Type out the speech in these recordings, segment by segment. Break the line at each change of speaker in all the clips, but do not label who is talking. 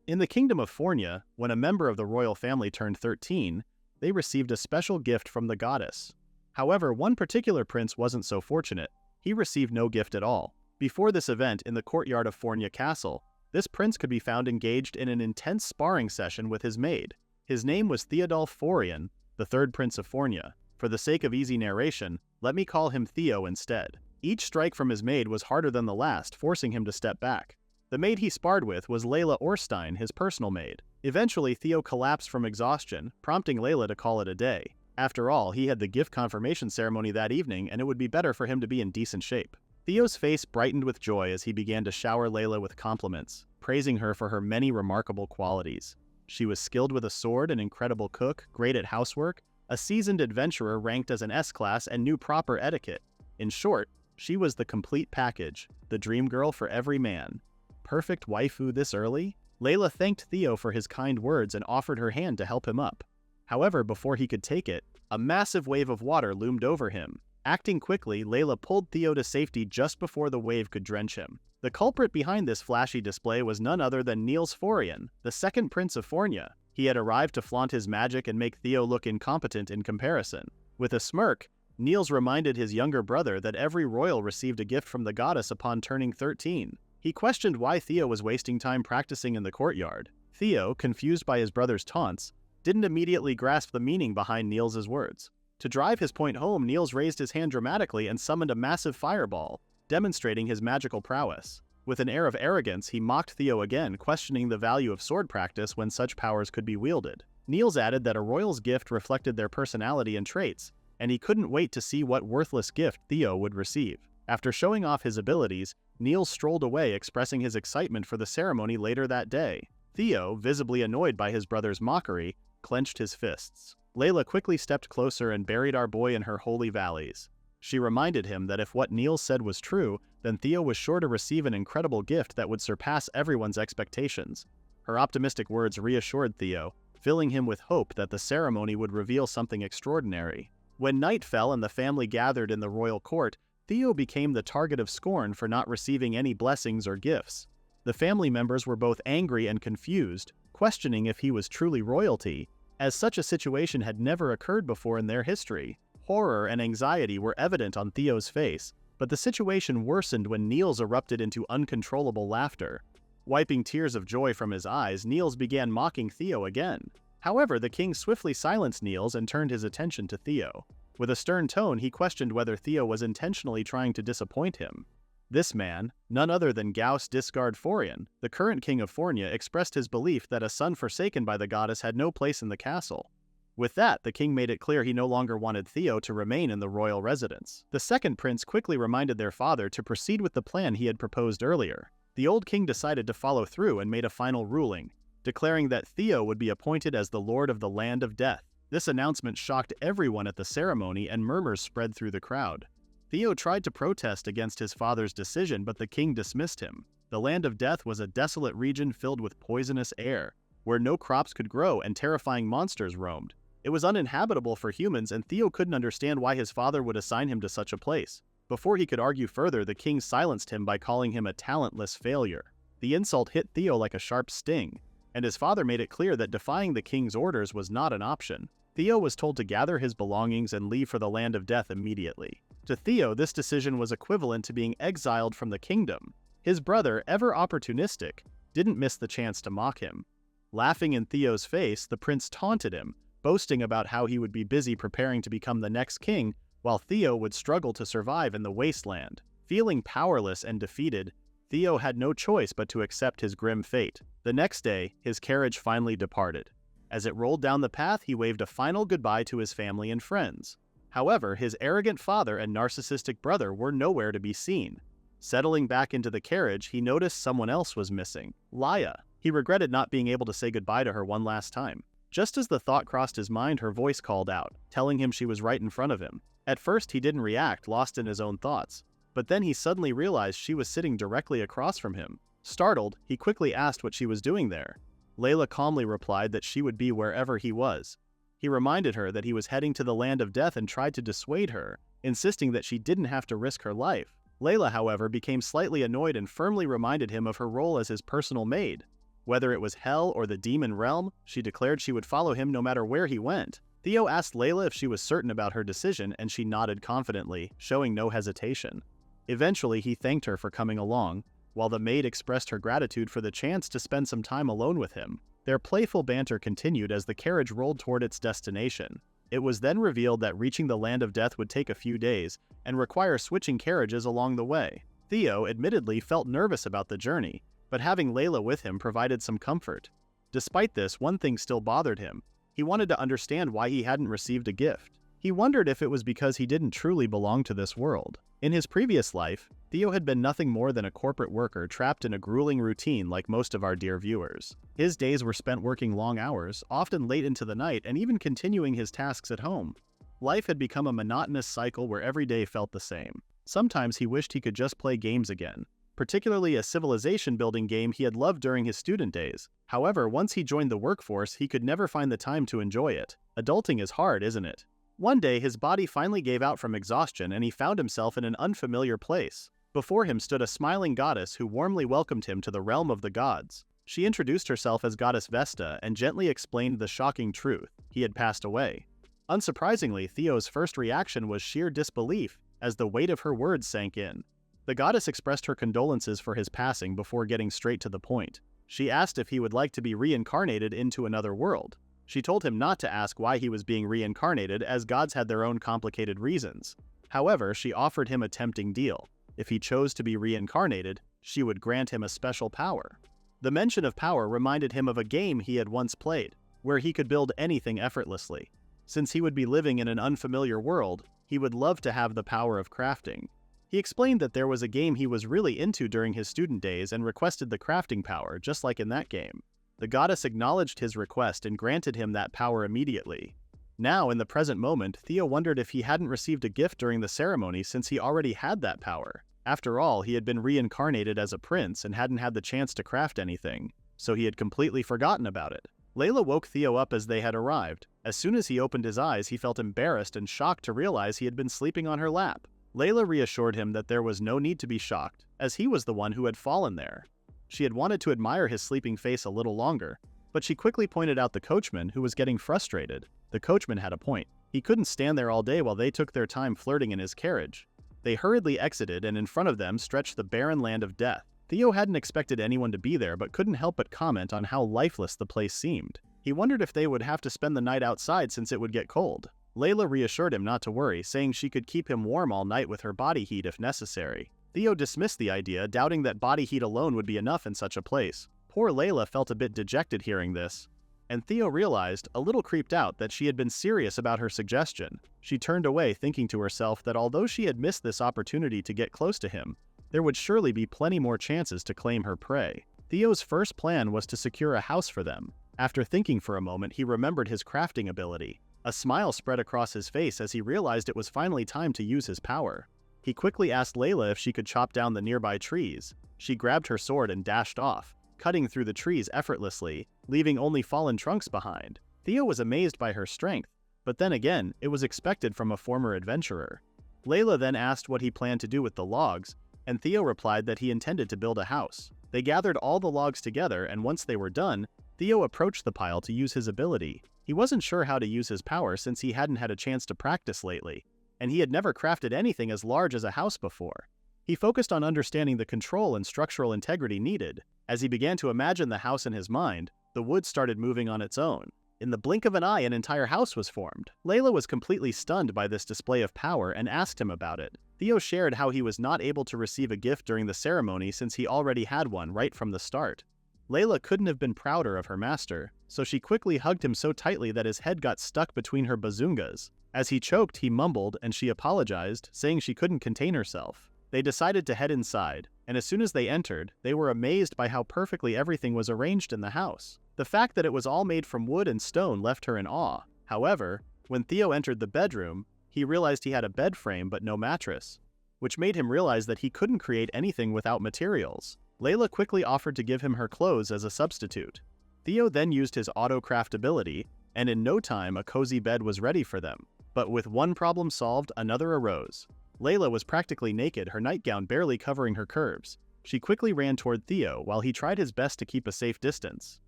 In the Kingdom of Fornia, when a member of the royal family turned 13, they received a special gift from the goddess. However, one particular prince wasn't so fortunate. He received no gift at all. Before this event in the courtyard of Fornia Castle, this prince could be found engaged in an intense sparring session with his maid. His name was Theodulf Forian, the third prince of Fornia. For the sake of easy narration, let me call him Theo instead. Each strike from his maid was harder than the last, forcing him to step back. The maid he sparred with was Layla Orstein, his personal maid. Eventually, Theo collapsed from exhaustion, prompting Layla to call it a day. After all, he had the gift confirmation ceremony that evening, and it would be better for him to be in decent shape. Theo's face brightened with joy as he began to shower Layla with compliments, praising her for her many remarkable qualities. She was skilled with a sword, an incredible cook, great at housework, a seasoned adventurer ranked as an S-class, and knew proper etiquette. In short, she was the complete package, the dream girl for every man. Perfect waifu this early? Layla thanked Theo for his kind words and offered her hand to help him up. However, before he could take it, a massive wave of water loomed over him. Acting quickly, Layla pulled Theo to safety just before the wave could drench him. The culprit behind this flashy display was none other than Niels Forian, the second prince of Fornia. He had arrived to flaunt his magic and make Theo look incompetent in comparison. With a smirk, Niels reminded his younger brother that every royal received a gift from the goddess upon turning 13. He questioned why Theo was wasting time practicing in the courtyard. Theo, confused by his brother's taunts, didn't immediately grasp the meaning behind Niels' words. To drive his point home, Niels raised his hand dramatically and summoned a massive fireball, demonstrating his magical prowess. With an air of arrogance, he mocked Theo again, questioning the value of sword practice when such powers could be wielded. Niels added that a royal's gift reflected their personality and traits, and he couldn't wait to see what worthless gift Theo would receive. After showing off his abilities, Niels strolled away, expressing his excitement for the ceremony later that day. Theo, visibly annoyed by his brother's mockery, clenched his fists. Layla quickly stepped closer and buried our boy in her holy valleys. She reminded him that if what Niels said was true, then Theo was sure to receive an incredible gift that would surpass everyone's expectations. Her optimistic words reassured Theo, filling him with hope that the ceremony would reveal something extraordinary. When night fell and the family gathered in the royal court, Theo became the target of scorn for not receiving any blessings or gifts. The family members were both angry and confused, questioning if he was truly royalty, as such a situation had never occurred before in their history. Horror and anxiety were evident on Theo's face, but the situation worsened when Niels erupted into uncontrollable laughter. Wiping tears of joy from his eyes, Niels began mocking Theo again. However, the king swiftly silenced Niels and turned his attention to Theo. With a stern tone, he questioned whether Theo was intentionally trying to disappoint him. This man, none other than Gauss Disgard Forian, the current king of Fornia, expressed his belief that a son forsaken by the goddess had no place in the castle. With that, the king made it clear he no longer wanted Theo to remain in the royal residence. The second prince quickly reminded their father to proceed with the plan he had proposed earlier. The old king decided to follow through and made a final ruling, declaring that Theo would be appointed as the Lord of the Land of Death. This announcement shocked everyone at the ceremony and murmurs spread through the crowd. Theo tried to protest against his father's decision, but the king dismissed him. The Land of Death was a desolate region filled with poisonous air, where no crops could grow and terrifying monsters roamed. It was uninhabitable for humans, and Theo couldn't understand why his father would assign him to such a place. Before he could argue further, the king silenced him by calling him a talentless failure. The insult hit Theo like a sharp sting, and his father made it clear that defying the king's orders was not an option. Theo was told to gather his belongings and leave for the Land of Death immediately. To Theo, this decision was equivalent to being exiled from the kingdom. His brother, ever opportunistic, didn't miss the chance to mock him. Laughing in Theo's face, the prince taunted him, boasting about how he would be busy preparing to become the next king, while Theo would struggle to survive in the wasteland. Feeling powerless and defeated, Theo had no choice but to accept his grim fate. The next day, his carriage finally departed. As it rolled down the path, he waved a final goodbye to his family and friends. However, his arrogant father and narcissistic brother were nowhere to be seen. Settling back into the carriage, he noticed someone else was missing, Laya. He regretted not being able to say goodbye to her one last time. Just as the thought crossed his mind, her voice called out, telling him she was right in front of him. At first, he didn't react, lost in his own thoughts. But then he suddenly realized she was sitting directly across from him. Startled, he quickly asked what she was doing there. Layla calmly replied that she would be wherever he was. He reminded her that he was heading to the Land of Death and tried to dissuade her, insisting that she didn't have to risk her life. Layla, however, became slightly annoyed and firmly reminded him of her role as his personal maid. Whether it was hell or the demon realm, she declared she would follow him no matter where he went. Theo asked Layla if she was certain about her decision, and she nodded confidently, showing no hesitation. Eventually, he thanked her for coming along, while the maid expressed her gratitude for the chance to spend some time alone with him. Their playful banter continued as the carriage rolled toward its destination. It was then revealed that reaching the land of death would take a few days, and require switching carriages along the way. Theo admittedly felt nervous about the journey, but having Layla with him provided some comfort. Despite this, one thing still bothered him. He wanted to understand why he hadn't received a gift. He wondered if it was because he didn't truly belong to this world. In his previous life, Theo had been nothing more than a corporate worker trapped in a grueling routine like most of our dear viewers. His days were spent working long hours, often late into the night, and even continuing his tasks at home. Life had become a monotonous cycle where every day felt the same. Sometimes he wished he could just play games again, particularly a civilization-building game he had loved during his student days. However, once he joined the workforce, he could never find the time to enjoy it. Adulting is hard, isn't it? One day, his body finally gave out from exhaustion and he found himself in an unfamiliar place. Before him stood a smiling goddess who warmly welcomed him to the realm of the gods. She introduced herself as Goddess Vesta and gently explained the shocking truth: he had passed away. Unsurprisingly, Theo's first reaction was sheer disbelief as the weight of her words sank in. The goddess expressed her condolences for his passing before getting straight to the point. She asked if he would like to be reincarnated into another world. She told him not to ask why he was being reincarnated, as gods had their own complicated reasons. However, she offered him a tempting deal. If he chose to be reincarnated, she would grant him a special power. The mention of power reminded him of a game he had once played, where he could build anything effortlessly. Since he would be living in an unfamiliar world, he would love to have the power of crafting. He explained that there was a game he was really into during his student days and requested the crafting power, just like in that game. The goddess acknowledged his request and granted him that power immediately. Now, in the present moment, Theo wondered if he hadn't received a gift during the ceremony since he already had that power. After all, he had been reincarnated as a prince and hadn't had the chance to craft anything, so he had completely forgotten about it. Layla woke Theo up as they had arrived. As soon as he opened his eyes, he felt embarrassed and shocked to realize he had been sleeping on her lap. Layla reassured him that there was no need to be shocked, as he was the one who had fallen there. She had wanted to admire his sleeping face a little longer, but she quickly pointed out the coachman, who was getting frustrated. The coachman had a point. He couldn't stand there all day while they took their time flirting in his carriage. They hurriedly exited, and in front of them stretched the barren land of death. Theo hadn't expected anyone to be there, but couldn't help but comment on how lifeless the place seemed. He wondered if they would have to spend the night outside since it would get cold. Layla reassured him not to worry, saying she could keep him warm all night with her body heat if necessary. Theo dismissed the idea, doubting that body heat alone would be enough in such a place. Poor Layla felt a bit dejected hearing this, and Theo realized, a little creeped out, that she had been serious about her suggestion. She turned away, thinking to herself that although she had missed this opportunity to get close to him, there would surely be plenty more chances to claim her prey. Theo's first plan was to secure a house for them. After thinking for a moment, he remembered his crafting ability. A smile spread across his face as he realized it was finally time to use his power. He quickly asked Layla if she could chop down the nearby trees. She grabbed her sword and dashed off, cutting through the trees effortlessly, leaving only fallen trunks behind. Theo was amazed by her strength, but then again, it was expected from a former adventurer. Layla then asked what he planned to do with the logs, and Theo replied that he intended to build a house. They gathered all the logs together, and once they were done, Theo approached the pile to use his ability. He wasn't sure how to use his power since he hadn't had a chance to practice lately, and he had never crafted anything as large as a house before. He focused on understanding the control and structural integrity needed. As he began to imagine the house in his mind, the wood started moving on its own. In the blink of an eye, an entire house was formed. Layla was completely stunned by this display of power and asked him about it. Theo shared how he was not able to receive a gift during the ceremony since he already had one right from the start. Layla couldn't have been prouder of her master, so she quickly hugged him so tightly that his head got stuck between her bazungas. As he choked, he mumbled, and she apologized, saying she couldn't contain herself. They decided to head inside, and as soon as they entered, they were amazed by how perfectly everything was arranged in the house. The fact that it was all made from wood and stone left her in awe. However, when Theo entered the bedroom, he realized he had a bed frame but no mattress, which made him realize that he couldn't create anything without materials. Layla quickly offered to give him her clothes as a substitute. Theo then used his auto-craft ability, and in no time a cozy bed was ready for them. But with one problem solved, another arose. Layla was practically naked, her nightgown barely covering her curves. She quickly ran toward Theo while he tried his best to keep a safe distance.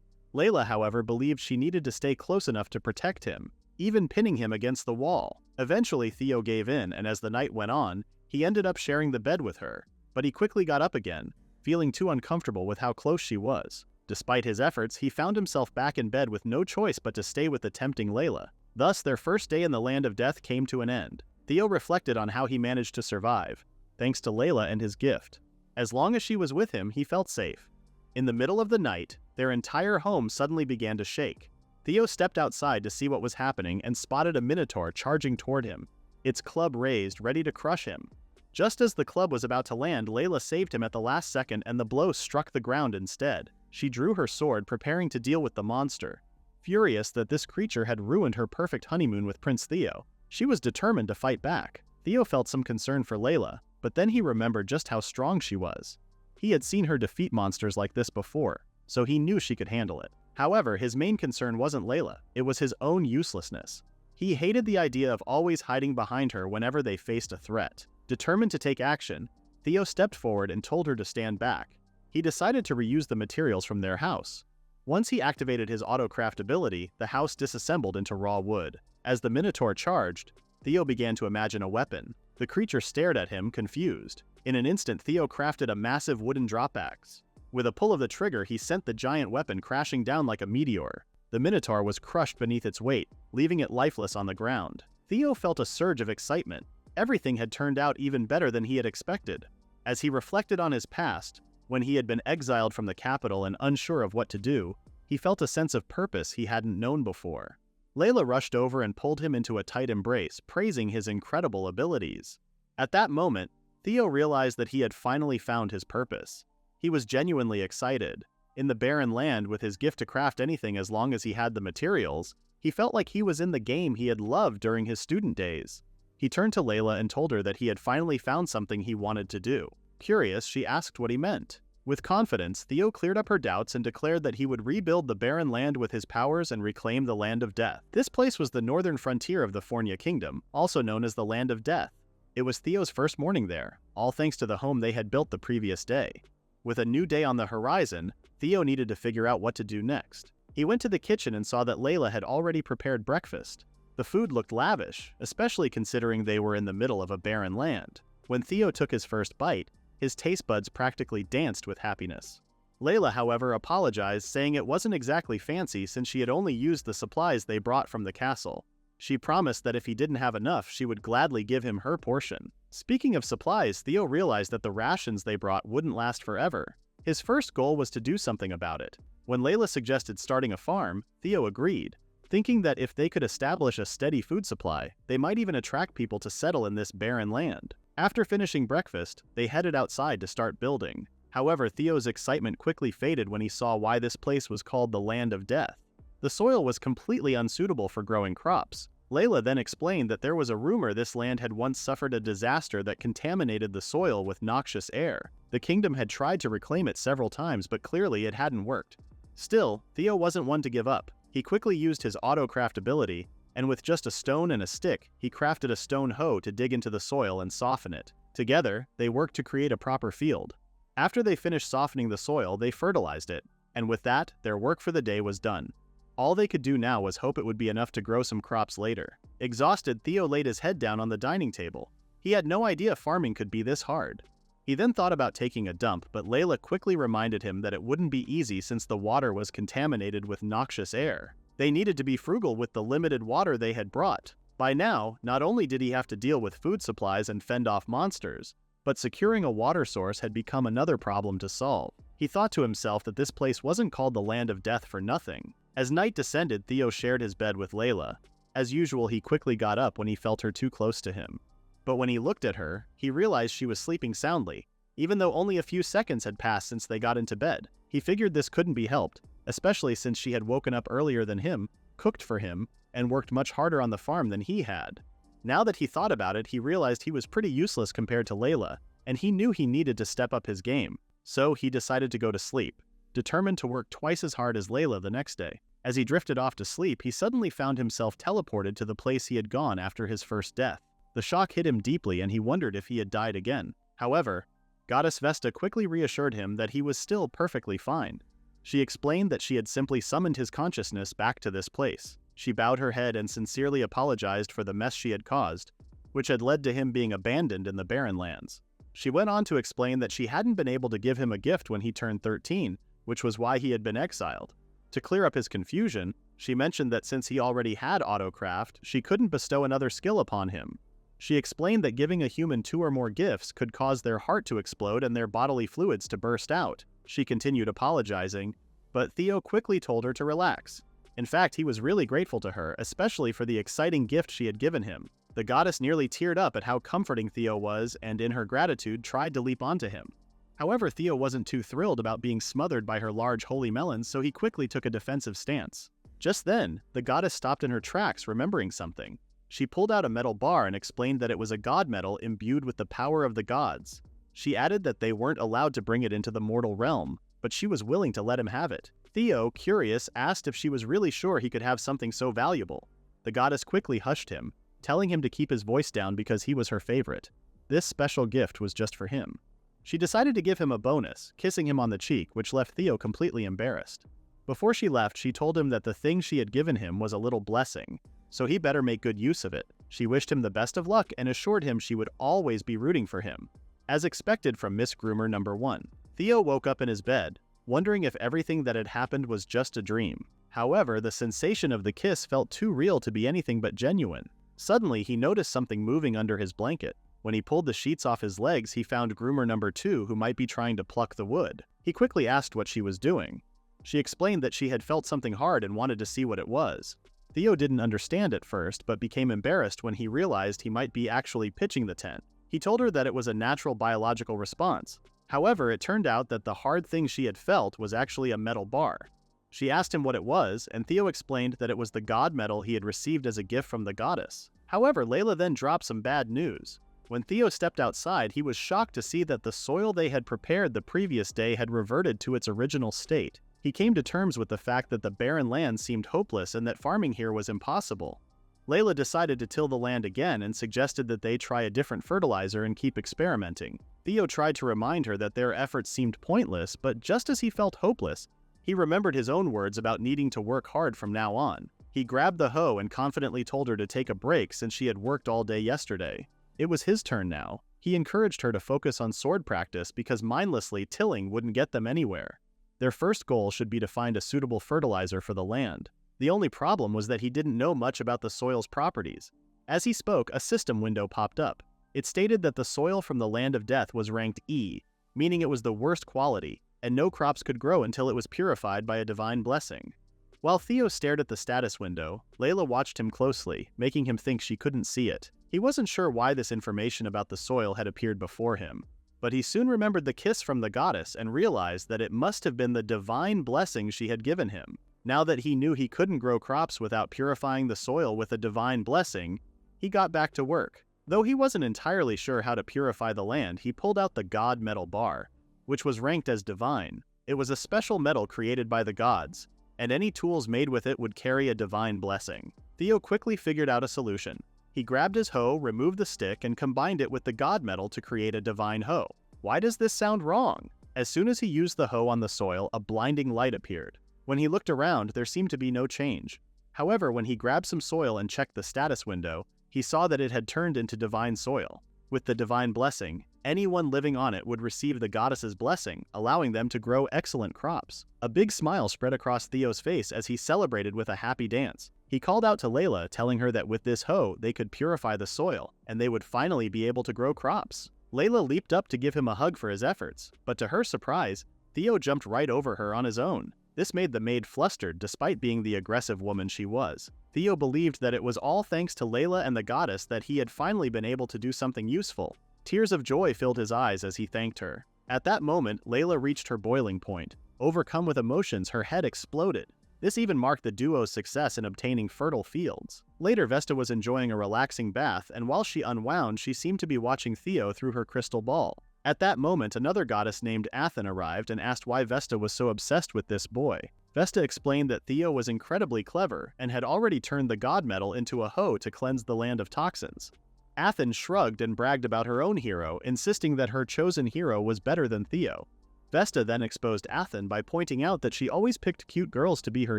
Layla, however, believed she needed to stay close enough to protect him, even pinning him against the wall. Eventually, Theo gave in, and as the night went on, he ended up sharing the bed with her, but he quickly got up again, feeling too uncomfortable with how close she was. Despite his efforts, he found himself back in bed with no choice but to stay with the tempting Layla. Thus, their first day in the land of death came to an end. Theo reflected on how he managed to survive, thanks to Layla and his gift. As long as she was with him, he felt safe. In the middle of the night, their entire home suddenly began to shake. Theo stepped outside to see what was happening and spotted a minotaur charging toward him, its club raised, ready to crush him. Just as the club was about to land, Layla saved him at the last second and the blow struck the ground instead. She drew her sword, preparing to deal with the monster. Furious that this creature had ruined her perfect honeymoon with Prince Theo, she was determined to fight back. Theo felt some concern for Layla, but then he remembered just how strong she was. He had seen her defeat monsters like this before, so he knew she could handle it. However, his main concern wasn't Layla, it was his own uselessness. He hated the idea of always hiding behind her whenever they faced a threat. Determined to take action, Theo stepped forward and told her to stand back. He decided to reuse the materials from their house. Once he activated his autocraft ability, the house disassembled into raw wood. As the Minotaur charged, Theo began to imagine a weapon. The creature stared at him, confused. In an instant, Theo crafted a massive wooden drop axe. With a pull of the trigger, he sent the giant weapon crashing down like a meteor. The Minotaur was crushed beneath its weight, leaving it lifeless on the ground. Theo felt a surge of excitement. Everything had turned out even better than he had expected. As he reflected on his past, when he had been exiled from the capital and unsure of what to do, he felt a sense of purpose he hadn't known before. Layla rushed over and pulled him into a tight embrace, praising his incredible abilities. At that moment, Theo realized that he had finally found his purpose. He was genuinely excited. In the barren land, with his gift to craft anything as long as he had the materials, he felt like he was in the game he had loved during his student days. He turned to Layla and told her that he had finally found something he wanted to do. Curious, she asked what he meant. With confidence, Theo cleared up her doubts and declared that he would rebuild the barren land with his powers and reclaim the Land of Death. This place was the northern frontier of the Fornia Kingdom, also known as the Land of Death. It was Theo's first morning there, all thanks to the home they had built the previous day. With a new day on the horizon, Theo needed to figure out what to do next. He went to the kitchen and saw that Layla had already prepared breakfast. The food looked lavish, especially considering they were in the middle of a barren land. When Theo took his first bite, his taste buds practically danced with happiness. Layla, however, apologized, saying it wasn't exactly fancy since she had only used the supplies they brought from the castle. She promised that if he didn't have enough, she would gladly give him her portion. Speaking of supplies, Theo realized that the rations they brought wouldn't last forever. His first goal was to do something about it. When Layla suggested starting a farm, Theo agreed, thinking that if they could establish a steady food supply, they might even attract people to settle in this barren land. After finishing breakfast, they headed outside to start building. However, Theo's excitement quickly faded when he saw why this place was called the Land of Death. The soil was completely unsuitable for growing crops. Layla then explained that there was a rumor this land had once suffered a disaster that contaminated the soil with noxious air. The kingdom had tried to reclaim it several times, but clearly it hadn't worked. Still, Theo wasn't one to give up. He quickly used his autocraft ability, and with just a stone and a stick, he crafted a stone hoe to dig into the soil and soften it. Together, they worked to create a proper field. After they finished softening the soil, they fertilized it, and with that, their work for the day was done. All they could do now was hope it would be enough to grow some crops later. Exhausted, Theo laid his head down on the dining table. He had no idea farming could be this hard. He then thought about taking a dump, but Layla quickly reminded him that it wouldn't be easy since the water was contaminated with noxious air. They needed to be frugal with the limited water they had brought. By now, not only did he have to deal with food supplies and fend off monsters, but securing a water source had become another problem to solve. He thought to himself that this place wasn't called the Land of Death for nothing. As night descended, Theo shared his bed with Layla. As usual, he quickly got up when he felt her too close to him. But when he looked at her, he realized she was sleeping soundly, even though only a few seconds had passed since they got into bed. He figured this couldn't be helped, especially since she had woken up earlier than him, cooked for him, and worked much harder on the farm than he had. Now that he thought about it, he realized he was pretty useless compared to Layla, and he knew he needed to step up his game. So he decided to go to sleep, determined to work twice as hard as Layla the next day. As he drifted off to sleep, he suddenly found himself teleported to the place he had gone after his first death. The shock hit him deeply and he wondered if he had died again. However, Goddess Vesta quickly reassured him that he was still perfectly fine. She explained that she had simply summoned his consciousness back to this place. She bowed her head and sincerely apologized for the mess she had caused, which had led to him being abandoned in the barren lands. She went on to explain that she hadn't been able to give him a gift when he turned 13, which was why he had been exiled. To clear up his confusion, she mentioned that since he already had autocraft, she couldn't bestow another skill upon him. She explained that giving a human 2 or more gifts could cause their heart to explode and their bodily fluids to burst out. She continued apologizing, but Theo quickly told her to relax. In fact, he was really grateful to her, especially for the exciting gift she had given him. The goddess nearly teared up at how comforting Theo was and in her gratitude tried to leap onto him. However, Theo wasn't too thrilled about being smothered by her large holy melons, so he quickly took a defensive stance. Just then, the goddess stopped in her tracks, remembering something. She pulled out a metal bar and explained that it was a god metal imbued with the power of the gods. She added that they weren't allowed to bring it into the mortal realm, but she was willing to let him have it. Theo, curious, asked if she was really sure he could have something so valuable. The goddess quickly hushed him, telling him to keep his voice down because he was her favorite. This special gift was just for him. She decided to give him a bonus, kissing him on the cheek, which left Theo completely embarrassed. Before she left, she told him that the thing she had given him was a little blessing, so he better make good use of it. She wished him the best of luck and assured him she would always be rooting for him. As expected from Miss Groomer number 1, Theo woke up in his bed, wondering if everything that had happened was just a dream. However, the sensation of the kiss felt too real to be anything but genuine. Suddenly, he noticed something moving under his blanket. When he pulled the sheets off his legs, he found Groomer number 2, who might be trying to pluck the wood. He quickly asked what she was doing. She explained that she had felt something hard and wanted to see what it was. Theo didn't understand at first, but became embarrassed when he realized he might be actually pitching the tent. He told her that it was a natural biological response. However, it turned out that the hard thing she had felt was actually a metal bar. She asked him what it was, and Theo explained that it was the god metal he had received as a gift from the goddess. However, Layla then dropped some bad news. When Theo stepped outside, he was shocked to see that the soil they had prepared the previous day had reverted to its original state. He came to terms with the fact that the barren land seemed hopeless and that farming here was impossible. Layla decided to till the land again and suggested that they try a different fertilizer and keep experimenting. Theo tried to remind her that their efforts seemed pointless, but just as he felt hopeless, he remembered his own words about needing to work hard from now on. He grabbed the hoe and confidently told her to take a break since she had worked all day yesterday. It was his turn now. He encouraged her to focus on sword practice because mindlessly tilling wouldn't get them anywhere. Their first goal should be to find a suitable fertilizer for the land. The only problem was that he didn't know much about the soil's properties. As he spoke, a system window popped up. It stated that the soil from the Land of Death was ranked E, meaning it was the worst quality, and no crops could grow until it was purified by a divine blessing. While Theo stared at the status window, Layla watched him closely, making him think she couldn't see it. He wasn't sure why this information about the soil had appeared before him, but he soon remembered the kiss from the goddess and realized that it must have been the divine blessing she had given him. Now that he knew he couldn't grow crops without purifying the soil with a divine blessing, he got back to work. Though he wasn't entirely sure how to purify the land, he pulled out the god metal bar, which was ranked as divine. It was a special metal created by the gods, and any tools made with it would carry a divine blessing. Theo quickly figured out a solution. He grabbed his hoe, removed the stick, and combined it with the god metal to create a divine hoe. Why does this sound wrong? As soon as he used the hoe on the soil, a blinding light appeared. When he looked around, there seemed to be no change. However, when he grabbed some soil and checked the status window, he saw that it had turned into divine soil. With the divine blessing, anyone living on it would receive the goddess's blessing, allowing them to grow excellent crops. A big smile spread across Theo's face as he celebrated with a happy dance. He called out to Layla, telling her that with this hoe, they could purify the soil, and they would finally be able to grow crops. Layla leaped up to give him a hug for his efforts, but to her surprise, Theo jumped right over her on his own. This made the maid flustered despite being the aggressive woman she was. Theo believed that it was all thanks to Layla and the goddess that he had finally been able to do something useful. Tears of joy filled his eyes as he thanked her. At that moment, Layla reached her boiling point. Overcome with emotions, her head exploded. This even marked the duo's success in obtaining fertile fields. Later, Vesta was enjoying a relaxing bath, and while she unwound, she seemed to be watching Theo through her crystal ball. At that moment, another goddess named Athen arrived and asked why Vesta was so obsessed with this boy. Vesta explained that Theo was incredibly clever and had already turned the god metal into a hoe to cleanse the land of toxins. Athens shrugged and bragged about her own hero, insisting that her chosen hero was better than Theo. Vesta then exposed Athens by pointing out that she always picked cute girls to be her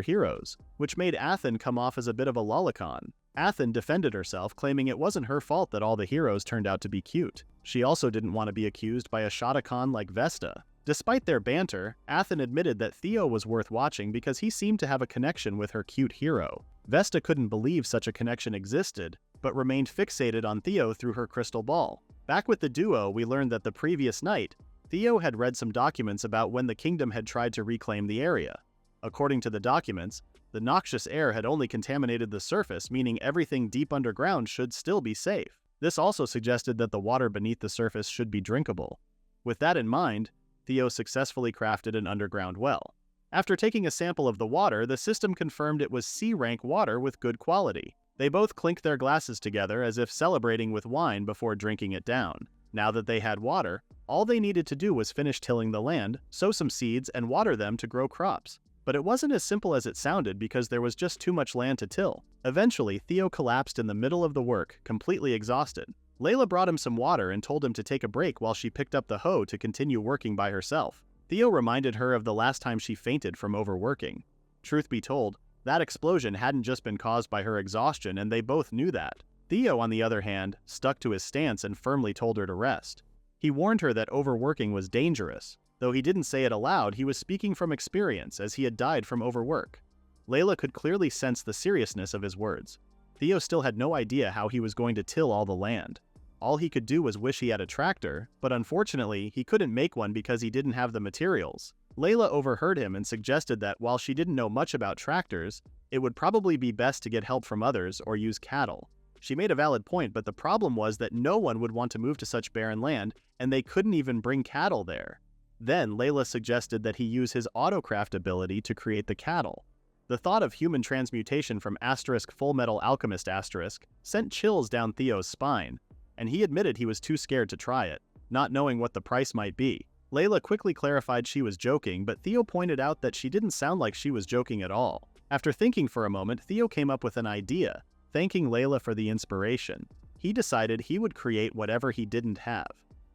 heroes, which made Athens come off as a bit of a lolicon. Athens defended herself, claiming it wasn't her fault that all the heroes turned out to be cute. She also didn't want to be accused by a shotacon like Vesta. Despite their banter, Athens admitted that Theo was worth watching because he seemed to have a connection with her cute hero. Vesta couldn't believe such a connection existed, but remained fixated on Theo through her crystal ball. Back with the duo, we learned that the previous night, Theo had read some documents about when the kingdom had tried to reclaim the area. According to the documents, the noxious air had only contaminated the surface, meaning everything deep underground should still be safe. This also suggested that the water beneath the surface should be drinkable. With that in mind, Theo successfully crafted an underground well. After taking a sample of the water, the system confirmed it was C-rank water with good quality. They both clinked their glasses together as if celebrating with wine before drinking it down. Now that they had water, all they needed to do was finish tilling the land, sow some seeds, and water them to grow crops. But it wasn't as simple as it sounded because there was just too much land to till. Eventually, Theo collapsed in the middle of the work, completely exhausted. Layla brought him some water and told him to take a break while she picked up the hoe to continue working by herself. Theo reminded her of the last time she fainted from overworking. Truth be told, that explosion hadn't just been caused by her exhaustion, and they both knew that. Theo, on the other hand, stuck to his stance and firmly told her to rest. He warned her that overworking was dangerous. Though he didn't say it aloud, he was speaking from experience as he had died from overwork. Layla could clearly sense the seriousness of his words. Theo still had no idea how he was going to till all the land. All he could do was wish he had a tractor, but unfortunately, he couldn't make one because he didn't have the materials. Layla overheard him and suggested that while she didn't know much about tractors, it would probably be best to get help from others or use cattle. She made a valid point, but the problem was that no one would want to move to such barren land, and they couldn't even bring cattle there. Then Layla suggested that he use his autocraft ability to create the cattle. The thought of human transmutation from Full Metal Alchemist sent chills down Theo's spine, and he admitted he was too scared to try it, not knowing what the price might be. Layla quickly clarified she was joking, but Theo pointed out that she didn't sound like she was joking at all. After thinking for a moment, Theo came up with an idea, thanking Layla for the inspiration. He decided he would create whatever he didn't have.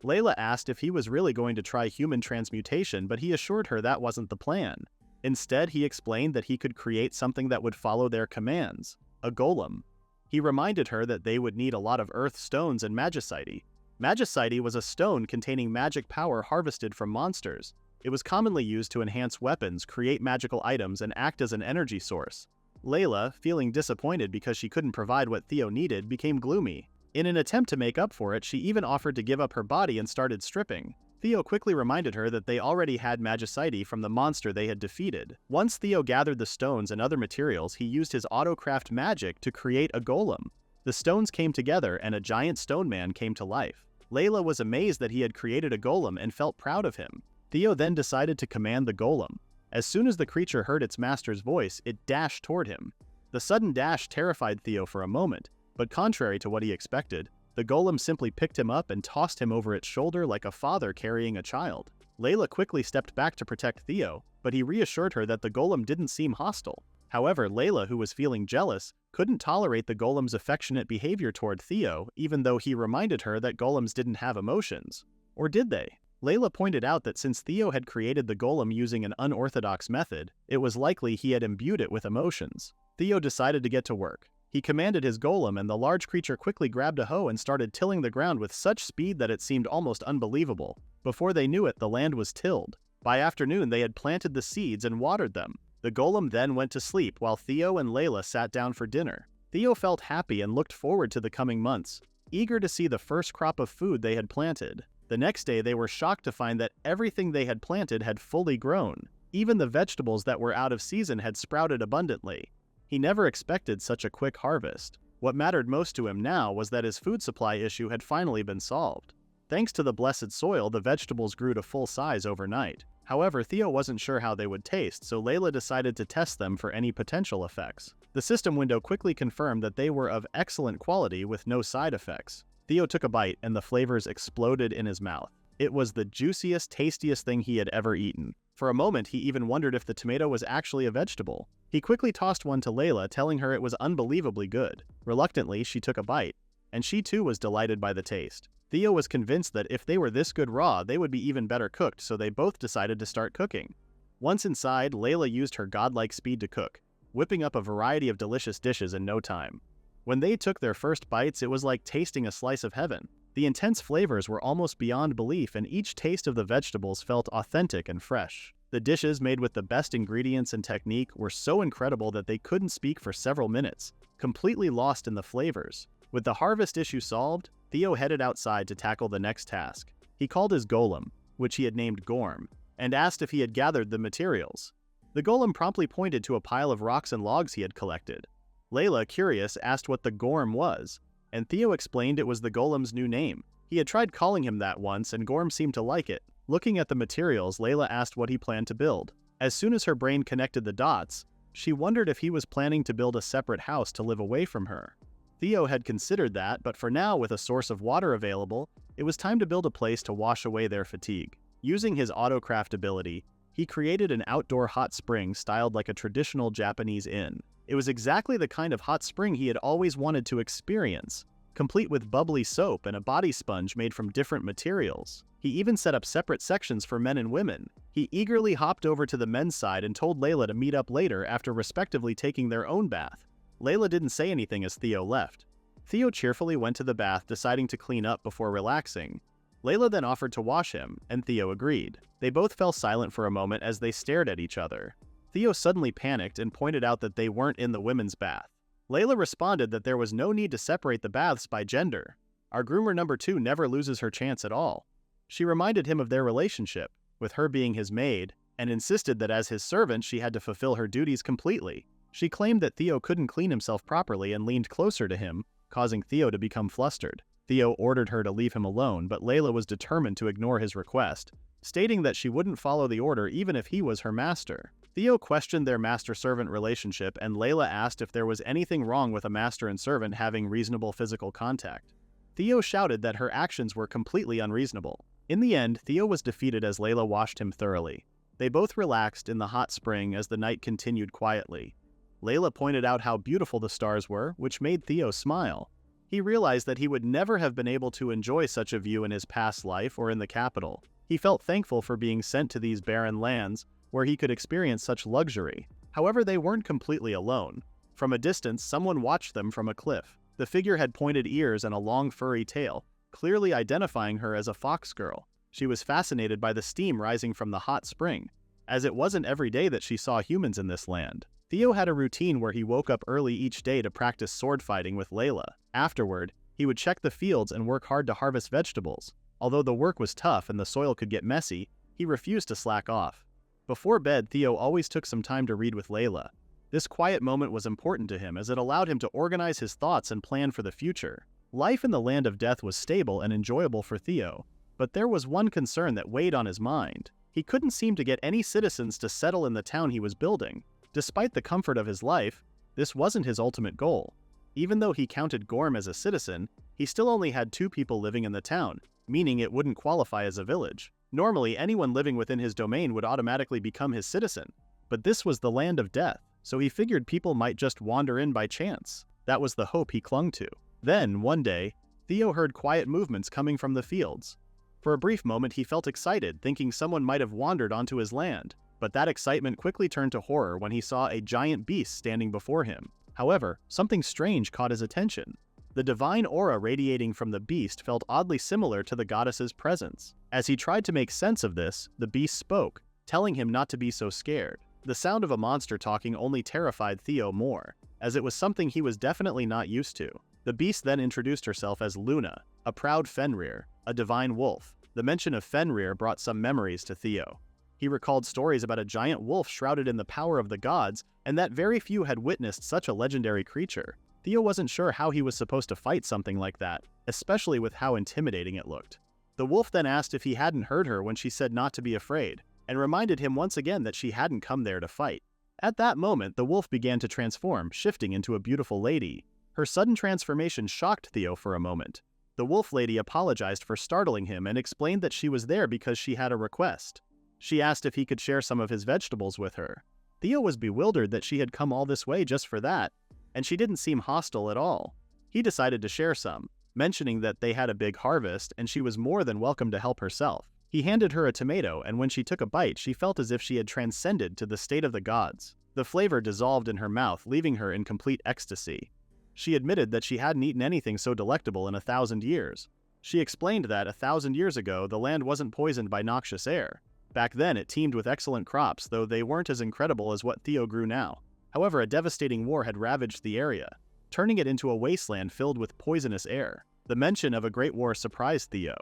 Layla asked if he was really going to try human transmutation, but he assured her that wasn't the plan. Instead, he explained that he could create something that would follow their commands, a golem. He reminded her that they would need a lot of earth stones and magicite. Magicite was a stone containing magic power harvested from monsters. It was commonly used to enhance weapons, create magical items, and act as an energy source. Layla, feeling disappointed because she couldn't provide what Theo needed, became gloomy. In an attempt to make up for it, she even offered to give up her body and started stripping. Theo quickly reminded her that they already had magicite from the monster they had defeated. Once Theo gathered the stones and other materials, he used his autocraft magic to create a golem. The stones came together and a giant stone man came to life. Layla was amazed that he had created a golem and felt proud of him. Theo then decided to command the golem. As soon as the creature heard its master's voice, it dashed toward him. The sudden dash terrified Theo for a moment, but contrary to what he expected, the golem simply picked him up and tossed him over its shoulder like a father carrying a child. Layla quickly stepped back to protect Theo, but he reassured her that the golem didn't seem hostile. However, Layla, who was feeling jealous, couldn't tolerate the golem's affectionate behavior toward Theo, even though he reminded her that golems didn't have emotions. Or did they? Layla pointed out that since Theo had created the golem using an unorthodox method, it was likely he had imbued it with emotions. Theo decided to get to work. He commanded his golem, and the large creature quickly grabbed a hoe and started tilling the ground with such speed that it seemed almost unbelievable. Before they knew it, the land was tilled. By afternoon, they had planted the seeds and watered them. The golem then went to sleep while Theo and Layla sat down for dinner. Theo felt happy and looked forward to the coming months, eager to see the first crop of food they had planted. The next day, they were shocked to find that everything they had planted had fully grown. Even the vegetables that were out of season had sprouted abundantly. He never expected such a quick harvest. What mattered most to him now was that his food supply issue had finally been solved. Thanks to the blessed soil, the vegetables grew to full size overnight. However, Theo wasn't sure how they would taste, so Layla decided to test them for any potential effects. The system window quickly confirmed that they were of excellent quality with no side effects. Theo took a bite, and the flavors exploded in his mouth. It was the juiciest, tastiest thing he had ever eaten. For a moment, he even wondered if the tomato was actually a vegetable. He quickly tossed one to Layla, telling her it was unbelievably good. Reluctantly, she took a bite. and she too was delighted by the taste. Theo was convinced that if they were this good raw, they would be even better cooked, so they both decided to start cooking. Once inside, Layla used her godlike speed to cook, whipping up a variety of delicious dishes in no time. When they took their first bites, it was like tasting a slice of heaven. The intense flavors were almost beyond belief, and each taste of the vegetables felt authentic and fresh. The dishes, made with the best ingredients and technique, were so incredible that they couldn't speak for several minutes, completely lost in the flavors. With the harvest issue solved, Theo headed outside to tackle the next task. He called his golem, which he had named Gorm, and asked if he had gathered the materials. The golem promptly pointed to a pile of rocks and logs he had collected. Layla, curious, asked what the Gorm was, and Theo explained it was the golem's new name. He had tried calling him that once, and Gorm seemed to like it. Looking at the materials, Layla asked what he planned to build. As soon as her brain connected the dots, she wondered if he was planning to build a separate house to live away from her. Theo had considered that, but for now, with a source of water available, it was time to build a place to wash away their fatigue. Using his autocraft ability, he created an outdoor hot spring styled like a traditional Japanese inn. It was exactly the kind of hot spring he had always wanted to experience, complete with bubbly soap and a body sponge made from different materials. He even set up separate sections for men and women. He eagerly hopped over to the men's side and told Layla to meet up later after respectively taking their own bath. Layla didn't say anything as Theo left. Theo cheerfully went to the bath, deciding to clean up before relaxing. Layla then offered to wash him, and Theo agreed. They both fell silent for a moment as they stared at each other. Theo suddenly panicked and pointed out that they weren't in the women's bath. Layla responded that there was no need to separate the baths by gender. Our groomer number 2 never loses her chance at all. She reminded him of their relationship, with her being his maid, and insisted that as his servant she had to fulfill her duties completely. She claimed that Theo couldn't clean himself properly and leaned closer to him, causing Theo to become flustered. Theo ordered her to leave him alone, but Layla was determined to ignore his request, stating that she wouldn't follow the order even if he was her master. Theo questioned their master-servant relationship, and Layla asked if there was anything wrong with a master and servant having reasonable physical contact. Theo shouted that her actions were completely unreasonable. In the end, Theo was defeated as Layla washed him thoroughly. They both relaxed in the hot spring as the night continued quietly. Layla pointed out how beautiful the stars were, which made Theo smile. He realized that he would never have been able to enjoy such a view in his past life or in the capital. He felt thankful for being sent to these barren lands, where he could experience such luxury. However, they weren't completely alone. From a distance, someone watched them from a cliff. The figure had pointed ears and a long furry tail, clearly identifying her as a fox girl. She was fascinated by the steam rising from the hot spring, as it wasn't every day that she saw humans in this land. Theo had a routine where he woke up early each day to practice sword fighting with Layla. Afterward, he would check the fields and work hard to harvest vegetables. Although the work was tough and the soil could get messy, he refused to slack off. Before bed, Theo always took some time to read with Layla. This quiet moment was important to him as it allowed him to organize his thoughts and plan for the future. Life in the land of death was stable and enjoyable for Theo, but there was one concern that weighed on his mind. He couldn't seem to get any citizens to settle in the town he was building. Despite the comfort of his life, this wasn't his ultimate goal. Even though he counted Gorm as a citizen, he still only had 2 people living in the town, meaning it wouldn't qualify as a village. Normally, anyone living within his domain would automatically become his citizen, but this was the land of death, so he figured people might just wander in by chance. That was the hope he clung to. Then, one day, Theo heard quiet movements coming from the fields. For a brief moment, he felt excited, thinking someone might have wandered onto his land. But that excitement quickly turned to horror when he saw a giant beast standing before him. However, something strange caught his attention. The divine aura radiating from the beast felt oddly similar to the goddess's presence. As he tried to make sense of this, the beast spoke, telling him not to be so scared. The sound of a monster talking only terrified Theo more, as it was something he was definitely not used to. The beast then introduced herself as Luna, a proud Fenrir, a divine wolf. The mention of Fenrir brought some memories to Theo. He recalled stories about a giant wolf shrouded in the power of the gods, and that very few had witnessed such a legendary creature. Theo wasn't sure how he was supposed to fight something like that, especially with how intimidating it looked. The wolf then asked if he hadn't heard her when she said not to be afraid, and reminded him once again that she hadn't come there to fight. At that moment, the wolf began to transform, shifting into a beautiful lady. Her sudden transformation shocked Theo for a moment. The wolf lady apologized for startling him and explained that she was there because she had a request. She asked if he could share some of his vegetables with her. Theo was bewildered that she had come all this way just for that, and she didn't seem hostile at all. He decided to share some. mentioning that they had a big harvest and she was more than welcome to help herself. He handed her a tomato, and when she took a bite, she felt as if she had transcended to the state of the gods. The flavor dissolved in her mouth, leaving her in complete ecstasy. She admitted that she hadn't eaten anything so delectable in 1,000 years. She explained that 1,000 years ago, the land wasn't poisoned by noxious air. Back then, it teemed with excellent crops, though they weren't as incredible as what Theo grew now. However, a devastating war had ravaged the area, turning it into a wasteland filled with poisonous air. The mention of a great war surprised Theo.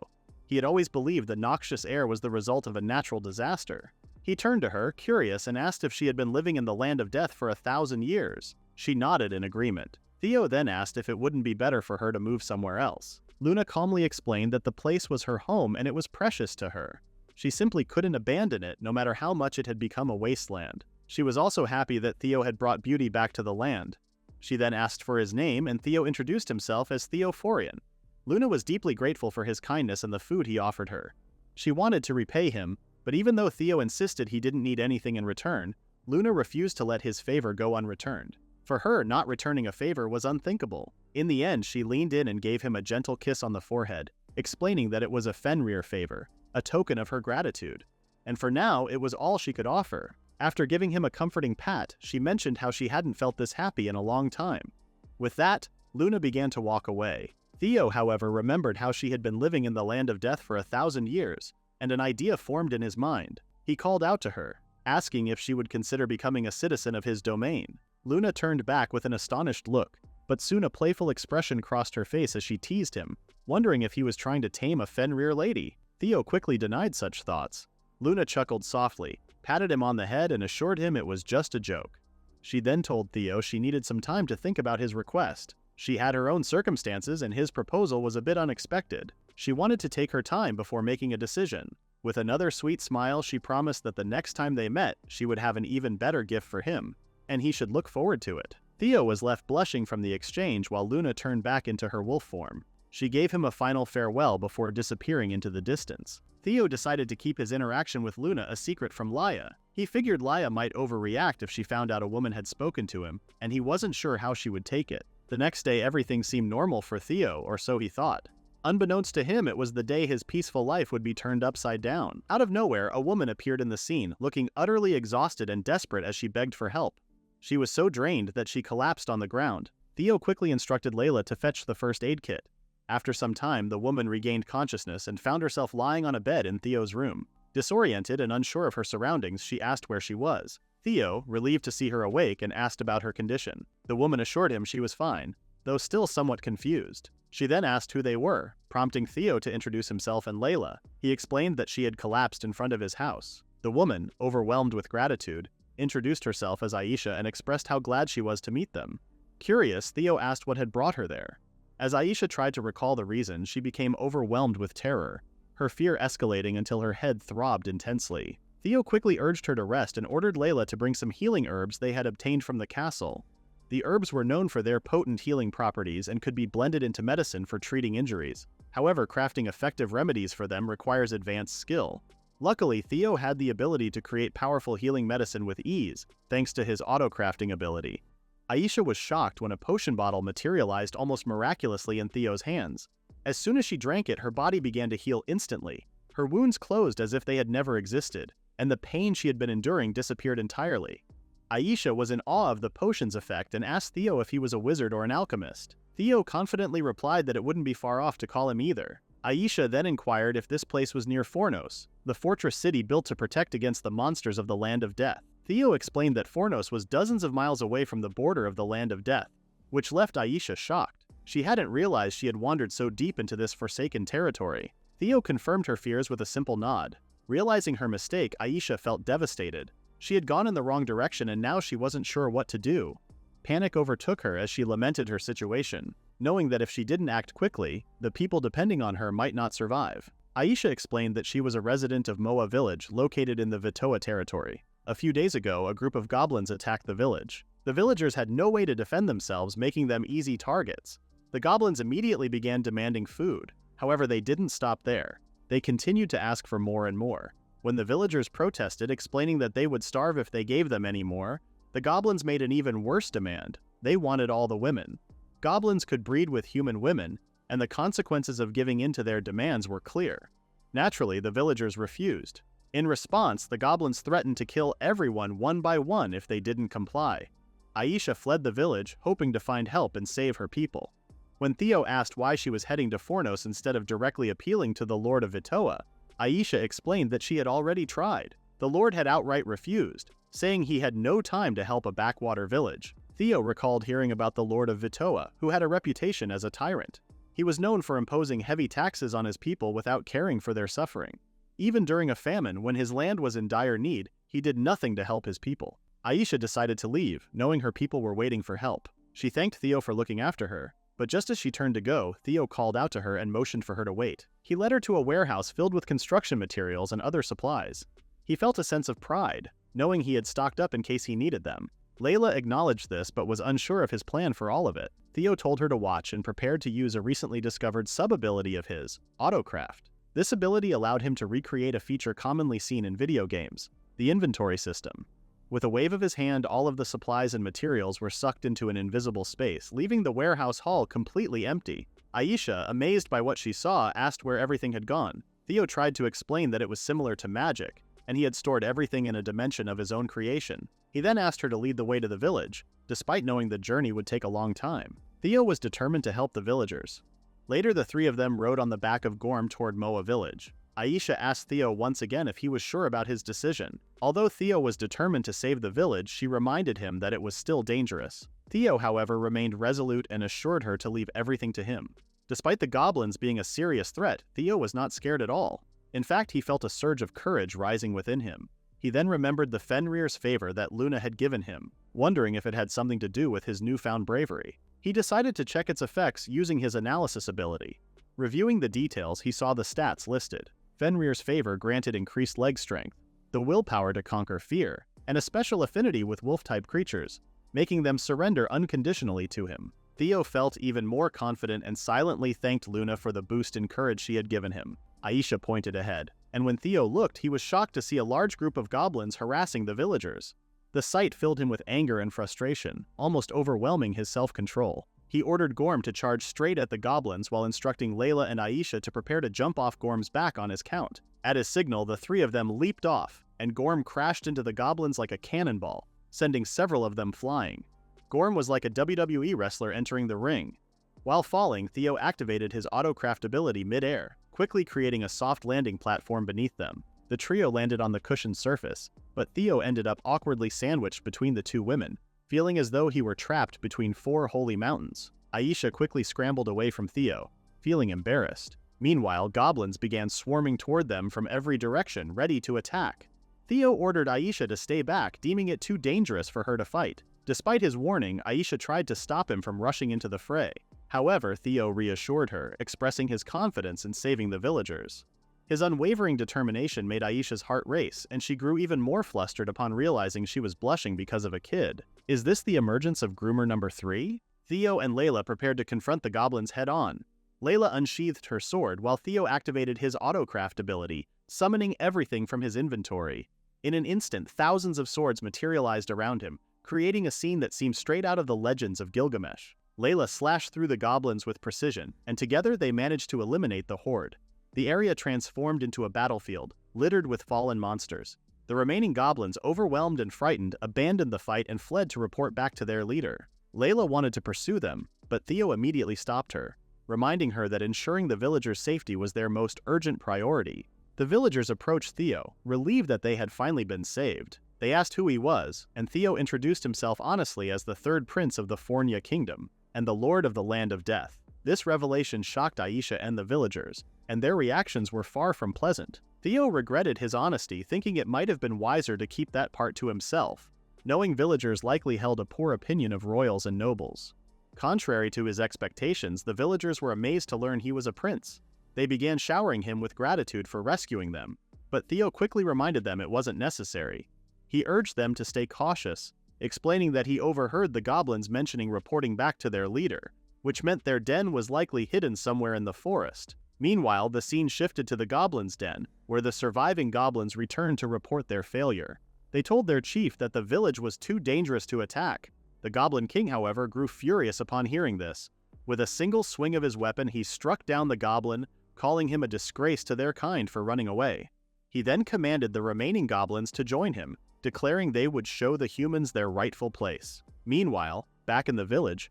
He had always believed that noxious air was the result of a natural disaster. He turned to her, curious, and asked if she had been living in the land of death for 1,000 years. She nodded in agreement. Theo then asked if it wouldn't be better for her to move somewhere else. Luna calmly explained that the place was her home and it was precious to her. She simply couldn't abandon it, no matter how much it had become a wasteland. She was also happy that Theo had brought beauty back to the land. She then asked for his name, and Theo introduced himself as Theophorian. Luna was deeply grateful for his kindness and the food he offered her. She wanted to repay him, but even though Theo insisted he didn't need anything in return, Luna refused to let his favor go unreturned. For her, not returning a favor was unthinkable. In the end, she leaned in and gave him a gentle kiss on the forehead, explaining that it was a Fenrir favor, a token of her gratitude. And for now, it was all she could offer. After giving him a comforting pat, she mentioned how she hadn't felt this happy in a long time. With that, Luna began to walk away. Theo, however, remembered how she had been living in the land of death for 1,000 years, and an idea formed in his mind. He called out to her, asking if she would consider becoming a citizen of his domain. Luna turned back with an astonished look, but soon a playful expression crossed her face as she teased him, wondering if he was trying to tame a Fenrir lady. Theo quickly denied such thoughts. Luna chuckled softly, patted him on the head, and assured him it was just a joke. She then told Theo she needed some time to think about his request. She had her own circumstances, and his proposal was a bit unexpected. She wanted to take her time before making a decision. With another sweet smile, she promised that the next time they met, she would have an even better gift for him, and he should look forward to it. Theo was left blushing from the exchange while Luna turned back into her wolf form. She gave him a final farewell before disappearing into the distance. Theo decided to keep his interaction with Luna a secret from Laia. He figured Laia might overreact if she found out a woman had spoken to him, and he wasn't sure how she would take it. The next day, everything seemed normal for Theo, or so he thought. Unbeknownst to him, it was the day his peaceful life would be turned upside down. Out of nowhere, a woman appeared in the scene, looking utterly exhausted and desperate as she begged for help. She was so drained that she collapsed on the ground. Theo quickly instructed Layla to fetch the first aid kit. After some time, the woman regained consciousness and found herself lying on a bed in Theo's room. Disoriented and unsure of her surroundings, she asked where she was. Theo, relieved to see her awake, and asked about her condition. The woman assured him she was fine, though still somewhat confused. She then asked who they were, prompting Theo to introduce himself and Layla. He explained that she had collapsed in front of his house. The woman, overwhelmed with gratitude, introduced herself as Aisha and expressed how glad she was to meet them. Curious, Theo asked what had brought her there. As Aisha tried to recall the reason, she became overwhelmed with terror, her fear escalating until her head throbbed intensely. Theo quickly urged her to rest and ordered Layla to bring some healing herbs they had obtained from the castle. The herbs were known for their potent healing properties and could be blended into medicine for treating injuries. However, crafting effective remedies for them requires advanced skill. Luckily, Theo had the ability to create powerful healing medicine with ease, thanks to his auto-crafting ability. Aisha was shocked when a potion bottle materialized almost miraculously in Theo's hands. As soon as she drank it, her body began to heal instantly. Her wounds closed as if they had never existed, and the pain she had been enduring disappeared entirely. Aisha was in awe of the potion's effect and asked Theo if he was a wizard or an alchemist. Theo confidently replied that it wouldn't be far off to call him either. Aisha then inquired if this place was near Fornos, the fortress city built to protect against the monsters of the Land of Death. Theo explained that Fornos was dozens of miles away from the border of the Land of Death, which left Aisha shocked. She hadn't realized she had wandered so deep into this forsaken territory. Theo confirmed her fears with a simple nod. Realizing her mistake, Aisha felt devastated. She had gone in the wrong direction and now she wasn't sure what to do. Panic overtook her as she lamented her situation, knowing that if she didn't act quickly, the people depending on her might not survive. Aisha explained that she was a resident of Moa village located in the Vitoa territory. A few days ago, a group of goblins attacked the village. The villagers had no way to defend themselves, making them easy targets. The goblins immediately began demanding food. However, they didn't stop there. They continued to ask for more and more. When the villagers protested, explaining that they would starve if they gave them any more, the goblins made an even worse demand. They wanted all the women. Goblins could breed with human women, and the consequences of giving in to their demands were clear. Naturally, the villagers refused. In response, the goblins threatened to kill everyone one by one if they didn't comply. Aisha fled the village, hoping to find help and save her people. When Theo asked why she was heading to Fornos instead of directly appealing to the Lord of Vitoa, Aisha explained that she had already tried. The Lord had outright refused, saying he had no time to help a backwater village. Theo recalled hearing about the Lord of Vitoa, who had a reputation as a tyrant. He was known for imposing heavy taxes on his people without caring for their suffering. Even during a famine, when his land was in dire need, he did nothing to help his people. Aisha decided to leave, knowing her people were waiting for help. She thanked Theo for looking after her, but just as she turned to go, Theo called out to her and motioned for her to wait. He led her to a warehouse filled with construction materials and other supplies. He felt a sense of pride, knowing he had stocked up in case he needed them. Layla acknowledged this but was unsure of his plan for all of it. Theo told her to watch and prepared to use a recently discovered sub-ability of his, Autocraft. This ability allowed him to recreate a feature commonly seen in video games, the inventory system. With a wave of his hand, all of the supplies and materials were sucked into an invisible space, leaving the warehouse hall completely empty. Aisha, amazed by what she saw, asked where everything had gone. Theo tried to explain that it was similar to magic, and he had stored everything in a dimension of his own creation. He then asked her to lead the way to the village, despite knowing the journey would take a long time. Theo was determined to help the villagers. Later, the three of them rode on the back of Gorm toward Moa village. Aisha asked Theo once again if he was sure about his decision. Although Theo was determined to save the village, she reminded him that it was still dangerous. Theo, however, remained resolute and assured her to leave everything to him. Despite the goblins being a serious threat, Theo was not scared at all. In fact, he felt a surge of courage rising within him. He then remembered the Fenrir's favor that Luna had given him, wondering if it had something to do with his newfound bravery. He decided to check its effects using his analysis ability. Reviewing the details, he saw the stats listed. Fenrir's favor granted increased leg strength, the willpower to conquer fear, and a special affinity with wolf-type creatures, making them surrender unconditionally to him. Theo felt even more confident and silently thanked Luna for the boost in courage she had given him. Aisha pointed ahead, and when Theo looked, he was shocked to see a large group of goblins harassing the villagers. The sight filled him with anger and frustration, almost overwhelming his self-control. He ordered Gorm to charge straight at the goblins while instructing Layla and Aisha to prepare to jump off Gorm's back on his count. At his signal, the three of them leaped off, and Gorm crashed into the goblins like a cannonball, sending several of them flying. Gorm was like a WWE wrestler entering the ring. While falling, Theo activated his Autocraft ability mid-air, quickly creating a soft landing platform beneath them. The trio landed on the cushioned surface, but Theo ended up awkwardly sandwiched between the two women, feeling as though he were trapped between four holy mountains. Aisha quickly scrambled away from Theo, feeling embarrassed. Meanwhile, goblins began swarming toward them from every direction, ready to attack. Theo ordered Aisha to stay back, deeming it too dangerous for her to fight. Despite his warning, Aisha tried to stop him from rushing into the fray. However, Theo reassured her, expressing his confidence in saving the villagers. His unwavering determination made Aisha's heart race, and she grew even more flustered upon realizing she was blushing because of a kid. Is this the emergence of Groomer number 3? Theo and Layla prepared to confront the goblins head-on. Layla unsheathed her sword while Theo activated his Autocraft ability, summoning everything from his inventory. In an instant, thousands of swords materialized around him, creating a scene that seemed straight out of the legends of Gilgamesh. Layla slashed through the goblins with precision, and together they managed to eliminate the horde. The area transformed into a battlefield, littered with fallen monsters. The remaining goblins, overwhelmed and frightened, abandoned the fight and fled to report back to their leader. Layla wanted to pursue them, but Theo immediately stopped her, reminding her that ensuring the villagers' safety was their most urgent priority. The villagers approached Theo, relieved that they had finally been saved. They asked who he was, and Theo introduced himself honestly as the third prince of the Fornia kingdom, and the lord of the land of death. This revelation shocked Aisha and the villagers, and their reactions were far from pleasant. Theo regretted his honesty, thinking it might have been wiser to keep that part to himself, knowing villagers likely held a poor opinion of royals and nobles. Contrary to his expectations, the villagers were amazed to learn he was a prince. They began showering him with gratitude for rescuing them, but Theo quickly reminded them it wasn't necessary. He urged them to stay cautious, explaining that he overheard the goblins mentioning reporting back to their leader, which meant their den was likely hidden somewhere in the forest. Meanwhile, the scene shifted to the goblins' den, where the surviving goblins returned to report their failure. They told their chief that the village was too dangerous to attack. The Goblin King, however, grew furious upon hearing this. With a single swing of his weapon, he struck down the goblin, calling him a disgrace to their kind for running away. He then commanded the remaining goblins to join him, declaring they would show the humans their rightful place. Meanwhile, back in the village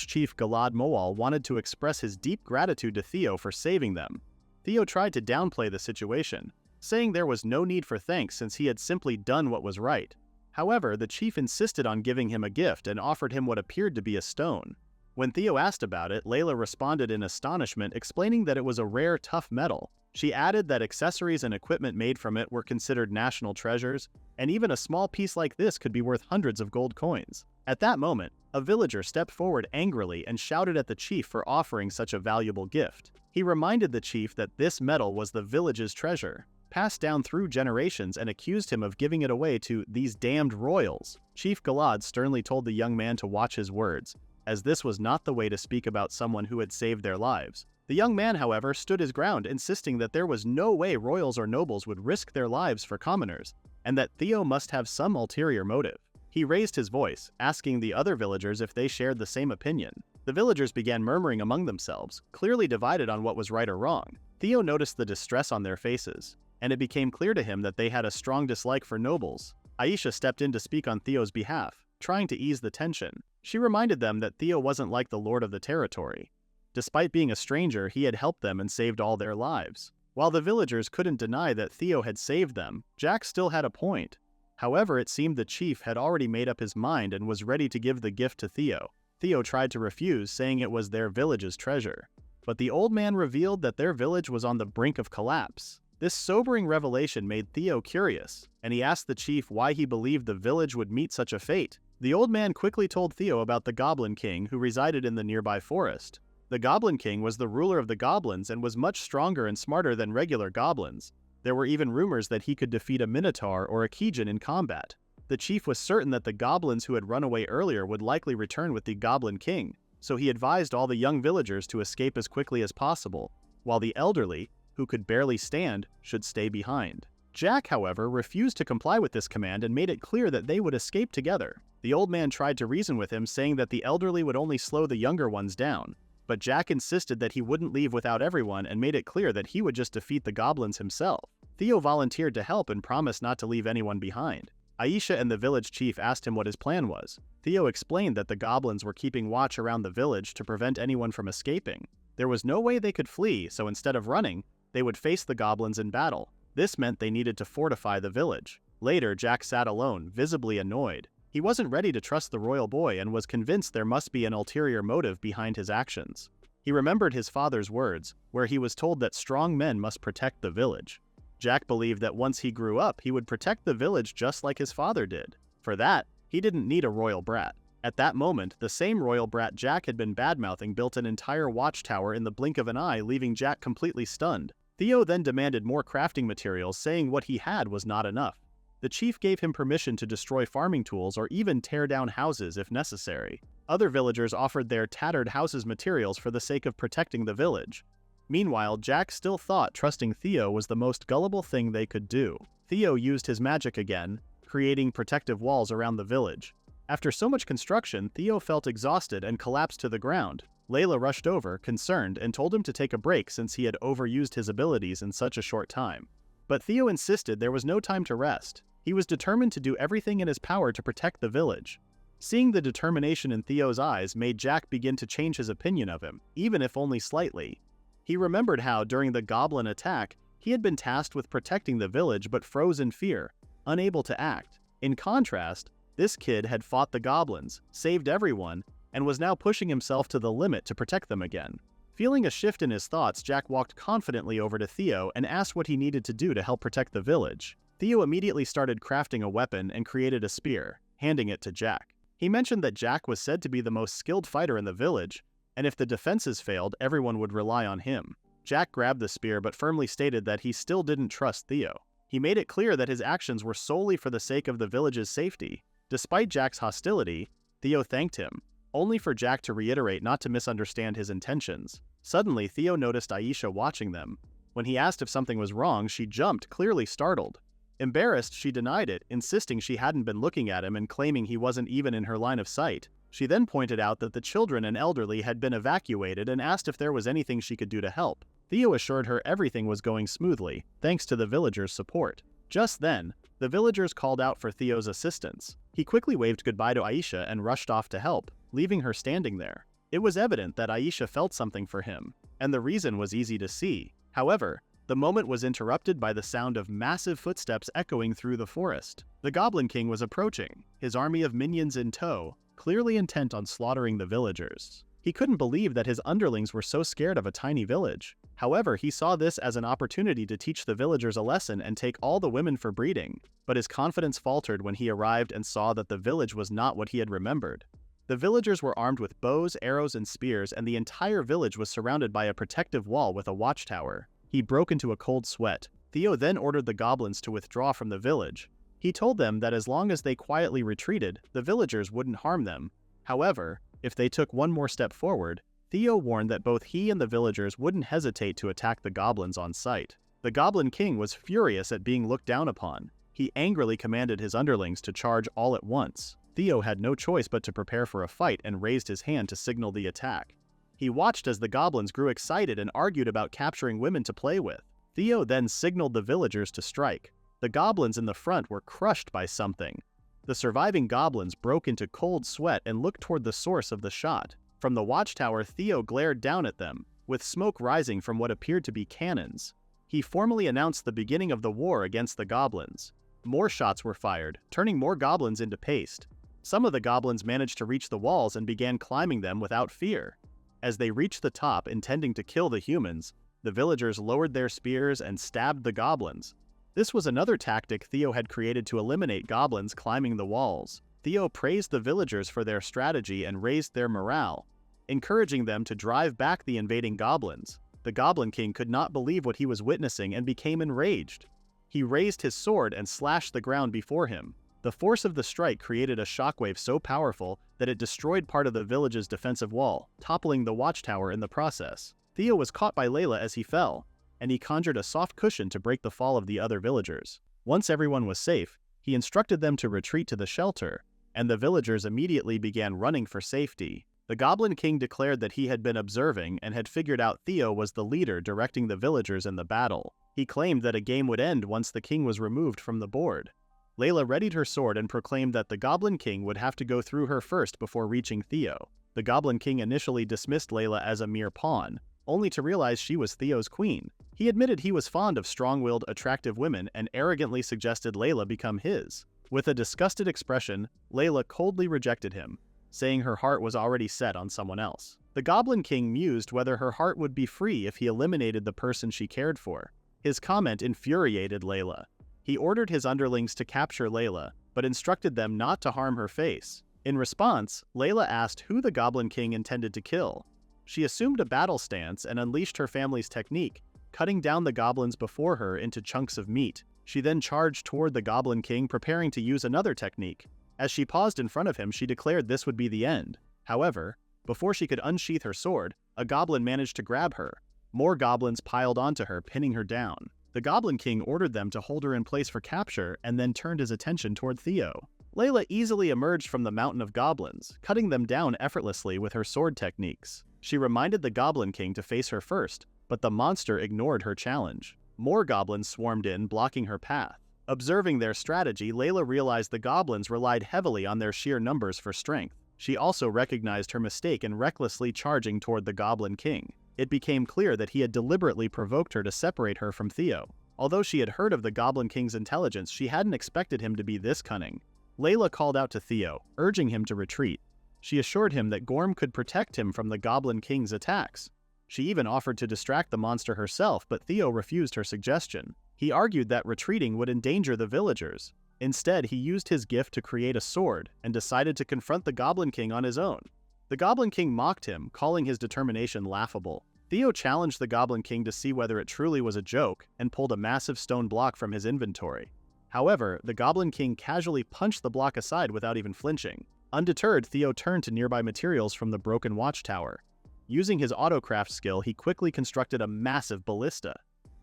chief Galad Moal wanted to express his deep gratitude to Theo for saving them. Theo tried to downplay the situation, saying there was no need for thanks since he had simply done what was right. However, the chief insisted on giving him a gift and offered him what appeared to be a stone. When Theo asked about it, Layla responded in astonishment, explaining that it was a rare, tough metal. She added that accessories and equipment made from it were considered national treasures, and even a small piece like this could be worth hundreds of gold coins. At that moment, a villager stepped forward angrily and shouted at the chief for offering such a valuable gift. He reminded the chief that this metal was the village's treasure, passed down through generations, and accused him of giving it away to these damned royals. Chief Galad sternly told the young man to watch his words, as this was not the way to speak about someone who had saved their lives. The young man, however, stood his ground, insisting that there was no way royals or nobles would risk their lives for commoners, and that Theo must have some ulterior motive. He raised his voice, asking the other villagers if they shared the same opinion. The villagers began murmuring among themselves, clearly divided on what was right or wrong. Theo noticed the distress on their faces, and it became clear to him that they had a strong dislike for nobles. Aisha stepped in to speak on Theo's behalf, trying to ease the tension. She reminded them that Theo wasn't like the lord of the territory. Despite being a stranger, he had helped them and saved all their lives. While the villagers couldn't deny that Theo had saved them, Jack still had a point. However, it seemed the chief had already made up his mind and was ready to give the gift to Theo. Theo tried to refuse, saying it was their village's treasure. But the old man revealed that their village was on the brink of collapse. This sobering revelation made Theo curious, and he asked the chief why he believed the village would meet such a fate. The old man quickly told Theo about the Goblin King who resided in the nearby forest. The Goblin King was the ruler of the goblins and was much stronger and smarter than regular goblins. There were even rumors that he could defeat a minotaur or a Kijin in combat. The chief was certain that the goblins who had run away earlier would likely return with the Goblin King, so he advised all the young villagers to escape as quickly as possible, while the elderly, who could barely stand, should stay behind. Jack, however, refused to comply with this command and made it clear that they would escape together. The old man tried to reason with him, saying that the elderly would only slow the younger ones down, but Jack insisted that he wouldn't leave without everyone and made it clear that he would just defeat the goblins himself. Theo volunteered to help and promised not to leave anyone behind. Aisha and the village chief asked him what his plan was. Theo explained that the goblins were keeping watch around the village to prevent anyone from escaping. There was no way they could flee, so instead of running, they would face the goblins in battle. This meant they needed to fortify the village. Later, Jack sat alone, visibly annoyed. He wasn't ready to trust the royal boy and was convinced there must be an ulterior motive behind his actions. He remembered his father's words, where he was told that strong men must protect the village. Jack believed that once he grew up, he would protect the village just like his father did. For that, he didn't need a royal brat. At that moment, the same royal brat Jack had been badmouthing built an entire watchtower in the blink of an eye, leaving Jack completely stunned. Theo then demanded more crafting materials, saying what he had was not enough. The chief gave him permission to destroy farming tools or even tear down houses if necessary. Other villagers offered their tattered houses materials for the sake of protecting the village. Meanwhile, Jack still thought trusting Theo was the most gullible thing they could do. Theo used his magic again, creating protective walls around the village. After so much construction, Theo felt exhausted and collapsed to the ground. Layla rushed over, concerned, and told him to take a break since he had overused his abilities in such a short time. But Theo insisted there was no time to rest. He was determined to do everything in his power to protect the village. Seeing the determination in Theo's eyes made Jack begin to change his opinion of him, even if only slightly. He remembered how, during the goblin attack, he had been tasked with protecting the village but froze in fear, unable to act. In contrast, this kid had fought the goblins, saved everyone, and was now pushing himself to the limit to protect them again. Feeling a shift in his thoughts, Jack walked confidently over to Theo and asked what he needed to do to help protect the village. Theo immediately started crafting a weapon and created a spear, handing it to Jack. He mentioned that Jack was said to be the most skilled fighter in the village, and if the defenses failed, everyone would rely on him. Jack grabbed the spear but firmly stated that he still didn't trust Theo. He made it clear that his actions were solely for the sake of the village's safety. Despite Jack's hostility, Theo thanked him, only for Jack to reiterate not to misunderstand his intentions. Suddenly, Theo noticed Aisha watching them. When he asked if something was wrong, she jumped, clearly startled. Embarrassed, she denied it, insisting she hadn't been looking at him and claiming he wasn't even in her line of sight. She then pointed out that the children and elderly had been evacuated and asked if there was anything she could do to help. Theo assured her everything was going smoothly, thanks to the villagers' support. Just then, the villagers called out for Theo's assistance. He quickly waved goodbye to Aisha and rushed off to help, leaving her standing there. It was evident that Aisha felt something for him, and the reason was easy to see. However, the moment was interrupted by the sound of massive footsteps echoing through the forest. The Goblin King was approaching, his army of minions in tow, clearly intent on slaughtering the villagers. He couldn't believe that his underlings were so scared of a tiny village. However, he saw this as an opportunity to teach the villagers a lesson and take all the women for breeding. But his confidence faltered when he arrived and saw that the village was not what he had remembered. The villagers were armed with bows, arrows, and spears, and the entire village was surrounded by a protective wall with a watchtower. He broke into a cold sweat. Theo then ordered the goblins to withdraw from the village. He told them that as long as they quietly retreated, the villagers wouldn't harm them. However, if they took one more step forward, Theo warned that both he and the villagers wouldn't hesitate to attack the goblins on sight. The Goblin King was furious at being looked down upon. He angrily commanded his underlings to charge all at once. Theo had no choice but to prepare for a fight and raised his hand to signal the attack. He watched as the goblins grew excited and argued about capturing women to play with. Theo then signaled the villagers to strike. The goblins in the front were crushed by something. The surviving goblins broke into cold sweat and looked toward the source of the shot. From the watchtower, Theo glared down at them, with smoke rising from what appeared to be cannons. He formally announced the beginning of the war against the goblins. More shots were fired, turning more goblins into paste. Some of the goblins managed to reach the walls and began climbing them without fear. As they reached the top, intending to kill the humans, the villagers lowered their spears and stabbed the goblins. This was another tactic Theo had created to eliminate goblins climbing the walls. Theo praised the villagers for their strategy and raised their morale, encouraging them to drive back the invading goblins. The Goblin King could not believe what he was witnessing and became enraged. He raised his sword and slashed the ground before him. The force of the strike created a shockwave so powerful that it destroyed part of the village's defensive wall, toppling the watchtower in the process. Theo was caught by Layla as he fell, and he conjured a soft cushion to break the fall of the other villagers. Once everyone was safe, he instructed them to retreat to the shelter, and the villagers immediately began running for safety. The Goblin King declared that he had been observing and had figured out Theo was the leader directing the villagers in the battle. He claimed that a game would end once the king was removed from the board. Layla readied her sword and proclaimed that the Goblin King would have to go through her first before reaching Theo. The Goblin King initially dismissed Layla as a mere pawn, only to realize she was Theo's queen. He admitted he was fond of strong-willed, attractive women and arrogantly suggested Layla become his. With a disgusted expression, Layla coldly rejected him, saying her heart was already set on someone else. The Goblin King mused whether her heart would be free if he eliminated the person she cared for. His comment infuriated Layla. He ordered his underlings to capture Layla, but instructed them not to harm her face. In response, Layla asked who the Goblin King intended to kill. She assumed a battle stance and unleashed her family's technique, cutting down the goblins before her into chunks of meat. She then charged toward the Goblin King, preparing to use another technique. As she paused in front of him, she declared this would be the end. However, before she could unsheath her sword, a goblin managed to grab her. More goblins piled onto her, pinning her down. The Goblin King ordered them to hold her in place for capture and then turned his attention toward Theo. Layla easily emerged from the mountain of goblins, cutting them down effortlessly with her sword techniques. She reminded the Goblin King to face her first, but the monster ignored her challenge. More goblins swarmed in, blocking her path. Observing their strategy, Layla realized the goblins relied heavily on their sheer numbers for strength. She also recognized her mistake in recklessly charging toward the Goblin King. It became clear that he had deliberately provoked her to separate her from Theo. Although she had heard of the Goblin King's intelligence, she hadn't expected him to be this cunning. Layla called out to Theo, urging him to retreat. She assured him that Gorm could protect him from the Goblin King's attacks. She even offered to distract the monster herself, but Theo refused her suggestion. He argued that retreating would endanger the villagers. Instead, he used his gift to create a sword and decided to confront the Goblin King on his own. The Goblin King mocked him, calling his determination laughable. Theo challenged the Goblin King to see whether it truly was a joke and pulled a massive stone block from his inventory. However, the Goblin King casually punched the block aside without even flinching. Undeterred, Theo turned to nearby materials from the broken watchtower. Using his autocraft skill, he quickly constructed a massive ballista.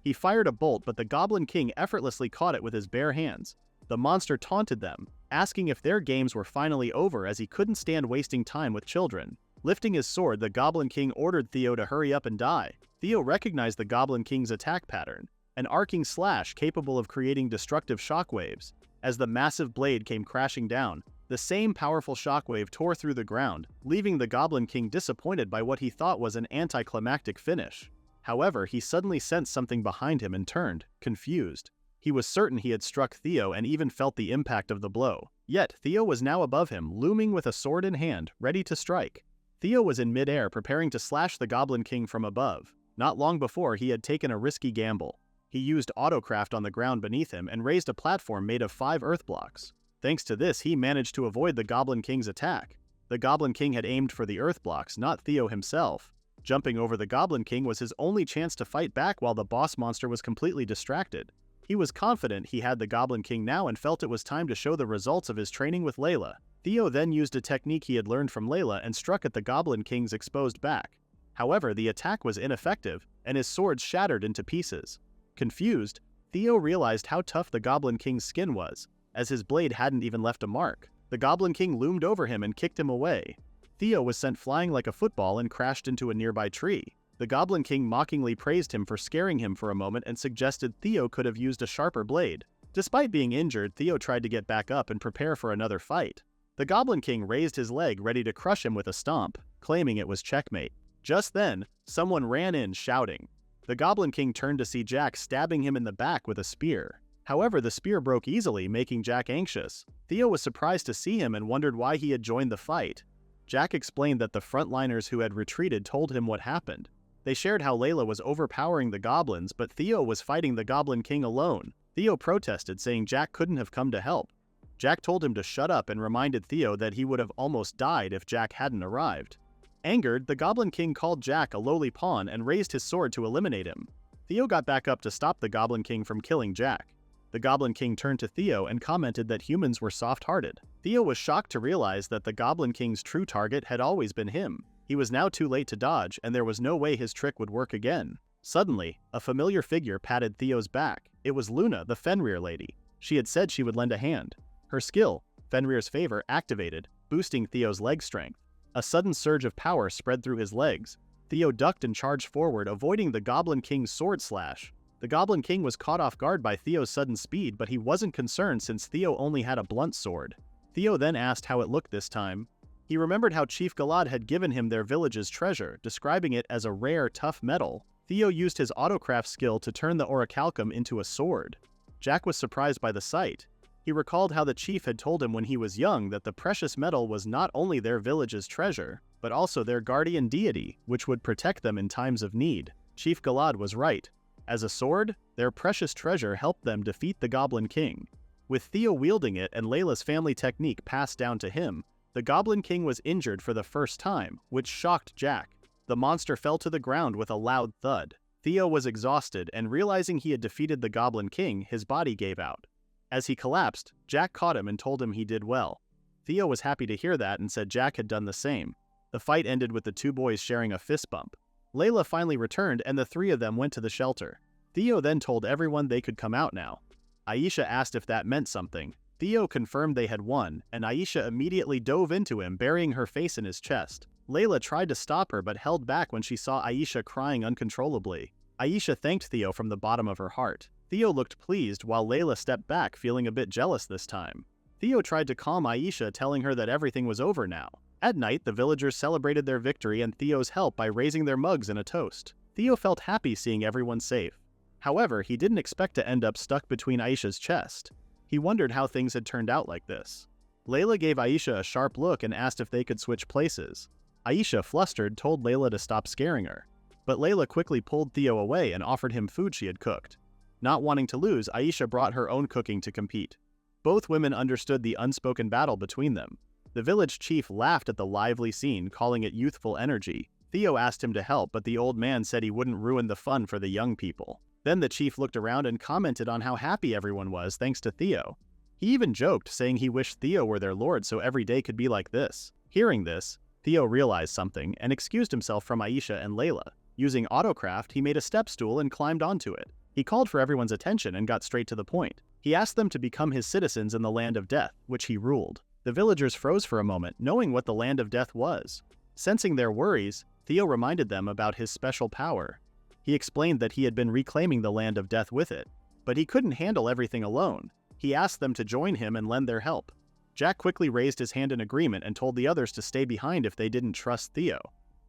He fired a bolt, but the Goblin King effortlessly caught it with his bare hands, The monster taunted them, asking if their games were finally over as he couldn't stand wasting time with children. Lifting his sword, the Goblin King ordered Theo to hurry up and die. Theo recognized the Goblin King's attack pattern, an arcing slash capable of creating destructive shockwaves. As the massive blade came crashing down, the same powerful shockwave tore through the ground, leaving the Goblin King disappointed by what he thought was an anticlimactic finish. However, he suddenly sensed something behind him and turned, confused. He was certain he had struck Theo and even felt the impact of the blow. Yet, Theo was now above him, looming with a sword in hand, ready to strike. Theo was in midair preparing to slash the Goblin King from above. Not long before, he had taken a risky gamble. He used autocraft on the ground beneath him and raised a platform made of 5 earth blocks. Thanks to this, he managed to avoid the Goblin King's attack. The Goblin King had aimed for the earth blocks, not Theo himself. Jumping over the Goblin King was his only chance to fight back while the boss monster was completely distracted. He was confident he had the Goblin King now and felt it was time to show the results of his training with Layla. Theo then used a technique he had learned from Layla and struck at the Goblin King's exposed back. However, the attack was ineffective, and his sword shattered into pieces. Confused, Theo realized how tough the Goblin King's skin was, as his blade hadn't even left a mark. The Goblin King loomed over him and kicked him away. Theo was sent flying like a football and crashed into a nearby tree. The Goblin King mockingly praised him for scaring him for a moment and suggested Theo could have used a sharper blade. Despite being injured, Theo tried to get back up and prepare for another fight. The Goblin King raised his leg ready to crush him with a stomp, claiming it was checkmate. Just then, someone ran in shouting. The Goblin King turned to see Jack stabbing him in the back with a spear. However, the spear broke easily, making Jack anxious. Theo was surprised to see him and wondered why he had joined the fight. Jack explained that the frontliners who had retreated told him what happened. They shared how Layla was overpowering the goblins, but Theo was fighting the Goblin King alone. Theo protested, saying Jack couldn't have come to help. Jack told him to shut up and reminded Theo that he would have almost died if Jack hadn't arrived. Angered, the Goblin King called Jack a lowly pawn and raised his sword to eliminate him. Theo got back up to stop the Goblin King from killing Jack. The Goblin King turned to Theo and commented that humans were soft-hearted. Theo was shocked to realize that the Goblin King's true target had always been him. He was now too late to dodge, and there was no way his trick would work again. Suddenly, a familiar figure patted Theo's back. It was Luna, the Fenrir lady. She had said she would lend a hand. Her skill, Fenrir's favor, activated, boosting Theo's leg strength. A sudden surge of power spread through his legs. Theo ducked and charged forward, avoiding the Goblin King's sword slash. The Goblin King was caught off guard by Theo's sudden speed, but he wasn't concerned since Theo only had a blunt sword. Theo then asked how it looked this time. He remembered how Chief Galad had given him their village's treasure, describing it as a rare, tough metal. Theo used his autocraft skill to turn the orichalcum into a sword. Jack was surprised by the sight. He recalled how the chief had told him when he was young that the precious metal was not only their village's treasure, but also their guardian deity, which would protect them in times of need. Chief Galad was right. As a sword, their precious treasure helped them defeat the Goblin King. With Theo wielding it and Layla's family technique passed down to him, the Goblin King was injured for the first time, which shocked Jack. The monster fell to the ground with a loud thud. Theo was exhausted, and realizing he had defeated the Goblin King, his body gave out. As he collapsed, Jack caught him and told him he did well. Theo was happy to hear that and said Jack had done the same. The fight ended with the two boys sharing a fist bump. Layla finally returned, and the three of them went to the shelter. Theo then told everyone they could come out now. Aisha asked if that meant something. Theo confirmed they had won, and Aisha immediately dove into him, burying her face in his chest. Layla tried to stop her but held back when she saw Aisha crying uncontrollably. Aisha thanked Theo from the bottom of her heart. Theo looked pleased while Layla stepped back, feeling a bit jealous this time. Theo tried to calm Aisha, telling her that everything was over now. At night, the villagers celebrated their victory and Theo's help by raising their mugs in a toast. Theo felt happy seeing everyone safe. However, he didn't expect to end up stuck between Aisha's chest. He wondered how things had turned out like this. Layla gave Aisha a sharp look and asked if they could switch places. Aisha, flustered, told Layla to stop scaring her. But Layla quickly pulled Theo away and offered him food she had cooked. Not wanting to lose, Aisha brought her own cooking to compete. Both women understood the unspoken battle between them. The village chief laughed at the lively scene, calling it youthful energy. Theo asked him to help, but the old man said he wouldn't ruin the fun for the young people. Then the chief looked around and commented on how happy everyone was thanks to Theo. He even joked, saying he wished Theo were their lord so every day could be like this. Hearing this, Theo realized something and excused himself from Aisha and Layla. Using autocraft, he made a step stool and climbed onto it. He called for everyone's attention and got straight to the point. He asked them to become his citizens in the land of death, which he ruled. The villagers froze for a moment, knowing what the land of death was. Sensing their worries, Theo reminded them about his special power. He explained that he had been reclaiming the land of death with it, but he couldn't handle everything alone. He asked them to join him and lend their help. Jack quickly raised his hand in agreement and told the others to stay behind if they didn't trust Theo.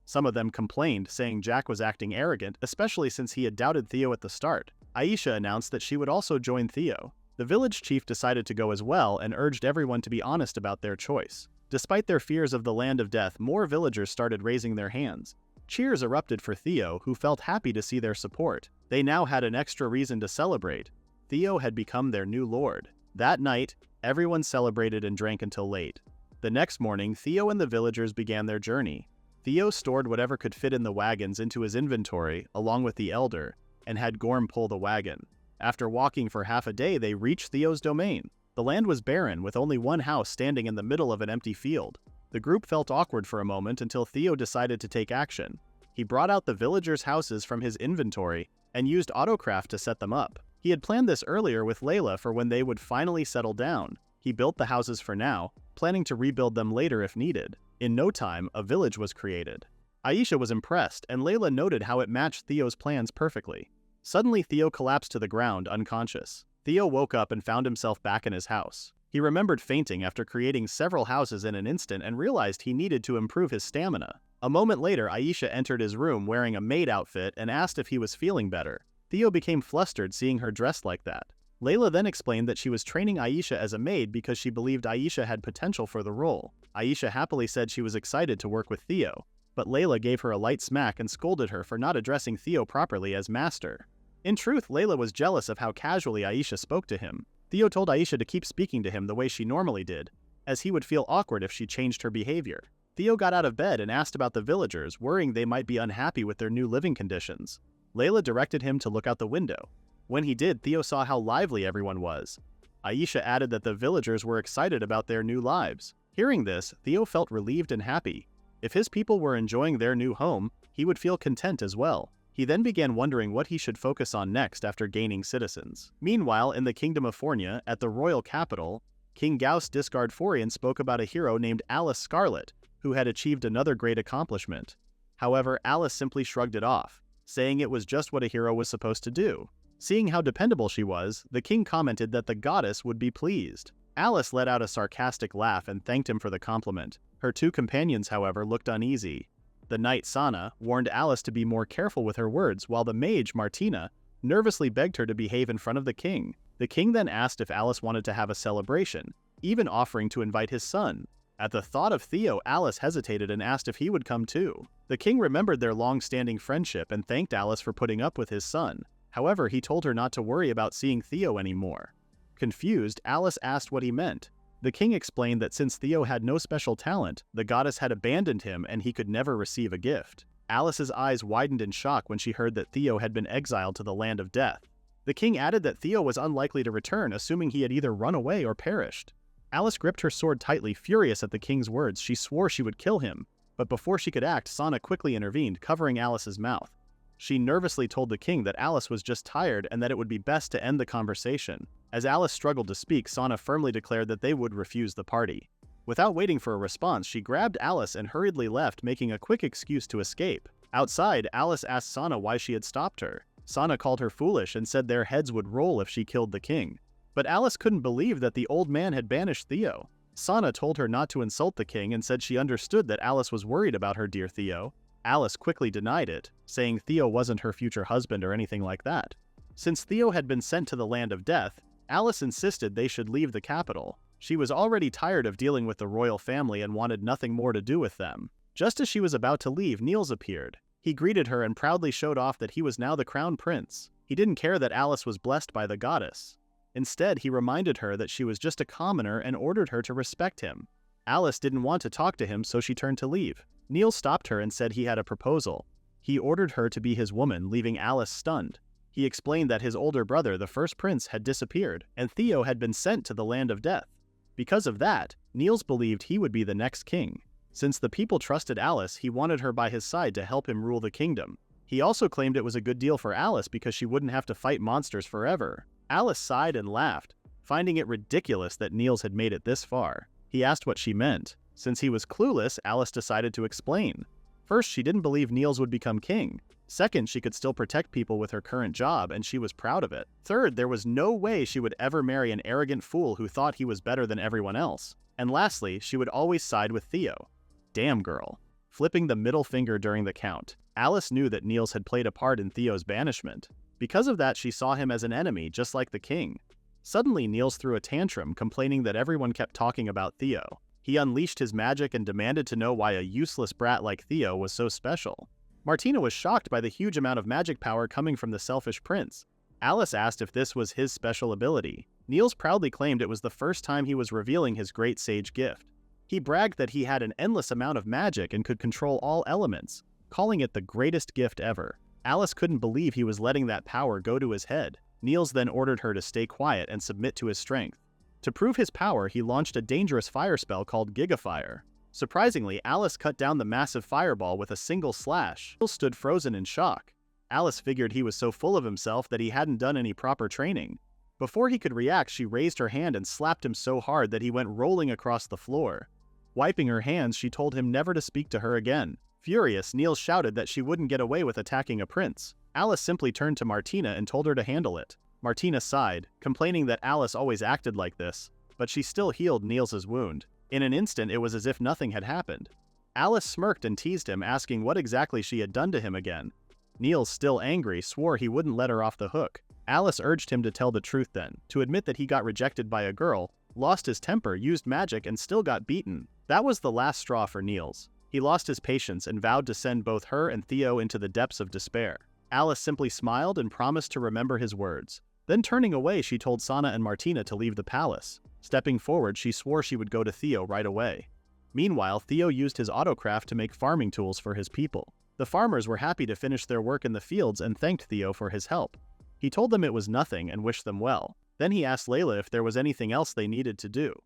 Some of them complained, saying Jack was acting arrogant, especially since he had doubted Theo at the start. Aisha announced that she would also join Theo. The village chief decided to go as well and urged everyone to be honest about their choice. Despite their fears of the land of death, more villagers started raising their hands. Cheers erupted for Theo, who felt happy to see their support. They now had an extra reason to celebrate. Theo had become their new lord. That night, everyone celebrated and drank until late. The next morning, Theo and the villagers began their journey. Theo stored whatever could fit in the wagons into his inventory, along with the elder, and had Gorm pull the wagon. After walking for half a day, they reached Theo's domain. The land was barren, with only one house standing in the middle of an empty field. The group felt awkward for a moment until Theo decided to take action. He brought out the villagers' houses from his inventory and used autocraft to set them up. He had planned this earlier with Layla for when they would finally settle down. He built the houses for now, planning to rebuild them later if needed. In no time, a village was created. Aisha was impressed, and Layla noted how it matched Theo's plans perfectly. Suddenly, Theo collapsed to the ground, unconscious. Theo woke up and found himself back in his house. He remembered fainting after creating several houses in an instant and realized he needed to improve his stamina. A moment later, Aisha entered his room wearing a maid outfit and asked if he was feeling better. Theo became flustered seeing her dressed like that. Layla then explained that she was training Aisha as a maid because she believed Aisha had potential for the role. Aisha happily said she was excited to work with Theo, but Layla gave her a light smack and scolded her for not addressing Theo properly as master. In truth, Layla was jealous of how casually Aisha spoke to him. Theo told Aisha to keep speaking to him the way she normally did, as he would feel awkward if she changed her behavior. Theo got out of bed and asked about the villagers, worrying they might be unhappy with their new living conditions. Layla directed him to look out the window. When he did, Theo saw how lively everyone was. Aisha added that the villagers were excited about their new lives. Hearing this, Theo felt relieved and happy. If his people were enjoying their new home, he would feel content as well. He then began wondering what he should focus on next after gaining citizens. Meanwhile, in the Kingdom of Fornia, at the royal capital, King Gauss Discard Forian spoke about a hero named Alice Scarlet, who had achieved another great accomplishment. However, Alice simply shrugged it off, saying it was just what a hero was supposed to do. Seeing how dependable she was, the king commented that the goddess would be pleased. Alice let out a sarcastic laugh and thanked him for the compliment. Her two companions, however, looked uneasy. The knight Sana warned Alice to be more careful with her words, while the mage Martina nervously begged her to behave in front of the king. The king then asked if Alice wanted to have a celebration, even offering to invite his son. At the thought of Theo, Alice hesitated and asked if he would come too. The king remembered their long-standing friendship and thanked Alice for putting up with his son. However, he told her not to worry about seeing Theo anymore. Confused, Alice asked what he meant. The king explained that since Theo had no special talent, the goddess had abandoned him and he could never receive a gift. Alice's eyes widened in shock when she heard that Theo had been exiled to the land of death. The king added that Theo was unlikely to return, assuming he had either run away or perished. Alice gripped her sword tightly, furious at the king's words. She swore she would kill him, but before she could act, Sana quickly intervened, covering Alice's mouth. She nervously told the king that Alice was just tired and that it would be best to end the conversation. As Alice struggled to speak, Sana firmly declared that they would refuse the party. Without waiting for a response, she grabbed Alice and hurriedly left, making a quick excuse to escape. Outside, Alice asked Sana why she had stopped her. Sana called her foolish and said their heads would roll if she killed the king. But Alice couldn't believe that the old man had banished Theo. Sana told her not to insult the king and said she understood that Alice was worried about her dear Theo. Alice quickly denied it, saying Theo wasn't her future husband or anything like that. Since Theo had been sent to the land of death, Alice insisted they should leave the capital. She was already tired of dealing with the royal family and wanted nothing more to do with them. Just as she was about to leave, Niels appeared. He greeted her and proudly showed off that he was now the crown prince. He didn't care that Alice was blessed by the goddess. Instead, he reminded her that she was just a commoner and ordered her to respect him. Alice didn't want to talk to him, so she turned to leave. Niels stopped her and said he had a proposal. He ordered her to be his woman, leaving Alice stunned. He explained that his older brother, the first prince, had disappeared, and Theo had been sent to the land of death. Because of that, Niels believed he would be the next king. Since the people trusted Alice, he wanted her by his side to help him rule the kingdom. He also claimed it was a good deal for Alice because she wouldn't have to fight monsters forever. Alice sighed and laughed, finding it ridiculous that Niels had made it this far. He asked what she meant. Since he was clueless, Alice decided to explain. First, she didn't believe Niels would become king. Second, she could still protect people with her current job, and she was proud of it. Third, there was no way she would ever marry an arrogant fool who thought he was better than everyone else. And lastly, she would always side with Theo. Damn girl. Flipping the middle finger during the count, Alice knew that Niels had played a part in Theo's banishment. Because of that, she saw him as an enemy, just like the king. Suddenly, Niels threw a tantrum, complaining that everyone kept talking about Theo. He unleashed his magic and demanded to know why a useless brat like Theo was so special. Martina was shocked by the huge amount of magic power coming from the selfish prince. Alice asked if this was his special ability. Niels proudly claimed it was the first time he was revealing his great sage gift. He bragged that he had an endless amount of magic and could control all elements, calling it the greatest gift ever. Alice couldn't believe he was letting that power go to his head. Niels then ordered her to stay quiet and submit to his strength. To prove his power, he launched a dangerous fire spell called Gigafire. Surprisingly, Alice cut down the massive fireball with a single slash. Niels stood frozen in shock. Alice figured he was so full of himself that he hadn't done any proper training. Before he could react, she raised her hand and slapped him so hard that he went rolling across the floor. Wiping her hands, she told him never to speak to her again. Furious, Niels shouted that she wouldn't get away with attacking a prince. Alice simply turned to Martina and told her to handle it. Martina sighed, complaining that Alice always acted like this, but she still healed Niels's wound. In an instant, it was as if nothing had happened. Alice smirked and teased him, asking what exactly she had done to him again. Niels, still angry, swore he wouldn't let her off the hook. Alice urged him to tell the truth then, to admit that he got rejected by a girl, lost his temper, used magic, and still got beaten. That was the last straw for Niels. He lost his patience and vowed to send both her and Theo into the depths of despair. Alice simply smiled and promised to remember his words. Then turning away, she told Sana and Martina to leave the palace. Stepping forward, she swore she would go to Theo right away. Meanwhile, Theo used his autocraft to make farming tools for his people. The farmers were happy to finish their work in the fields and thanked Theo for his help. He told them it was nothing and wished them well. Then he asked Layla if there was anything else they needed to do.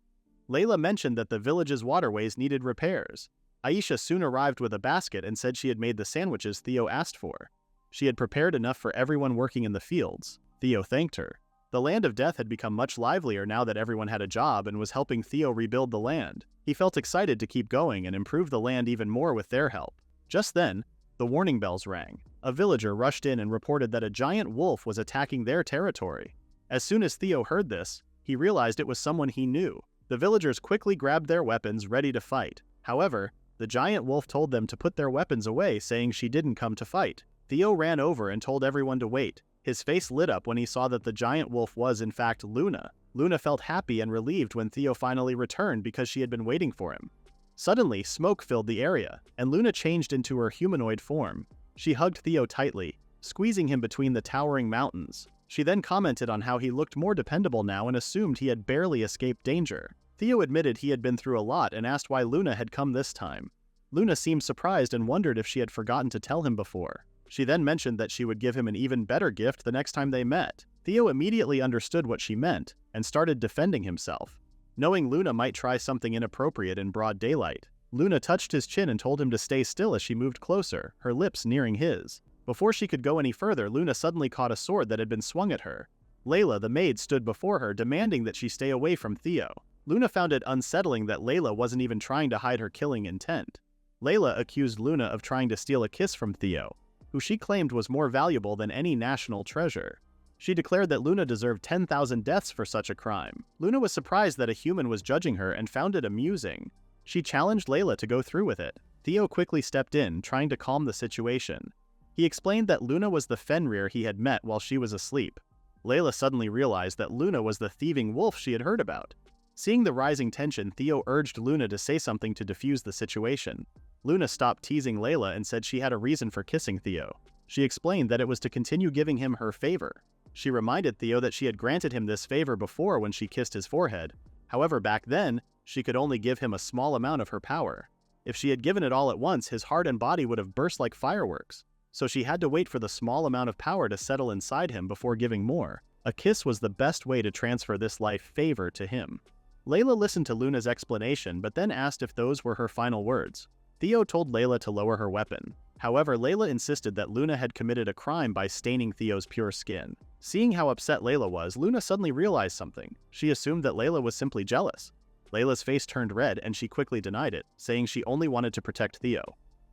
Layla mentioned that the village's waterways needed repairs. Aisha soon arrived with a basket and said she had made the sandwiches Theo asked for. She had prepared enough for everyone working in the fields. Theo thanked her. The land of death had become much livelier now that everyone had a job and was helping Theo rebuild the land. He felt excited to keep going and improve the land even more with their help. Just then, the warning bells rang. A villager rushed in and reported that a giant wolf was attacking their territory. As soon as Theo heard this, he realized it was someone he knew. The villagers quickly grabbed their weapons, ready to fight. However, the giant wolf told them to put their weapons away, saying she didn't come to fight. Theo ran over and told everyone to wait. His face lit up when he saw that the giant wolf was, in fact, Luna. Luna felt happy and relieved when Theo finally returned because she had been waiting for him. Suddenly, smoke filled the area, and Luna changed into her humanoid form. She hugged Theo tightly, squeezing him between the towering mountains. She then commented on how he looked more dependable now and assumed he had barely escaped danger. Theo admitted he had been through a lot and asked why Luna had come this time. Luna seemed surprised and wondered if she had forgotten to tell him before. She then mentioned that she would give him an even better gift the next time they met. Theo immediately understood what she meant and started defending himself. Knowing Luna might try something inappropriate in broad daylight, Luna touched his chin and told him to stay still as she moved closer, her lips nearing his. Before she could go any further, Luna suddenly caught a sword that had been swung at her. Layla, the maid, stood before her, demanding that she stay away from Theo. Luna found it unsettling that Layla wasn't even trying to hide her killing intent. Layla accused Luna of trying to steal a kiss from Theo, who she claimed was more valuable than any national treasure. She declared that Luna deserved 10,000 deaths for such a crime. Luna was surprised that a human was judging her and found it amusing. She challenged Layla to go through with it. Theo quickly stepped in, trying to calm the situation. He explained that Luna was the Fenrir he had met while she was asleep. Layla suddenly realized that Luna was the thieving wolf she had heard about. Seeing the rising tension, Theo urged Luna to say something to defuse the situation. Luna stopped teasing Layla and said she had a reason for kissing Theo. She explained that it was to continue giving him her favor. She reminded Theo that she had granted him this favor before when she kissed his forehead. However, back then, she could only give him a small amount of her power. If she had given it all at once, his heart and body would have burst like fireworks. So she had to wait for the small amount of power to settle inside him before giving more. A kiss was the best way to transfer this life favor to him. Layla listened to Luna's explanation but then asked if those were her final words. Theo told Layla to lower her weapon. However, Layla insisted that Luna had committed a crime by staining Theo's pure skin. Seeing how upset Layla was, Luna suddenly realized something. She assumed that Layla was simply jealous. Layla's face turned red and she quickly denied it, saying she only wanted to protect Theo.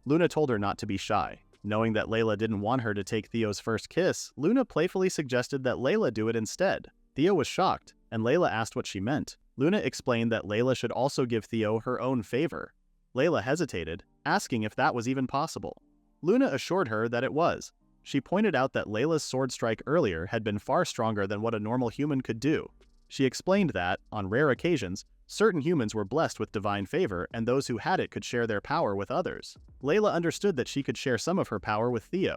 Luna told her not to be shy. Knowing that Layla didn't want her to take Theo's first kiss, Luna playfully suggested that Layla do it instead. Theo was shocked, and Layla asked what she meant. Luna explained that Layla should also give Theo her own favor. Layla hesitated, asking if that was even possible. Luna assured her that it was. She pointed out that Layla's sword strike earlier had been far stronger than what a normal human could do. She explained that, on rare occasions, certain humans were blessed with divine favor and those who had it could share their power with others. Layla understood that she could share some of her power with Theo.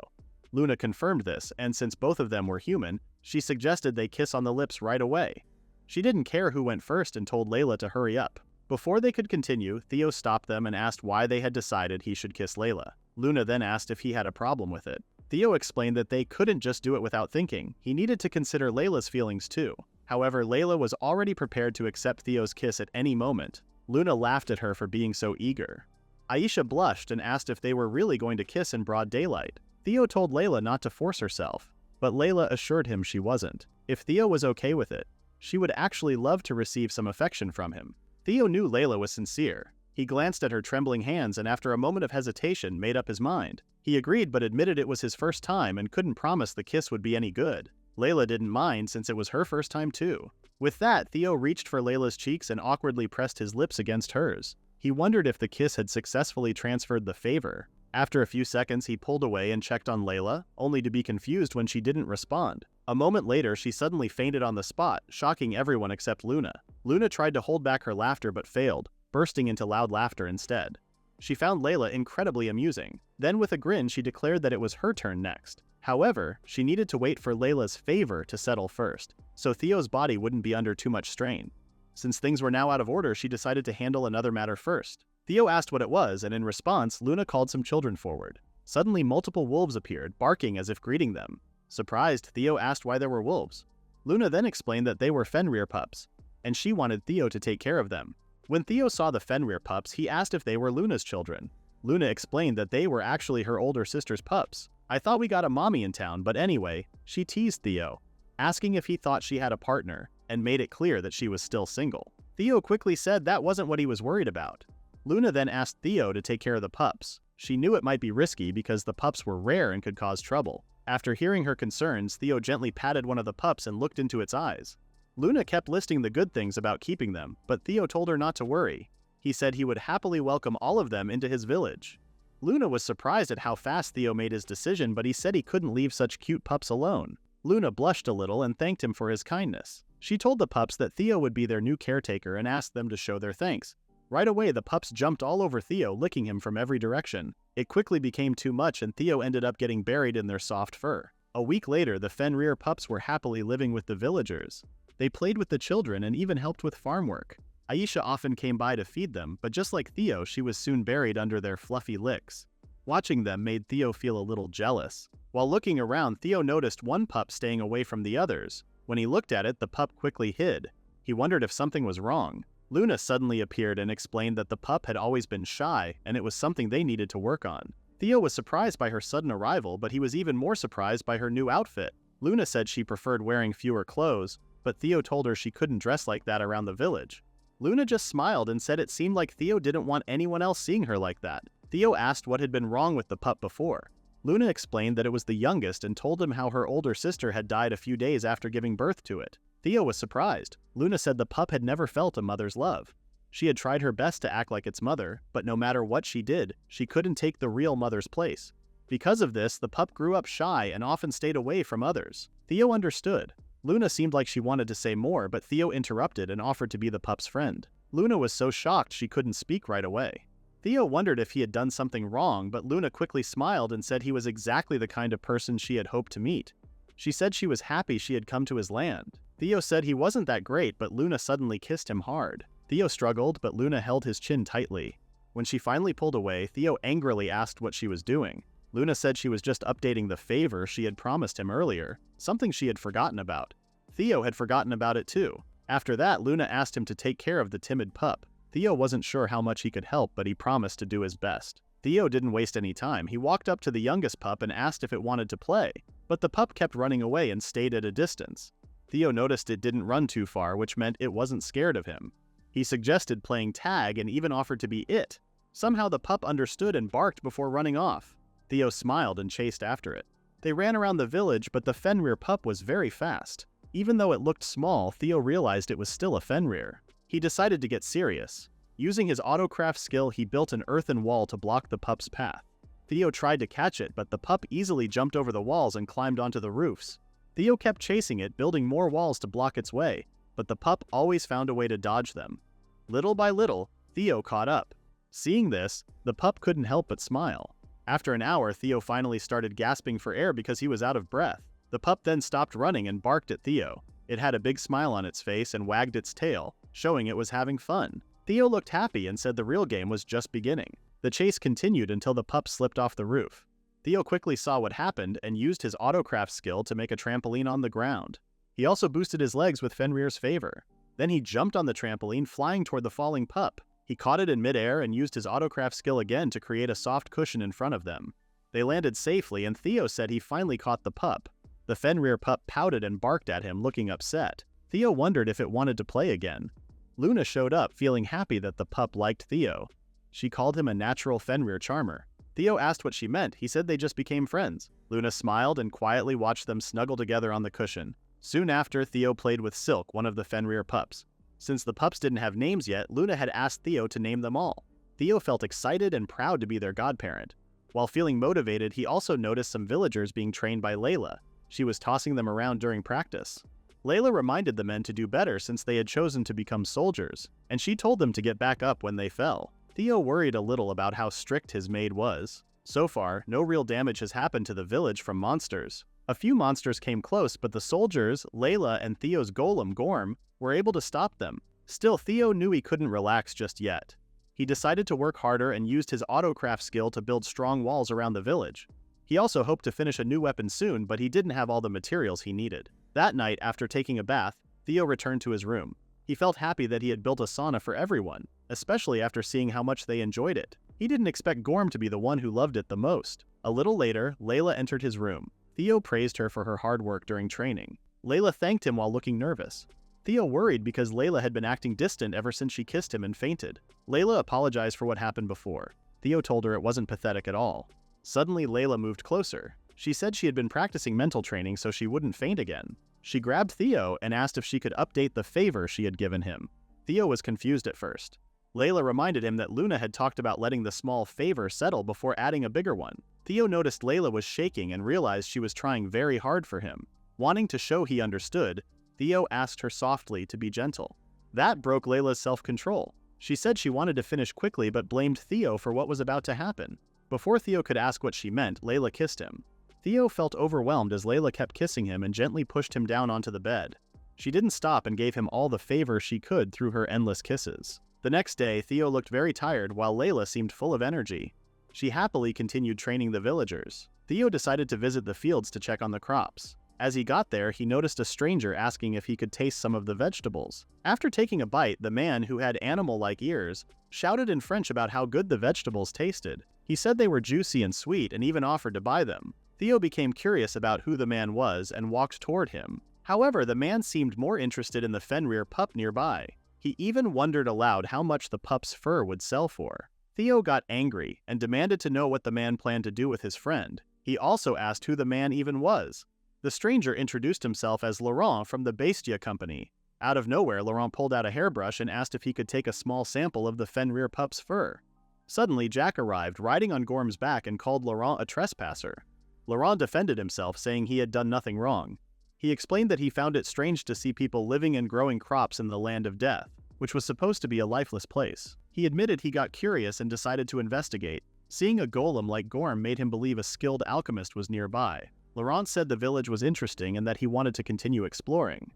Luna confirmed this, and since both of them were human, she suggested they kiss on the lips right away. She didn't care who went first and told Layla to hurry up. Before they could continue, Theo stopped them and asked why they had decided he should kiss Layla. Luna then asked if he had a problem with it. Theo explained that they couldn't just do it without thinking. He needed to consider Layla's feelings too. However, Layla was already prepared to accept Theo's kiss at any moment. Luna laughed at her for being so eager. Aisha blushed and asked if they were really going to kiss in broad daylight. Theo told Layla not to force herself, but Layla assured him she wasn't. If Theo was okay with it, she would actually love to receive some affection from him. Theo knew Layla was sincere. He glanced at her trembling hands and after a moment of hesitation made up his mind. He agreed but admitted it was his first time and couldn't promise the kiss would be any good. Layla didn't mind since it was her first time too. With that, Theo reached for Layla's cheeks and awkwardly pressed his lips against hers. He wondered if the kiss had successfully transferred the favor. After a few seconds, he pulled away and checked on Layla, only to be confused when she didn't respond. A moment later, she suddenly fainted on the spot, shocking everyone except Luna. Luna tried to hold back her laughter but failed, bursting into loud laughter instead. She found Layla incredibly amusing. Then with a grin, she declared that it was her turn next. However, she needed to wait for Layla's favor to settle first, so Theo's body wouldn't be under too much strain. Since things were now out of order, she decided to handle another matter first. Theo asked what it was, and in response, Luna called some children forward. Suddenly, multiple wolves appeared, barking as if greeting them. Surprised, Theo asked why there were wolves. Luna then explained that they were Fenrir pups, and she wanted Theo to take care of them. When Theo saw the Fenrir pups, he asked if they were Luna's children. Luna explained that they were actually her older sister's pups. I thought we got a mommy in town, but anyway, she teased Theo, asking if he thought she had a partner, and made it clear that she was still single. Theo quickly said that wasn't what he was worried about. Luna then asked Theo to take care of the pups. She knew it might be risky because the pups were rare and could cause trouble. After hearing her concerns, Theo gently patted one of the pups and looked into its eyes. Luna kept listing the good things about keeping them, but Theo told her not to worry. He said he would happily welcome all of them into his village. Luna was surprised at how fast Theo made his decision, but he said he couldn't leave such cute pups alone. Luna blushed a little and thanked him for his kindness. She told the pups that Theo would be their new caretaker and asked them to show their thanks. Right away, the pups jumped all over Theo, licking him from every direction. It quickly became too much and Theo ended up getting buried in their soft fur. A week later, the Fenrir pups were happily living with the villagers. They played with the children and even helped with farm work. Aisha often came by to feed them, but just like Theo, she was soon buried under their fluffy licks. Watching them made Theo feel a little jealous. While looking around, Theo noticed one pup staying away from the others. When he looked at it, the pup quickly hid. He wondered if something was wrong. Luna suddenly appeared and explained that the pup had always been shy, and it was something they needed to work on. Theo was surprised by her sudden arrival, but he was even more surprised by her new outfit. Luna said she preferred wearing fewer clothes, but Theo told her she couldn't dress like that around the village. Luna just smiled and said it seemed like Theo didn't want anyone else seeing her like that. Theo asked what had been wrong with the pup before. Luna explained that it was the youngest and told him how her older sister had died a few days after giving birth to it. Theo was surprised. Luna said the pup had never felt a mother's love. She had tried her best to act like its mother, but no matter what she did, she couldn't take the real mother's place. Because of this, the pup grew up shy and often stayed away from others. Theo understood. Luna seemed like she wanted to say more, but Theo interrupted and offered to be the pup's friend. Luna was so shocked she couldn't speak right away. Theo wondered if he had done something wrong, but Luna quickly smiled and said he was exactly the kind of person she had hoped to meet. She said she was happy she had come to his land. Theo said he wasn't that great, but Luna suddenly kissed him hard. Theo struggled, but Luna held his chin tightly. When she finally pulled away, Theo angrily asked what she was doing. Luna said she was just updating the favor she had promised him earlier, something she had forgotten about. Theo had forgotten about it too. After that, Luna asked him to take care of the timid pup. Theo wasn't sure how much he could help, but he promised to do his best. Theo didn't waste any time. He walked up to the youngest pup and asked if it wanted to play, but the pup kept running away and stayed at a distance. Theo noticed it didn't run too far, which meant it wasn't scared of him. He suggested playing tag and even offered to be it. Somehow the pup understood and barked before running off. Theo smiled and chased after it. They ran around the village, but the Fenrir pup was very fast. Even though it looked small, Theo realized it was still a Fenrir. He decided to get serious. Using his autocraft skill, he built an earthen wall to block the pup's path. Theo tried to catch it, but the pup easily jumped over the walls and climbed onto the roofs. Theo kept chasing it, building more walls to block its way, but the pup always found a way to dodge them. Little by little, Theo caught up. Seeing this, the pup couldn't help but smile. After an hour, Theo finally started gasping for air because he was out of breath. The pup then stopped running and barked at Theo. It had a big smile on its face and wagged its tail, showing it was having fun. Theo looked happy and said the real game was just beginning. The chase continued until the pup slipped off the roof. Theo quickly saw what happened and used his autocraft skill to make a trampoline on the ground. He also boosted his legs with Fenrir's favor. Then he jumped on the trampoline, flying toward the falling pup. He caught it in midair and used his autocraft skill again to create a soft cushion in front of them. They landed safely, and Theo said he finally caught the pup. The Fenrir pup pouted and barked at him, looking upset. Theo wondered if it wanted to play again. Luna showed up, feeling happy that the pup liked Theo. She called him a natural Fenrir charmer. Theo asked what she meant. He said they just became friends. Luna smiled and quietly watched them snuggle together on the cushion. Soon after, Theo played with Silk, one of the Fenrir pups. Since the pups didn't have names yet, Luna had asked Theo to name them all. Theo felt excited and proud to be their godparent. While feeling motivated, he also noticed some villagers being trained by Layla. She was tossing them around during practice. Layla reminded the men to do better since they had chosen to become soldiers, and she told them to get back up when they fell. Theo worried a little about how strict his maid was. So far, no real damage has happened to the village from monsters. A few monsters came close, but the soldiers, Layla and Theo's golem, Gorm, were able to stop them. Still, Theo knew he couldn't relax just yet. He decided to work harder and used his autocraft skill to build strong walls around the village. He also hoped to finish a new weapon soon, but he didn't have all the materials he needed. That night, after taking a bath, Theo returned to his room. He felt happy that he had built a sauna for everyone, especially after seeing how much they enjoyed it. He didn't expect Gorm to be the one who loved it the most. A little later, Layla entered his room. Theo praised her for her hard work during training. Layla thanked him while looking nervous. Theo worried because Layla had been acting distant ever since she kissed him and fainted. Layla apologized for what happened before. Theo told her it wasn't pathetic at all. Suddenly, Layla moved closer. She said she had been practicing mental training so she wouldn't faint again. She grabbed Theo and asked if she could update the favor she had given him. Theo was confused at first. Layla reminded him that Luna had talked about letting the small favor settle before adding a bigger one. Theo noticed Layla was shaking and realized she was trying very hard for him. Wanting to show he understood, Theo asked her softly to be gentle. That broke Layla's self-control. She said she wanted to finish quickly but blamed Theo for what was about to happen. Before Theo could ask what she meant, Layla kissed him. Theo felt overwhelmed as Layla kept kissing him and gently pushed him down onto the bed. She didn't stop and gave him all the favor she could through her endless kisses. The next day, Theo looked very tired while Layla seemed full of energy. She happily continued training the villagers. Theo decided to visit the fields to check on the crops. As he got there, he noticed a stranger asking if he could taste some of the vegetables. After taking a bite, the man, who had animal-like ears, shouted in French about how good the vegetables tasted. He said they were juicy and sweet and even offered to buy them. Theo became curious about who the man was and walked toward him. However, the man seemed more interested in the Fenrir pup nearby. He even wondered aloud how much the pup's fur would sell for. Theo got angry and demanded to know what the man planned to do with his friend. He also asked who the man even was. The stranger introduced himself as Laurent from the Bestia Company. Out of nowhere, Laurent pulled out a hairbrush and asked if he could take a small sample of the Fenrir pup's fur. Suddenly, Jack arrived, riding on Gorm's back, and called Laurent a trespasser. Laurent defended himself, saying he had done nothing wrong. He explained that he found it strange to see people living and growing crops in the land of death, which was supposed to be a lifeless place. He admitted he got curious and decided to investigate. Seeing a golem like Gorm made him believe a skilled alchemist was nearby. Laurent said the village was interesting and that he wanted to continue exploring.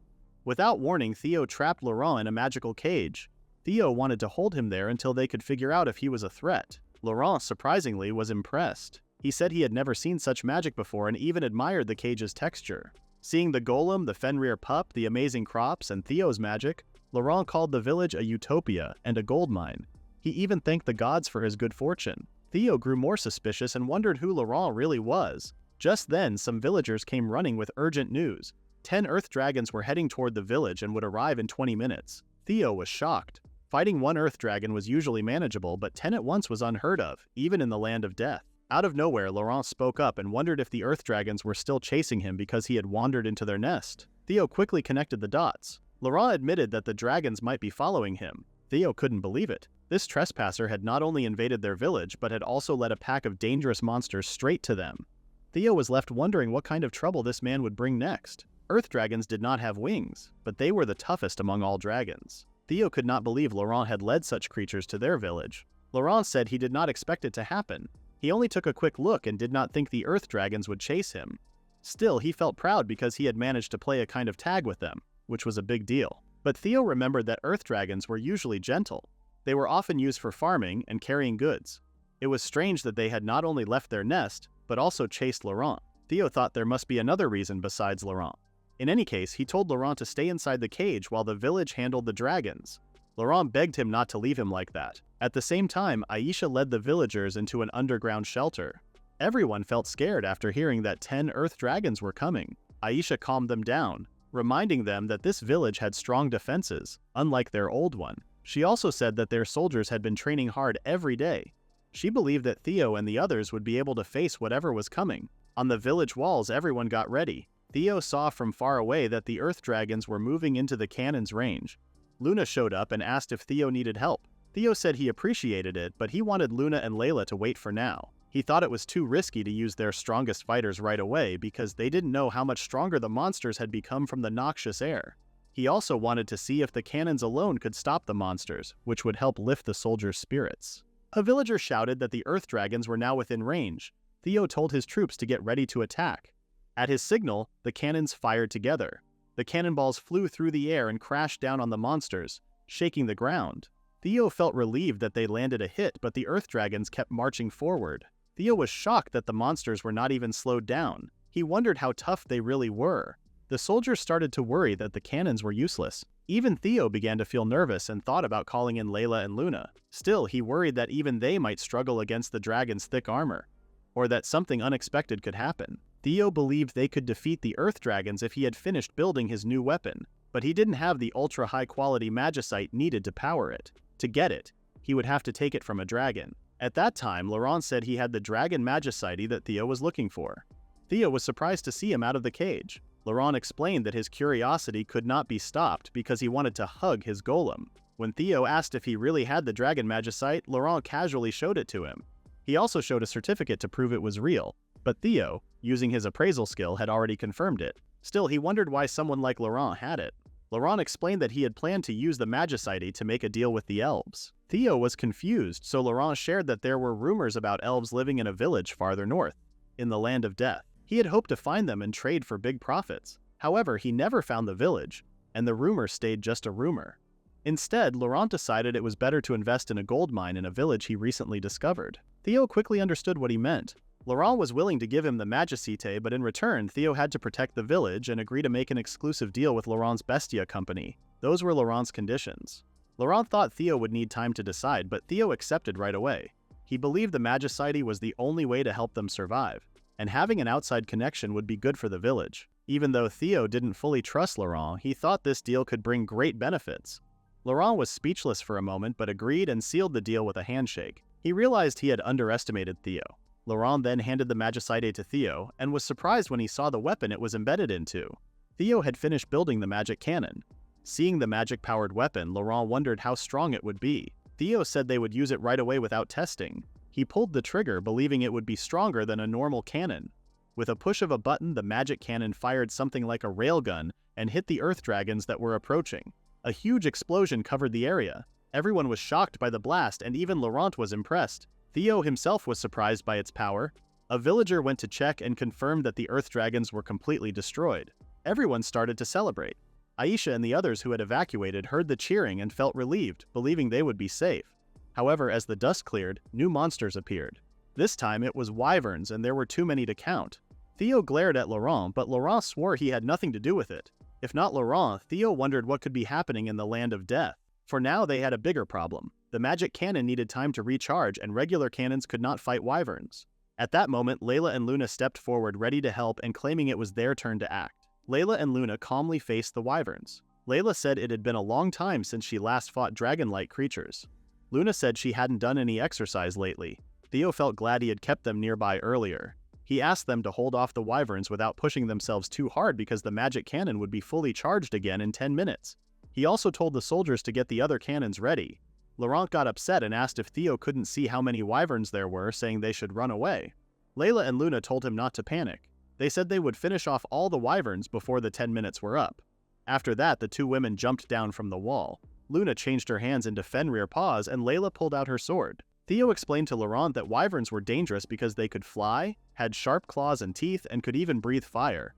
Without warning, Theo trapped Laurent in a magical cage. Theo wanted to hold him there until they could figure out if he was a threat. Laurent, surprisingly, was impressed. He said he had never seen such magic before and even admired the cage's texture. Seeing the golem, the Fenrir pup, the amazing crops, and Theo's magic, Laurent called the village a utopia and a gold mine. He even thanked the gods for his good fortune. Theo grew more suspicious and wondered who Laurent really was. Just then, some villagers came running with urgent news. 10 earth dragons were heading toward the village and would arrive in 20 minutes. Theo was shocked. Fighting one earth dragon was usually manageable, but 10 at once was unheard of, even in the land of death. Out of nowhere, Laurent spoke up and wondered if the earth dragons were still chasing him because he had wandered into their nest. Theo quickly connected the dots. Laurent admitted that the dragons might be following him. Theo couldn't believe it. This trespasser had not only invaded their village, but had also led a pack of dangerous monsters straight to them. Theo was left wondering what kind of trouble this man would bring next. Earth dragons did not have wings, but they were the toughest among all dragons. Theo could not believe Laurent had led such creatures to their village. Laurent said he did not expect it to happen. He only took a quick look and did not think the earth dragons would chase him. Still, he felt proud because he had managed to play a kind of tag with them, which was a big deal. But Theo remembered that earth dragons were usually gentle. They were often used for farming and carrying goods. It was strange that they had not only left their nest, but also chased Laurent. Theo thought there must be another reason besides Laurent. In any case, he told Laurent to stay inside the cage while the village handled the dragons. Laurent begged him not to leave him like that. At the same time, Aisha led the villagers into an underground shelter. Everyone felt scared after hearing that 10 earth dragons were coming. Aisha calmed them down, reminding them that this village had strong defenses, unlike their old one. She also said that their soldiers had been training hard every day. She believed that Theo and the others would be able to face whatever was coming. On the village walls, everyone got ready. Theo saw from far away that the earth dragons were moving into the cannon's range. Luna showed up and asked if Theo needed help. Theo said he appreciated it, but he wanted Luna and Layla to wait for now. He thought it was too risky to use their strongest fighters right away because they didn't know how much stronger the monsters had become from the noxious air. He also wanted to see if the cannons alone could stop the monsters, which would help lift the soldiers' spirits. A villager shouted that the earth dragons were now within range. Theo told his troops to get ready to attack. At his signal, the cannons fired together. The cannonballs flew through the air and crashed down on the monsters, shaking the ground. Theo felt relieved that they landed a hit, but the earth dragons kept marching forward. Theo was shocked that the monsters were not even slowed down. He wondered how tough they really were. The soldiers started to worry that the cannons were useless. Even Theo began to feel nervous and thought about calling in Layla and Luna. Still, he worried that even they might struggle against the dragon's thick armor, or that something unexpected could happen. Theo believed they could defeat the earth dragons if he had finished building his new weapon, but he didn't have the ultra-high-quality magicite needed to power it. To get it, he would have to take it from a dragon. At that time, Laurent said he had the dragon magicite that Theo was looking for. Theo was surprised to see him out of the cage. Laurent explained that his curiosity could not be stopped because he wanted to hug his golem. When Theo asked if he really had the dragon magicite, Laurent casually showed it to him. He also showed a certificate to prove it was real, but Theo, using his appraisal skill, had already confirmed it. Still, he wondered why someone like Laurent had it. Laurent explained that he had planned to use the magicite to make a deal with the elves. Theo was confused, so Laurent shared that there were rumors about elves living in a village farther north, in the land of death. He had hoped to find them and trade for big profits. However, he never found the village, and the rumor stayed just a rumor. Instead, Laurent decided it was better to invest in a gold mine in a village he recently discovered. Theo quickly understood what he meant. Laurent was willing to give him the magicite, but in return, Theo had to protect the village and agree to make an exclusive deal with Laurent's Bestia company. Those were Laurent's conditions. Laurent thought Theo would need time to decide, but Theo accepted right away. He believed the magicite was the only way to help them survive, and having an outside connection would be good for the village. Even though Theo didn't fully trust Laurent, he thought this deal could bring great benefits. Laurent was speechless for a moment but agreed and sealed the deal with a handshake. He realized he had underestimated Theo. Laurent then handed the magicite to Theo and was surprised when he saw the weapon it was embedded into. Theo had finished building the magic cannon. Seeing the magic-powered weapon, Laurent wondered how strong it would be. Theo said they would use it right away without testing. He pulled the trigger, believing it would be stronger than a normal cannon. With a push of a button, the magic cannon fired something like a railgun and hit the earth dragons that were approaching. A huge explosion covered the area. Everyone was shocked by the blast, and even Laurent was impressed. Theo himself was surprised by its power. A villager went to check and confirmed that the earth dragons were completely destroyed. Everyone started to celebrate. Aisha and the others who had evacuated heard the cheering and felt relieved, believing they would be safe. However, as the dust cleared, new monsters appeared. This time it was wyverns, and there were too many to count. Theo glared at Laurent, but Laurent swore he had nothing to do with it. If not Laurent, Theo wondered what could be happening in the land of death. For now, they had a bigger problem. The magic cannon needed time to recharge and regular cannons could not fight wyverns. At that moment, Layla and Luna stepped forward ready to help and claiming it was their turn to act. Layla and Luna calmly faced the wyverns. Layla said it had been a long time since she last fought dragon-like creatures. Luna said she hadn't done any exercise lately. Theo felt glad he had kept them nearby earlier. He asked them to hold off the wyverns without pushing themselves too hard because the magic cannon would be fully charged again in 10 minutes. He also told the soldiers to get the other cannons ready. Laurent got upset and asked if Theo couldn't see how many wyverns there were, saying they should run away. Layla and Luna told him not to panic. They said they would finish off all the wyverns before the 10 minutes were up. After that, the two women jumped down from the wall. Luna changed her hands into Fenrir paws and Layla pulled out her sword. Theo explained to Laurent that wyverns were dangerous because they could fly, had sharp claws and teeth, and could even breathe fire.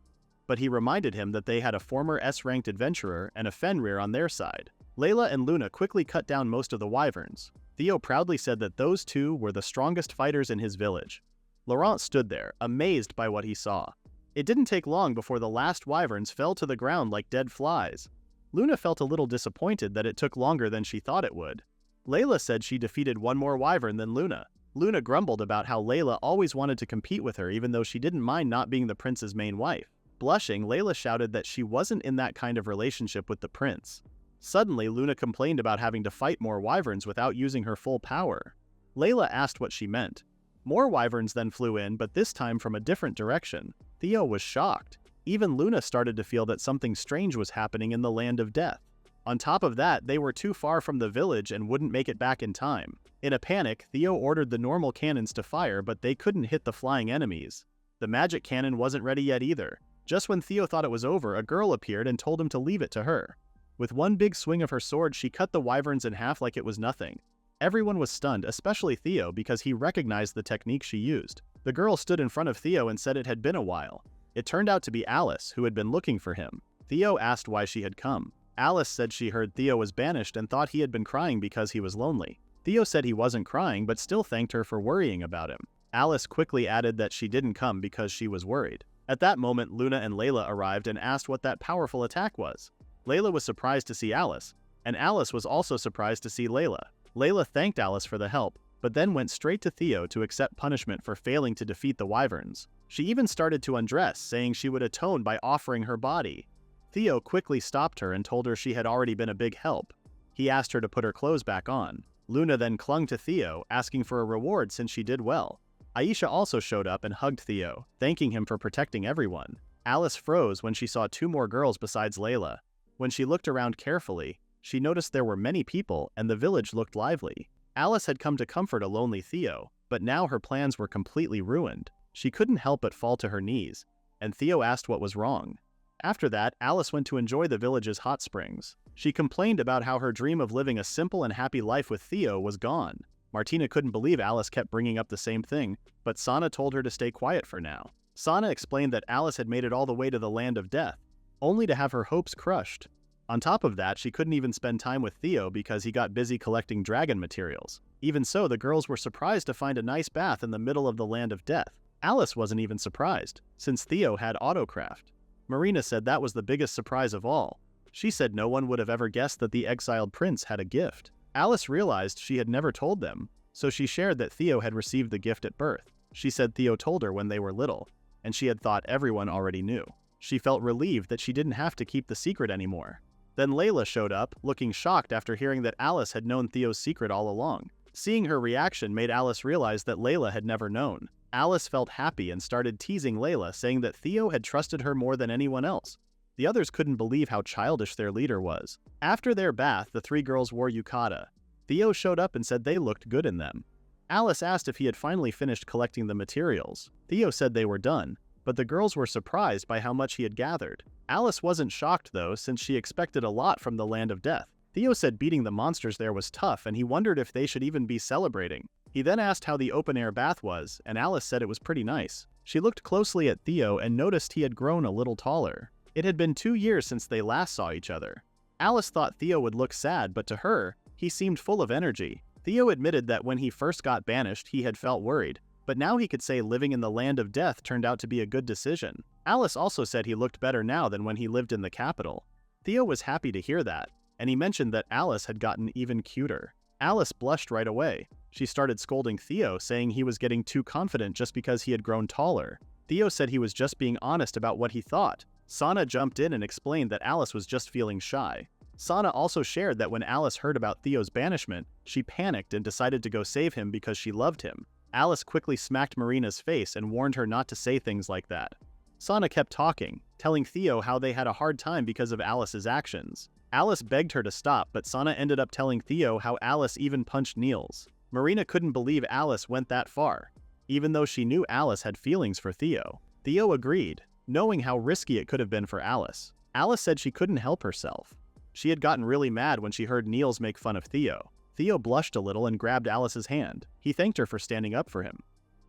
But he reminded him that they had a former S-ranked adventurer and a Fenrir on their side. Layla and Luna quickly cut down most of the wyverns. Theo proudly said that those two were the strongest fighters in his village. Laurent stood there, amazed by what he saw. It didn't take long before the last wyverns fell to the ground like dead flies. Luna felt a little disappointed that it took longer than she thought it would. Layla said she defeated one more wyvern than Luna. Luna grumbled about how Layla always wanted to compete with her even though she didn't mind not being the prince's main wife. Blushing, Layla shouted that she wasn't in that kind of relationship with the prince. Suddenly, Luna complained about having to fight more wyverns without using her full power. Layla asked what she meant. More wyverns then flew in, but this time from a different direction. Theo was shocked. Even Luna started to feel that something strange was happening in the land of death. On top of that, they were too far from the village and wouldn't make it back in time. In a panic, Theo ordered the normal cannons to fire, but they couldn't hit the flying enemies. The magic cannon wasn't ready yet either. Just when Theo thought it was over, a girl appeared and told him to leave it to her. With one big swing of her sword, she cut the wyverns in half like it was nothing. Everyone was stunned, especially Theo, because he recognized the technique she used. The girl stood in front of Theo and said it had been a while. It turned out to be Alice, who had been looking for him. Theo asked why she had come. Alice said she heard Theo was banished and thought he had been crying because he was lonely. Theo said he wasn't crying, but still thanked her for worrying about him. Alice quickly added that she didn't come because she was worried. At that moment, Luna and Layla arrived and asked what that powerful attack was. Layla was surprised to see Alice, and Alice was also surprised to see Layla. Layla thanked Alice for the help, but then went straight to Theo to accept punishment for failing to defeat the wyverns. She even started to undress, saying she would atone by offering her body. Theo quickly stopped her and told her she had already been a big help. He asked her to put her clothes back on. Luna then clung to Theo, asking for a reward since she did well. Aisha also showed up and hugged Theo, thanking him for protecting everyone. Alice froze when she saw two more girls besides Layla. When she looked around carefully, she noticed there were many people and the village looked lively. Alice had come to comfort a lonely Theo, but now her plans were completely ruined. She couldn't help but fall to her knees, and Theo asked what was wrong. After that, Alice went to enjoy the village's hot springs. She complained about how her dream of living a simple and happy life with Theo was gone. Martina couldn't believe Alice kept bringing up the same thing, but Sana told her to stay quiet for now. Sana explained that Alice had made it all the way to the land of death, only to have her hopes crushed. On top of that, she couldn't even spend time with Theo because he got busy collecting dragon materials. Even so, the girls were surprised to find a nice bath in the middle of the land of death. Alice wasn't even surprised, since Theo had autocraft. Marina said that was the biggest surprise of all. She said no one would have ever guessed that the exiled prince had a gift. Alice realized she had never told them, so she shared that Theo had received the gift at birth. She said Theo told her when they were little, and she had thought everyone already knew. She felt relieved that she didn't have to keep the secret anymore. Then Layla showed up, looking shocked after hearing that Alice had known Theo's secret all along. Seeing her reaction made Alice realize that Layla had never known. Alice felt happy and started teasing Layla, saying that Theo had trusted her more than anyone else. The others couldn't believe how childish their leader was. After their bath, the three girls wore yukata. Theo showed up and said they looked good in them. Alice asked if he had finally finished collecting the materials. Theo said they were done, but the girls were surprised by how much he had gathered. Alice wasn't shocked though, since she expected a lot from the land of death. Theo said beating the monsters there was tough and he wondered if they should even be celebrating. He then asked how the open-air bath was, and Alice said it was pretty nice. She looked closely at Theo and noticed he had grown a little taller. It had been 2 years since they last saw each other. Alice thought Theo would look sad, but to her, he seemed full of energy. Theo admitted that when he first got banished, he had felt worried, but now he could say living in the land of death turned out to be a good decision. Alice also said he looked better now than when he lived in the capital. Theo was happy to hear that, and he mentioned that Alice had gotten even cuter. Alice blushed right away. She started scolding Theo, saying he was getting too confident just because he had grown taller. Theo said he was just being honest about what he thought. Sana jumped in and explained that Alice was just feeling shy. Sana also shared that when Alice heard about Theo's banishment, she panicked and decided to go save him because she loved him. Alice quickly smacked Marina's face and warned her not to say things like that. Sana kept talking, telling Theo how they had a hard time because of Alice's actions. Alice begged her to stop, but Sana ended up telling Theo how Alice even punched Niels. Marina couldn't believe Alice went that far, even though she knew Alice had feelings for Theo. Theo agreed, knowing how risky it could have been for Alice. Alice said she couldn't help herself. She had gotten really mad when she heard Niels make fun of Theo. Theo blushed a little and grabbed Alice's hand. He thanked her for standing up for him.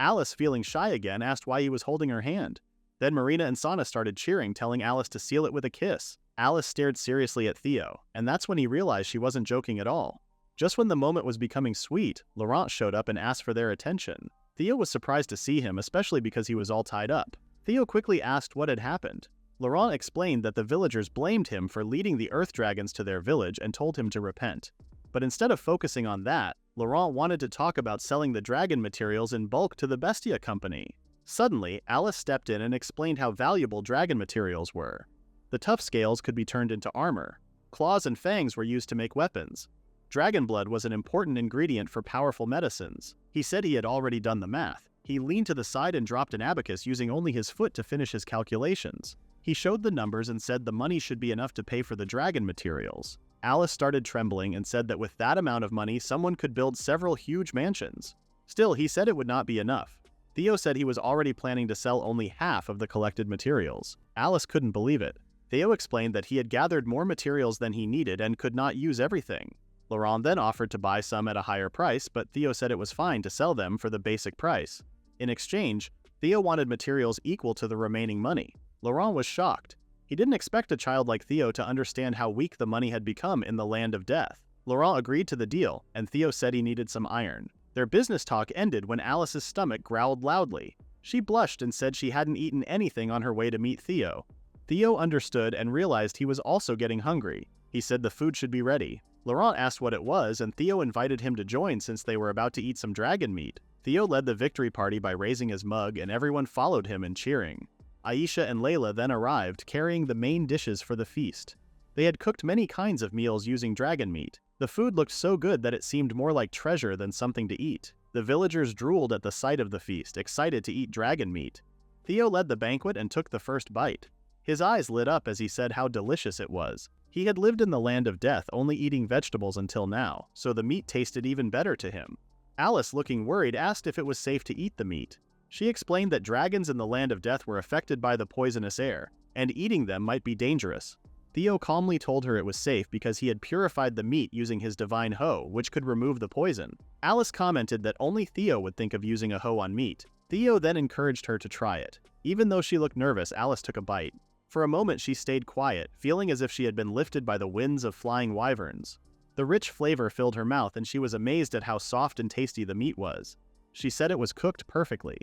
Alice, feeling shy again, asked why he was holding her hand. Then Marina and Sana started cheering, telling Alice to seal it with a kiss. Alice stared seriously at Theo, and that's when he realized she wasn't joking at all. Just when the moment was becoming sweet, Laurent showed up and asked for their attention. Theo was surprised to see him, especially because he was all tied up. Theo quickly asked what had happened. Laurent explained that the villagers blamed him for leading the earth dragons to their village and told him to repent. But instead of focusing on that, Laurent wanted to talk about selling the dragon materials in bulk to the Bestia Company. Suddenly, Alice stepped in and explained how valuable dragon materials were. The tough scales could be turned into armor. Claws and fangs were used to make weapons. Dragon blood was an important ingredient for powerful medicines. He said he had already done the math. He leaned to the side and dropped an abacus using only his foot to finish his calculations. He showed the numbers and said the money should be enough to pay for the dragon materials. Alice started trembling and said that with that amount of money, someone could build several huge mansions. Still, he said it would not be enough. Theo said he was already planning to sell only half of the collected materials. Alice couldn't believe it. Theo explained that he had gathered more materials than he needed and could not use everything. Laurent then offered to buy some at a higher price, but Theo said it was fine to sell them for the basic price. In exchange, Theo wanted materials equal to the remaining money. Laurent was shocked. He didn't expect a child like Theo to understand how weak the money had become in the land of death. Laurent agreed to the deal, and Theo said he needed some iron. Their business talk ended when Alice's stomach growled loudly. She blushed and said she hadn't eaten anything on her way to meet Theo. Theo understood and realized he was also getting hungry. He said the food should be ready. Laurent asked what it was, and Theo invited him to join since they were about to eat some dragon meat. Theo led the victory party by raising his mug, and everyone followed him in cheering. Aisha and Layla then arrived, carrying the main dishes for the feast. They had cooked many kinds of meals using dragon meat. The food looked so good that it seemed more like treasure than something to eat. The villagers drooled at the sight of the feast, excited to eat dragon meat. Theo led the banquet and took the first bite. His eyes lit up as he said how delicious it was. He had lived in the land of death, only eating vegetables until now, so the meat tasted even better to him. Alice, looking worried, asked if it was safe to eat the meat. She explained that dragons in the land of death were affected by the poisonous air, and eating them might be dangerous. Theo calmly told her it was safe because he had purified the meat using his divine hoe, which could remove the poison. Alice commented that only Theo would think of using a hoe on meat. Theo then encouraged her to try it. Even though she looked nervous, Alice took a bite. For a moment she stayed quiet, feeling as if she had been lifted by the winds of flying wyverns. The rich flavor filled her mouth and she was amazed at how soft and tasty the meat was. She said it was cooked perfectly.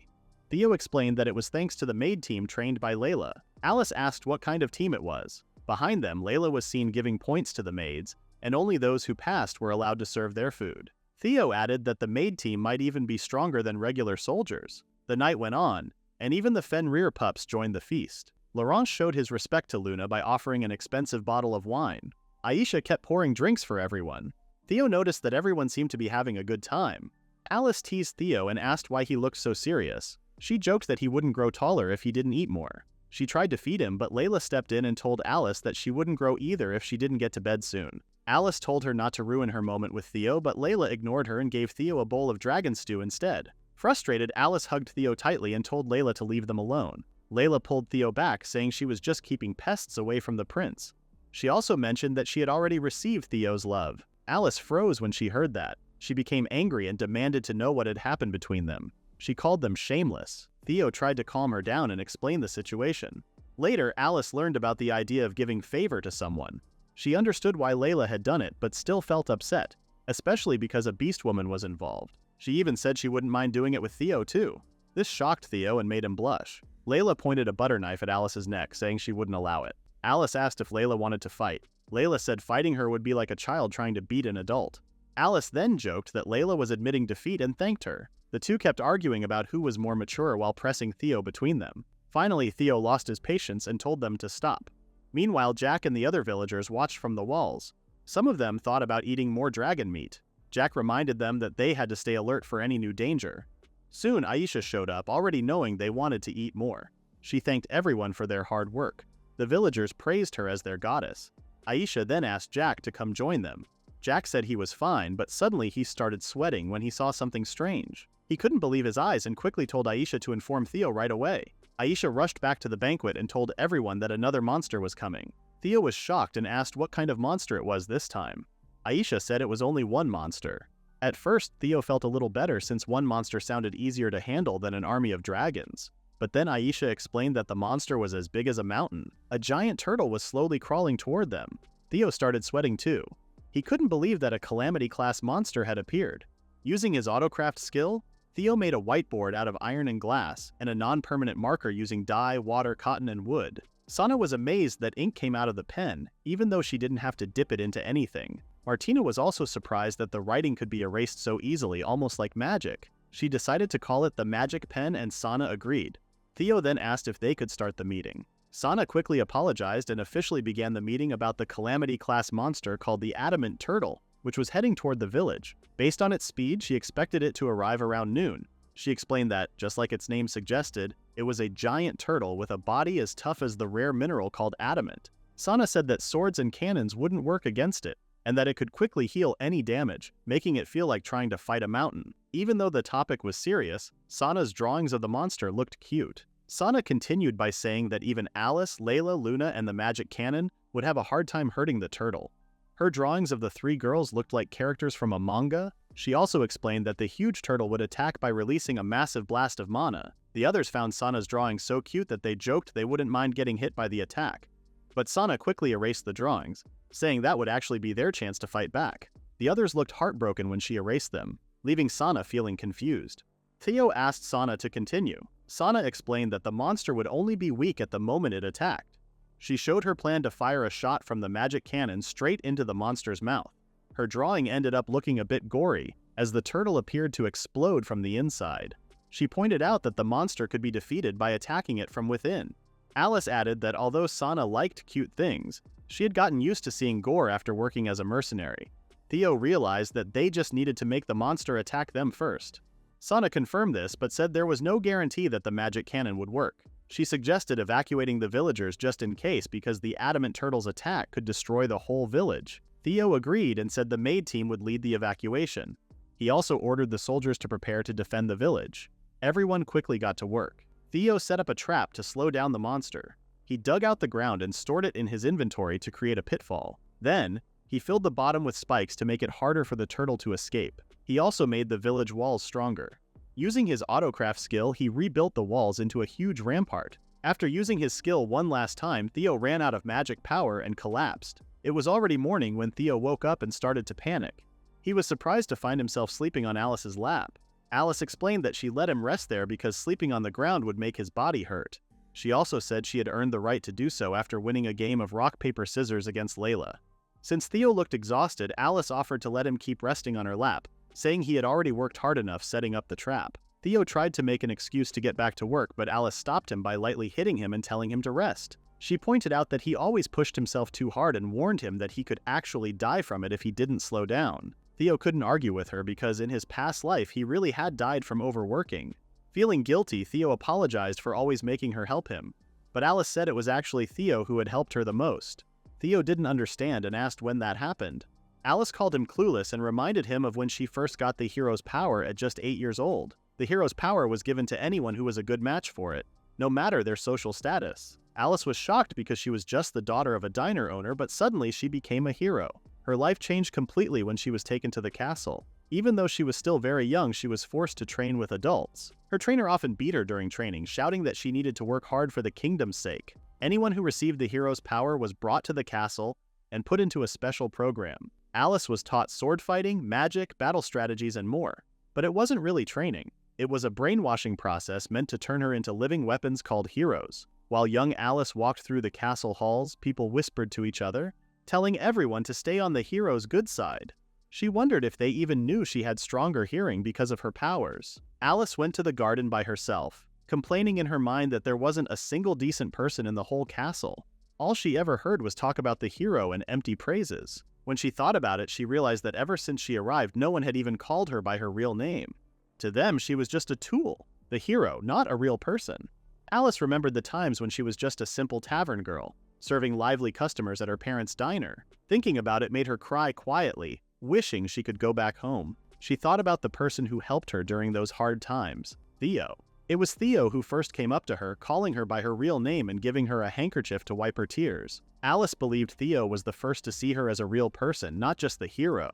Theo explained that it was thanks to the Maid team trained by Layla. Alice asked what kind of team it was. Behind them, Layla was seen giving points to the maids, and only those who passed were allowed to serve their food. Theo added that the Maid team might even be stronger than regular soldiers. The night went on, and even the Fenrir pups joined the feast. Laurent showed his respect to Luna by offering an expensive bottle of wine. Aisha kept pouring drinks for everyone. Theo noticed that everyone seemed to be having a good time. Alice teased Theo and asked why he looked so serious. She joked that he wouldn't grow taller if he didn't eat more. She tried to feed him, but Layla stepped in and told Alice that she wouldn't grow either if she didn't get to bed soon. Alice told her not to ruin her moment with Theo, but Layla ignored her and gave Theo a bowl of dragon stew instead. Frustrated, Alice hugged Theo tightly and told Layla to leave them alone. Layla pulled Theo back, saying she was just keeping pests away from the prince. She also mentioned that she had already received Theo's love. Alice froze when she heard that. She became angry and demanded to know what had happened between them. She called them shameless. Theo tried to calm her down and explain the situation. Later, Alice learned about the idea of giving favor to someone. She understood why Layla had done it, but still felt upset, especially because a beast woman was involved. She even said she wouldn't mind doing it with Theo too. This shocked Theo and made him blush. Layla pointed a butter knife at Alice's neck, saying she wouldn't allow it. Alice asked if Layla wanted to fight. Layla said fighting her would be like a child trying to beat an adult. Alice then joked that Layla was admitting defeat and thanked her. The two kept arguing about who was more mature while pressing Theo between them. Finally, Theo lost his patience and told them to stop. Meanwhile, Jack and the other villagers watched from the walls. Some of them thought about eating more dragon meat. Jack reminded them that they had to stay alert for any new danger. Soon, Aisha showed up, already knowing they wanted to eat more. She thanked everyone for their hard work. The villagers praised her as their goddess. Aisha then asked Jack to come join them. Jack said he was fine, but suddenly he started sweating when he saw something strange. He couldn't believe his eyes and quickly told Aisha to inform Theo right away. Aisha rushed back to the banquet and told everyone that another monster was coming. Theo was shocked and asked what kind of monster it was this time. Aisha said it was only one monster. At first, Theo felt a little better since one monster sounded easier to handle than an army of dragons. But then Aisha explained that the monster was as big as a mountain. A giant turtle was slowly crawling toward them. Theo started sweating too. He couldn't believe that a Calamity-class monster had appeared. Using his autocraft skill, Theo made a whiteboard out of iron and glass, and a non-permanent marker using dye, water, cotton, and wood. Sana was amazed that ink came out of the pen, even though she didn't have to dip it into anything. Martina was also surprised that the writing could be erased so easily, almost like magic. She decided to call it the magic pen, and Sana agreed. Theo then asked if they could start the meeting. Sana quickly apologized and officially began the meeting about the Calamity-class monster called the Adamant Turtle, which was heading toward the village. Based on its speed, she expected it to arrive around noon. She explained that, just like its name suggested, it was a giant turtle with a body as tough as the rare mineral called adamant. Sana said that swords and cannons wouldn't work against it, and that it could quickly heal any damage, making it feel like trying to fight a mountain. Even though the topic was serious, Sana's drawings of the monster looked cute. Sana continued by saying that even Alice, Layla, Luna, and the magic cannon would have a hard time hurting the turtle. Her drawings of the three girls looked like characters from a manga. She also explained that the huge turtle would attack by releasing a massive blast of mana. The others found Sana's drawings so cute that they joked they wouldn't mind getting hit by the attack. But Sana quickly erased the drawings, saying that would actually be their chance to fight back. The others looked heartbroken when she erased them, leaving Sana feeling confused. Theo asked Sana to continue. Sana explained that the monster would only be weak at the moment it attacked. She showed her plan to fire a shot from the magic cannon straight into the monster's mouth. Her drawing ended up looking a bit gory, as the turtle appeared to explode from the inside. She pointed out that the monster could be defeated by attacking it from within. Alice added that although Sana liked cute things, she had gotten used to seeing gore after working as a mercenary. Theo realized that they just needed to make the monster attack them first. Sana confirmed this, but said there was no guarantee that the magic cannon would work. She suggested evacuating the villagers just in case because the adamant turtle's attack could destroy the whole village. Theo agreed and said the Maid team would lead the evacuation. He also ordered the soldiers to prepare to defend the village. Everyone quickly got to work. Theo set up a trap to slow down the monster. He dug out the ground and stored it in his inventory to create a pitfall. Then, he filled the bottom with spikes to make it harder for the turtle to escape. He also made the village walls stronger. Using his autocraft skill, he rebuilt the walls into a huge rampart. After using his skill one last time, Theo ran out of magic power and collapsed. It was already morning when Theo woke up and started to panic. He was surprised to find himself sleeping on Alice's lap. Alice explained that she let him rest there because sleeping on the ground would make his body hurt. She also said she had earned the right to do so after winning a game of rock, paper, scissors against Layla. Since Theo looked exhausted, Alice offered to let him keep resting on her lap, saying he had already worked hard enough setting up the trap. Theo tried to make an excuse to get back to work, but Alice stopped him by lightly hitting him and telling him to rest. She pointed out that he always pushed himself too hard and warned him that he could actually die from it if he didn't slow down. Theo couldn't argue with her because in his past life he really had died from overworking. Feeling guilty, Theo apologized for always making her help him. But Alice said it was actually Theo who had helped her the most. Theo didn't understand and asked when that happened. Alice called him clueless and reminded him of when she first got the hero's power at just 8 years old. The hero's power was given to anyone who was a good match for it, no matter their social status. Alice was shocked because she was just the daughter of a diner owner, but suddenly she became a hero. Her life changed completely when she was taken to the castle. Even though she was still very young, she was forced to train with adults. Her trainer often beat her during training, shouting that she needed to work hard for the kingdom's sake. Anyone who received the hero's power was brought to the castle and put into a special program. Alice was taught sword fighting, magic, battle strategies, and more. But it wasn't really training. It was a brainwashing process meant to turn her into living weapons called heroes. While young Alice walked through the castle halls, people whispered to each other, telling everyone to stay on the hero's good side. She wondered if they even knew she had stronger hearing because of her powers. Alice went to the garden by herself, complaining in her mind that there wasn't a single decent person in the whole castle. All she ever heard was talk about the hero and empty praises. When she thought about it, she realized that ever since she arrived, no one had even called her by her real name. To them, she was just a tool, the hero, not a real person. Alice remembered the times when she was just a simple tavern girl, serving lively customers at her parents' diner. Thinking about it made her cry quietly, wishing she could go back home. She thought about the person who helped her during those hard times, Theo. It was Theo who first came up to her, calling her by her real name and giving her a handkerchief to wipe her tears. Alice believed Theo was the first to see her as a real person, not just the hero.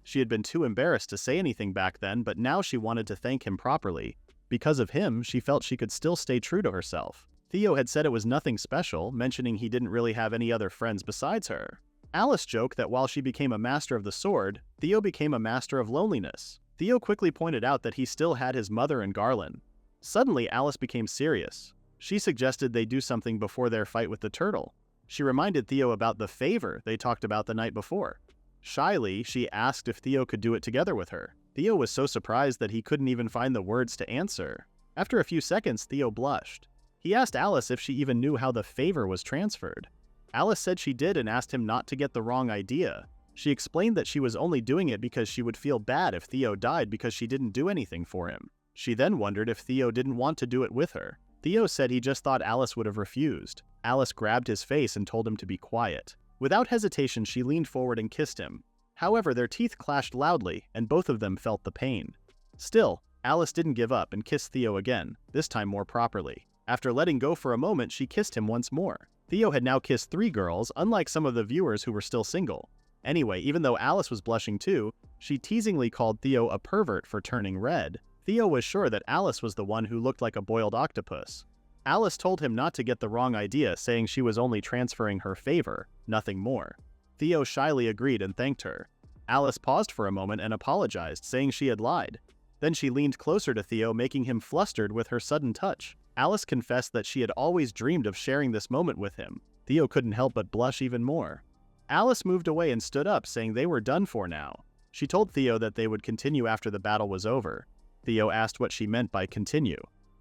She had been too embarrassed to say anything back then, but now she wanted to thank him properly. Because of him, she felt she could still stay true to herself. Theo had said it was nothing special, mentioning he didn't really have any other friends besides her. Alice joked that while she became a master of the sword, Theo became a master of loneliness. Theo quickly pointed out that he still had his mother and Garland. Suddenly, Alice became serious. She suggested they do something before their fight with the turtle. She reminded Theo about the favor they talked about the night before. Shyly, she asked if Theo could do it together with her. Theo was so surprised that he couldn't even find the words to answer. After a few seconds, Theo blushed. He asked Alice if she even knew how the favor was transferred. Alice said she did and asked him not to get the wrong idea. She explained that she was only doing it because she would feel bad if Theo died because she didn't do anything for him. She then wondered if Theo didn't want to do it with her. Theo said he just thought Alice would have refused. Alice grabbed his face and told him to be quiet. Without hesitation, she leaned forward and kissed him. However, their teeth clashed loudly, and both of them felt the pain. Still, Alice didn't give up and kissed Theo again, this time more properly. After letting go for a moment, she kissed him once more. Theo had now kissed 3 girls, unlike some of the viewers who were still single. Anyway, even though Alice was blushing too, she teasingly called Theo a pervert for turning red. Theo was sure that Alice was the one who looked like a boiled octopus. Alice told him not to get the wrong idea, saying she was only transferring her favor, nothing more. Theo shyly agreed and thanked her. Alice paused for a moment and apologized, saying she had lied. Then she leaned closer to Theo, making him flustered with her sudden touch. Alice confessed that she had always dreamed of sharing this moment with him. Theo couldn't help but blush even more. Alice moved away and stood up, saying they were done for now. She told Theo that they would continue after the battle was over. Theo asked what she meant by continue.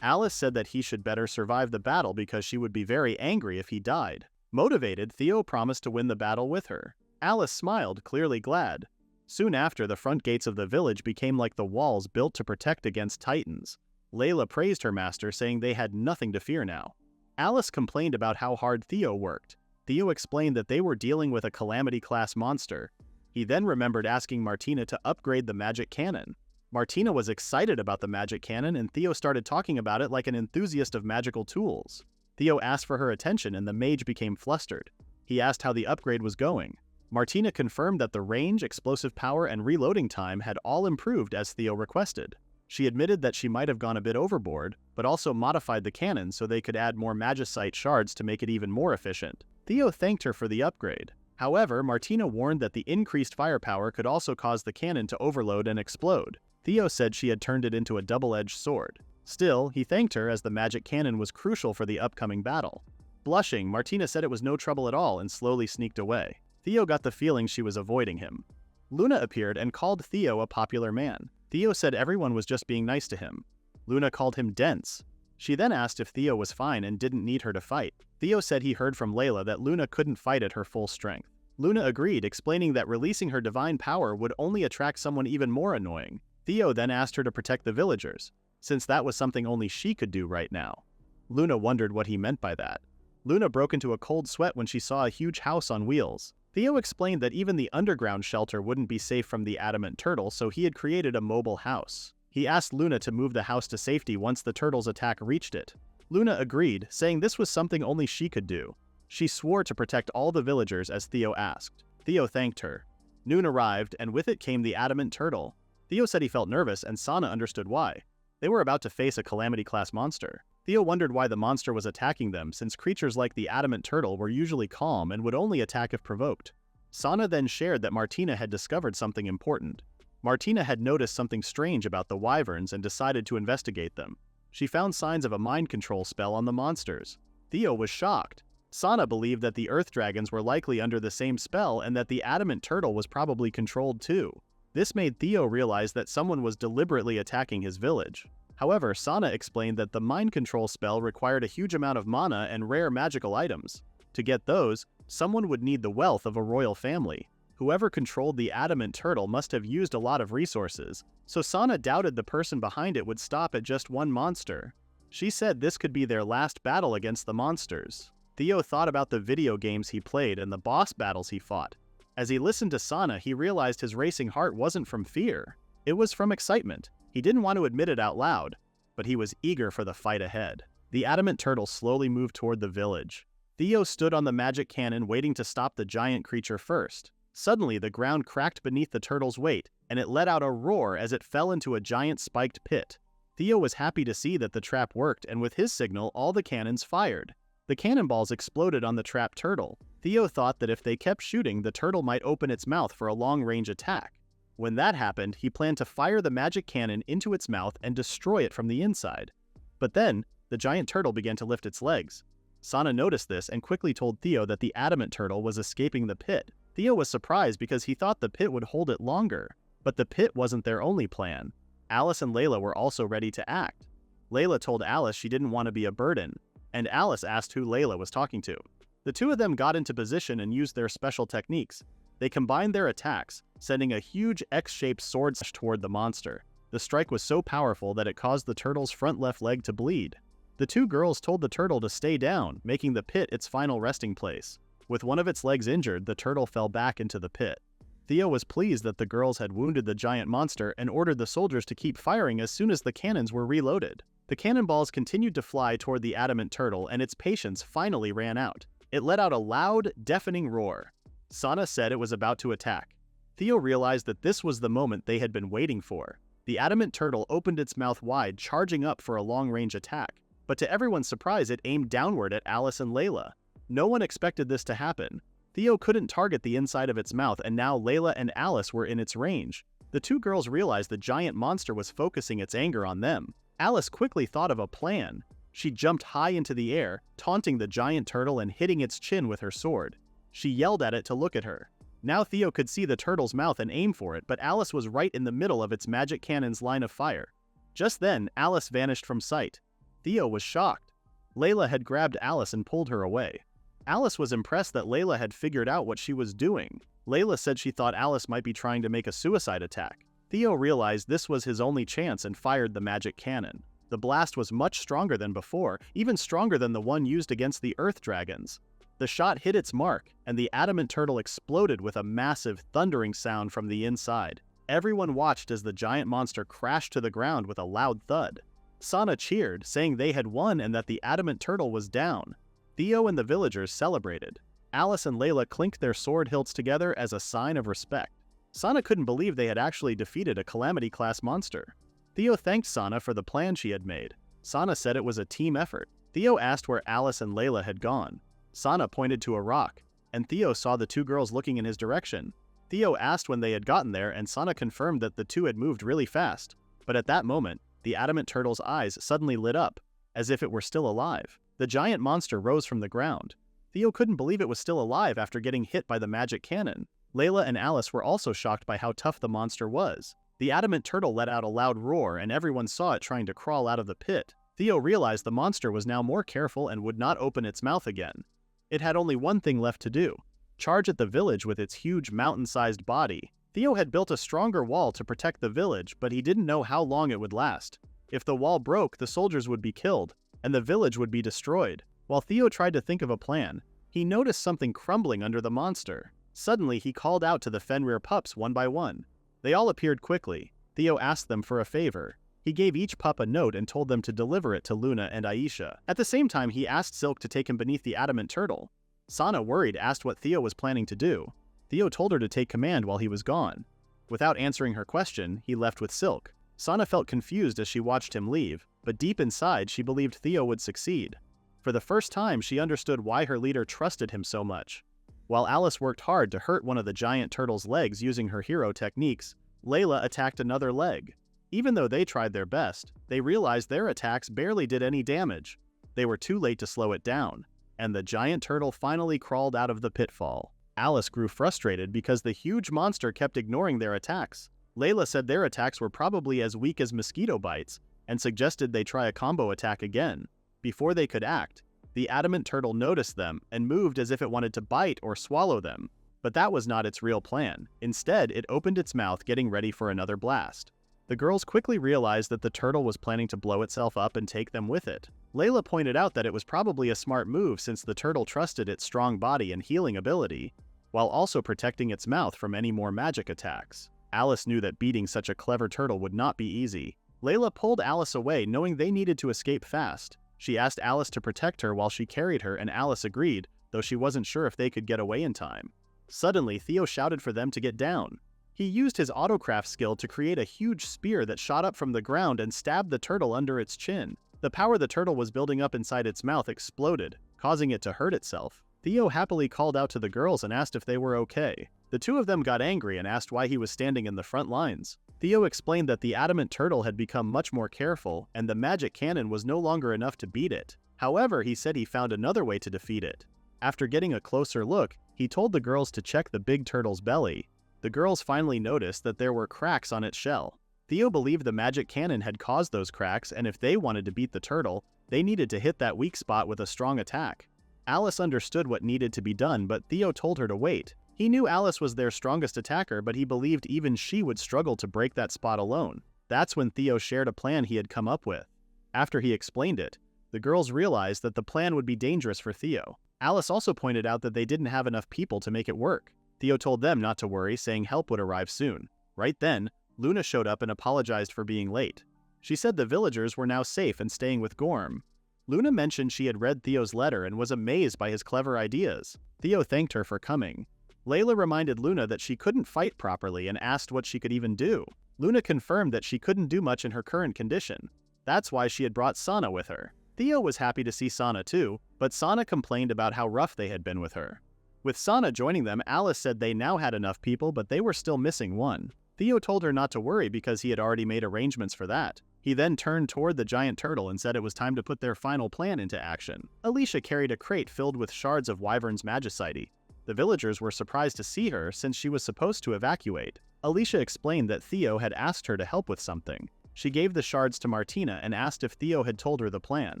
Alice said that he should better survive the battle because she would be very angry if he died. Motivated, Theo promised to win the battle with her. Alice smiled, clearly glad. Soon after, the front gates of the village became like the walls built to protect against titans. Layla praised her master, saying they had nothing to fear now. Alice complained about how hard Theo worked. Theo explained that they were dealing with a calamity-class monster. He then remembered asking Martina to upgrade the magic cannon. Martina was excited about the magic cannon, and Theo started talking about it like an enthusiast of magical tools. Theo asked for her attention, and the mage became flustered. He asked how the upgrade was going. Martina confirmed that the range, explosive power, and reloading time had all improved as Theo requested. She admitted that she might have gone a bit overboard, but also modified the cannon so they could add more magicite shards to make it even more efficient. Theo thanked her for the upgrade. However, Martina warned that the increased firepower could also cause the cannon to overload and explode. Theo said she had turned it into a double-edged sword. Still, he thanked her as the magic cannon was crucial for the upcoming battle. Blushing, Martina said it was no trouble at all and slowly sneaked away. Theo got the feeling she was avoiding him. Luna appeared and called Theo a popular man. Theo said everyone was just being nice to him. Luna called him dense. She then asked if Theo was fine and didn't need her to fight. Theo said he heard from Layla that Luna couldn't fight at her full strength. Luna agreed, explaining that releasing her divine power would only attract someone even more annoying. Theo then asked her to protect the villagers, since that was something only she could do right now. Luna wondered what he meant by that. Luna broke into a cold sweat when she saw a huge house on wheels. Theo explained that even the underground shelter wouldn't be safe from the adamant turtle, so he had created a mobile house. He asked Luna to move the house to safety once the turtle's attack reached it. Luna agreed, saying this was something only she could do. She swore to protect all the villagers as Theo asked. Theo thanked her. Noon arrived, and with it came the adamant turtle. Theo said he felt nervous, and Sana understood why. They were about to face a calamity-class monster. Theo wondered why the monster was attacking them, since creatures like the adamant turtle were usually calm and would only attack if provoked. Sana then shared that Martina had discovered something important. Martina had noticed something strange about the wyverns and decided to investigate them. She found signs of a mind control spell on the monsters. Theo was shocked. Sana believed that the earth dragons were likely under the same spell and that the adamant turtle was probably controlled too. This made Theo realize that someone was deliberately attacking his village. However, Sana explained that the mind control spell required a huge amount of mana and rare magical items. To get those, someone would need the wealth of a royal family. Whoever controlled the adamant turtle must have used a lot of resources, so Sana doubted the person behind it would stop at just one monster. She said this could be their last battle against the monsters. Theo thought about the video games he played and the boss battles he fought. As he listened to Sana, he realized his racing heart wasn't from fear. It was from excitement. He didn't want to admit it out loud, but he was eager for the fight ahead. The adamant turtle slowly moved toward the village. Theo stood on the magic cannon waiting to stop the giant creature first. Suddenly, the ground cracked beneath the turtle's weight, and it let out a roar as it fell into a giant spiked pit. Theo was happy to see that the trap worked, and with his signal, all the cannons fired. The cannonballs exploded on the trapped turtle. Theo thought that if they kept shooting, the turtle might open its mouth for a long-range attack. When that happened, he planned to fire the magic cannon into its mouth and destroy it from the inside. But then, the giant turtle began to lift its legs. Sana noticed this and quickly told Theo that the adamant turtle was escaping the pit. Theo was surprised because he thought the pit would hold it longer. But the pit wasn't their only plan. Alice and Layla were also ready to act. Layla told Alice she didn't want to be a burden, and Alice asked who Layla was talking to. The two of them got into position and used their special techniques. They combined their attacks, sending a huge X-shaped sword slash toward the monster. The strike was so powerful that it caused the turtle's front left leg to bleed. The two girls told the turtle to stay down, making the pit its final resting place. With one of its legs injured, the turtle fell back into the pit. Theo was pleased that the girls had wounded the giant monster and ordered the soldiers to keep firing as soon as the cannons were reloaded. The cannonballs continued to fly toward the adamant turtle, and its patience finally ran out. It let out a loud, deafening roar. Sana said it was about to attack. Theo realized that this was the moment they had been waiting for. The adamant turtle opened its mouth wide, charging up for a long-range attack. But to everyone's surprise, it aimed downward at Alice and Layla. No one expected this to happen. Theo couldn't target the inside of its mouth, and now Layla and Alice were in its range. The two girls realized the giant monster was focusing its anger on them. Alice quickly thought of a plan. She jumped high into the air, taunting the giant turtle and hitting its chin with her sword. She yelled at it to look at her. Now Theo could see the turtle's mouth and aim for it, but Alice was right in the middle of its magic cannon's line of fire. Just then, Alice vanished from sight. Theo was shocked. Layla had grabbed Alice and pulled her away. Alice was impressed that Layla had figured out what she was doing. Layla said she thought Alice might be trying to make a suicide attack. Theo realized this was his only chance and fired the magic cannon. The blast was much stronger than before, even stronger than the one used against the earth dragons. The shot hit its mark, and the adamant turtle exploded with a massive, thundering sound from the inside. Everyone watched as the giant monster crashed to the ground with a loud thud. Sana cheered, saying they had won and that the adamant turtle was down. Theo and the villagers celebrated. Alice and Layla clinked their sword hilts together as a sign of respect. Sana couldn't believe they had actually defeated a Calamity-class monster. Theo thanked Sana for the plan she had made. Sana said it was a team effort. Theo asked where Alice and Layla had gone. Sana pointed to a rock, and Theo saw the two girls looking in his direction. Theo asked when they had gotten there, and Sana confirmed that the two had moved really fast. But at that moment, the adamant turtle's eyes suddenly lit up, as if it were still alive. The giant monster rose from the ground. Theo couldn't believe it was still alive after getting hit by the magic cannon. Layla and Alice were also shocked by how tough the monster was. The adamant turtle let out a loud roar, and everyone saw it trying to crawl out of the pit. Theo realized the monster was now more careful and would not open its mouth again. It had only one thing left to do: charge at the village with its huge mountain-sized body. Theo had built a stronger wall to protect the village, but he didn't know how long it would last. If the wall broke, the soldiers would be killed, and the village would be destroyed. While Theo tried to think of a plan, he noticed something crumbling under the monster. Suddenly, he called out to the Fenrir pups one by one. They all appeared quickly. Theo asked them for a favor. He gave each pup a note and told them to deliver it to Luna and Aisha. At the same time, he asked Silk to take him beneath the adamant turtle. Sana, worried, asked what Theo was planning to do. Theo told her to take command while he was gone. Without answering her question, he left with Silk. Sana felt confused as she watched him leave, but deep inside, she believed Theo would succeed. For the first time, she understood why her leader trusted him so much. While Alice worked hard to hurt one of the giant turtle's legs using her hero techniques, Layla attacked another leg. Even though they tried their best, they realized their attacks barely did any damage. They were too late to slow it down, and the giant turtle finally crawled out of the pitfall. Alice grew frustrated because the huge monster kept ignoring their attacks. Layla said their attacks were probably as weak as mosquito bites, and suggested they try a combo attack again. Before they could act, the adamant turtle noticed them and moved as if it wanted to bite or swallow them. But that was not its real plan. Instead, it opened its mouth, getting ready for another blast. The girls quickly realized that the turtle was planning to blow itself up and take them with it. Layla pointed out that it was probably a smart move since the turtle trusted its strong body and healing ability, while also protecting its mouth from any more magic attacks. Alice knew that beating such a clever turtle would not be easy. Layla pulled Alice away, knowing they needed to escape fast. She asked Alice to protect her while she carried her, and Alice agreed, though she wasn't sure if they could get away in time. Suddenly, Theo shouted for them to get down. He used his autocraft skill to create a huge spear that shot up from the ground and stabbed the turtle under its chin. The power the turtle was building up inside its mouth exploded, causing it to hurt itself. Theo happily called out to the girls and asked if they were okay. The two of them got angry and asked why he was standing in the front lines. Theo explained that the adamant turtle had become much more careful, and the magic cannon was no longer enough to beat it. However, he said he found another way to defeat it. After getting a closer look, he told the girls to check the big turtle's belly. The girls finally noticed that there were cracks on its shell. Theo believed the magic cannon had caused those cracks, and if they wanted to beat the turtle, they needed to hit that weak spot with a strong attack. Alice understood what needed to be done, but Theo told her to wait. He knew Alice was their strongest attacker, but he believed even she would struggle to break that spot alone. That's when Theo shared a plan he had come up with. After he explained it, the girls realized that the plan would be dangerous for Theo. Alice also pointed out that they didn't have enough people to make it work. Theo told them not to worry, saying help would arrive soon. Right then, Luna showed up and apologized for being late. She said the villagers were now safe and staying with Gorm. Luna mentioned she had read Theo's letter and was amazed by his clever ideas. Theo thanked her for coming. Layla reminded Luna that she couldn't fight properly and asked what she could even do. Luna confirmed that she couldn't do much in her current condition. That's why she had brought Sana with her. Theo was happy to see Sana too, but Sana complained about how rough they had been with her. With Sana joining them, Alice said they now had enough people, but they were still missing one. Theo told her not to worry because he had already made arrangements for that. He then turned toward the giant turtle and said it was time to put their final plan into action. Alicia carried a crate filled with shards of Wyvern's magicite. The villagers were surprised to see her since she was supposed to evacuate. Alicia explained that Theo had asked her to help with something. She gave the shards to Martina and asked if Theo had told her the plan.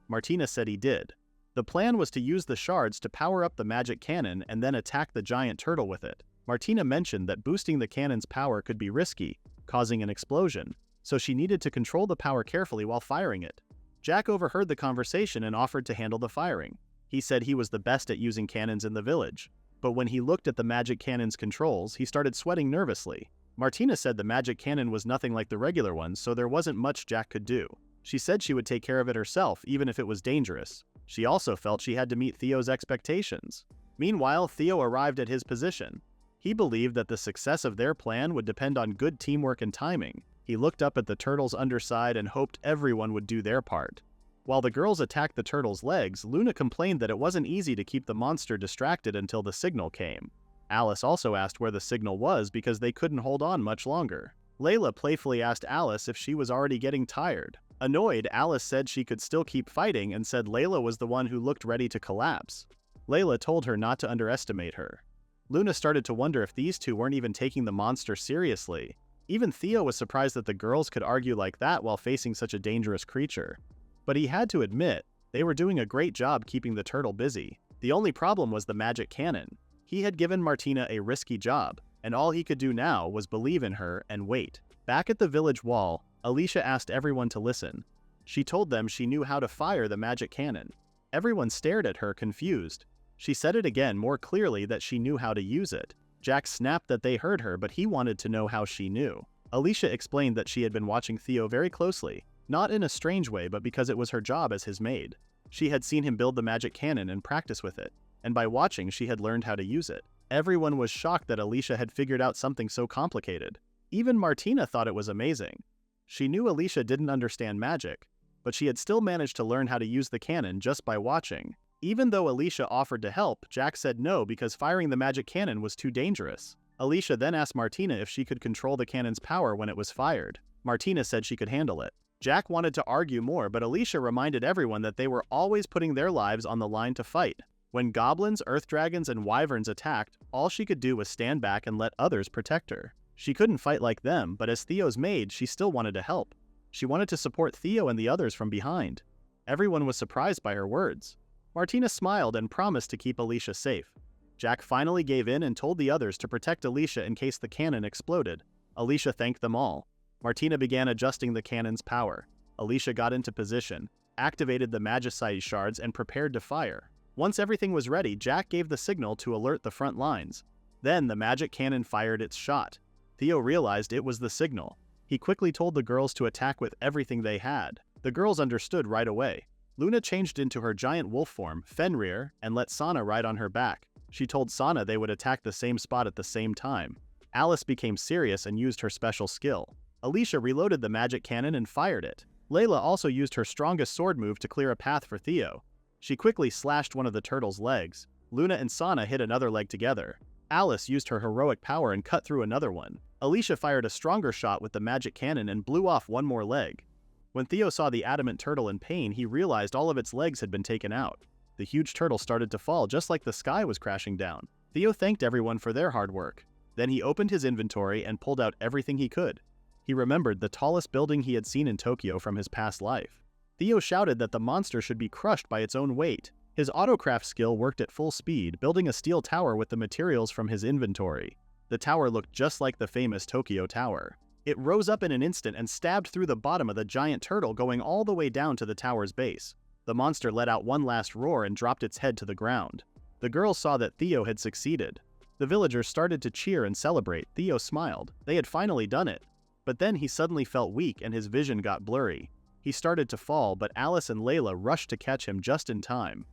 Martina said he did. The plan was to use the shards to power up the magic cannon and then attack the giant turtle with it. Martina mentioned that boosting the cannon's power could be risky, causing an explosion, so she needed to control the power carefully while firing it. Jack overheard the conversation and offered to handle the firing. He said he was the best at using cannons in the village. But when he looked at the magic cannon's controls, he started sweating nervously. Martina said the magic cannon was nothing like the regular ones, so there wasn't much Jack could do. She said she would take care of it herself, even if it was dangerous. She also felt she had to meet Theo's expectations. Meanwhile, Theo arrived at his position. He believed that the success of their plan would depend on good teamwork and timing. He looked up at the turtle's underside and hoped everyone would do their part. While the girls attacked the turtle's legs, Luna complained that it wasn't easy to keep the monster distracted until the signal came. Alice also asked where the signal was because they couldn't hold on much longer. Layla playfully asked Alice if she was already getting tired. Annoyed, Alice said she could still keep fighting and said Layla was the one who looked ready to collapse. Layla told her not to underestimate her. Luna started to wonder if these two weren't even taking the monster seriously. Even Theo was surprised that the girls could argue like that while facing such a dangerous creature. But he had to admit, they were doing a great job keeping the turtle busy. The only problem was the magic cannon. He had given Martina a risky job, and all he could do now was believe in her and wait. Back at the village wall, Alicia asked everyone to listen. She told them she knew how to fire the magic cannon. Everyone stared at her, confused. She said it again more clearly that she knew how to use it. Jack snapped that they heard her, but he wanted to know how she knew. Alicia explained that she had been watching Theo very closely. Not in a strange way, but because it was her job as his maid. She had seen him build the magic cannon and practice with it, and by watching she had learned how to use it. Everyone was shocked that Alicia had figured out something so complicated. Even Martina thought it was amazing. She knew Alicia didn't understand magic, but she had still managed to learn how to use the cannon just by watching. Even though Alicia offered to help, Jack said no because firing the magic cannon was too dangerous. Alicia then asked Martina if she could control the cannon's power when it was fired. Martina said she could handle it. Jack wanted to argue more, but Alicia reminded everyone that they were always putting their lives on the line to fight. When goblins, earth dragons, and wyverns attacked, all she could do was stand back and let others protect her. She couldn't fight like them, but as Theo's maid, she still wanted to help. She wanted to support Theo and the others from behind. Everyone was surprised by her words. Martina smiled and promised to keep Alicia safe. Jack finally gave in and told the others to protect Alicia in case the cannon exploded. Alicia thanked them all. Martina began adjusting the cannon's power. Alicia got into position, activated the Magicite shards, and prepared to fire. Once everything was ready, Jack gave the signal to alert the front lines. Then the magic cannon fired its shot. Theo realized it was the signal. He quickly told the girls to attack with everything they had. The girls understood right away. Luna changed into her giant wolf form, Fenrir, and let Sana ride on her back. She told Sana they would attack the same spot at the same time. Alice became serious and used her special skill. Alicia reloaded the magic cannon and fired it. Layla also used her strongest sword move to clear a path for Theo. She quickly slashed one of the turtle's legs. Luna and Sana hit another leg together. Alice used her heroic power and cut through another one. Alicia fired a stronger shot with the magic cannon and blew off one more leg. When Theo saw the adamant turtle in pain, he realized all of its legs had been taken out. The huge turtle started to fall just like the sky was crashing down. Theo thanked everyone for their hard work. Then he opened his inventory and pulled out everything he could. He remembered the tallest building he had seen in Tokyo from his past life. Theo shouted that the monster should be crushed by its own weight. His autocraft skill worked at full speed, building a steel tower with the materials from his inventory. The tower looked just like the famous Tokyo Tower. It rose up in an instant and stabbed through the bottom of the giant turtle, going all the way down to the tower's base. The monster let out one last roar and dropped its head to the ground. The girls saw that Theo had succeeded. The villagers started to cheer and celebrate. Theo smiled. They had finally done it. But then he suddenly felt weak and his vision got blurry. He started to fall, but Alice and Layla rushed to catch him just in time.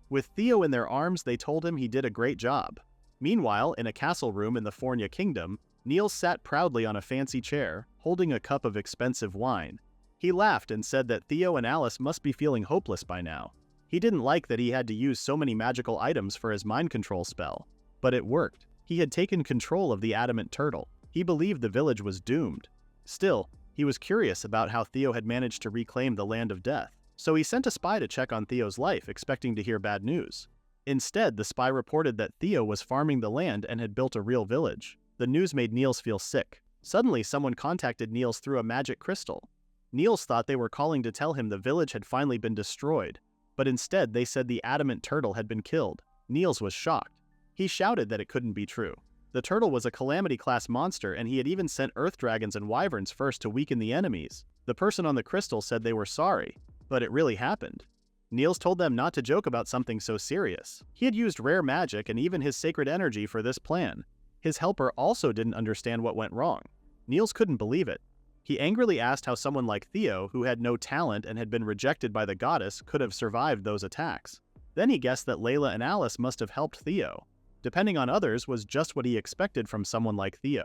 With Theo in their arms, they told him he did a great job. Meanwhile, in a castle room in the Fornia Kingdom, Niels sat proudly on a fancy chair, holding a cup of expensive wine. He laughed and said that Theo and Alice must be feeling hopeless by now. He didn't like that he had to use so many magical items for his mind control spell. But it worked. He had taken control of the adamant turtle. He believed the village was doomed. Still, he was curious about how Theo had managed to reclaim the land of death. So he sent a spy to check on Theo's life, expecting to hear bad news. Instead, the spy reported that Theo was farming the land and had built a real village. The news made Niels feel sick. Suddenly, someone contacted Niels through a magic crystal. Niels thought they were calling to tell him the village had finally been destroyed, but instead they said the adamant turtle had been killed. Niels was shocked. He shouted that it couldn't be true. The turtle was a calamity-class monster, and he had even sent earth dragons and wyverns first to weaken the enemies. The person on the crystal said they were sorry, but it really happened. Niels told them not to joke about something so serious. He had used rare magic and even his sacred energy for this plan. His helper also didn't understand what went wrong. Niels couldn't believe it. He angrily asked how someone like Theo, who had no talent and had been rejected by the goddess, could have survived those attacks. Then he guessed that Layla and Alice must have helped Theo. Depending on others was just what he expected from someone like Theo.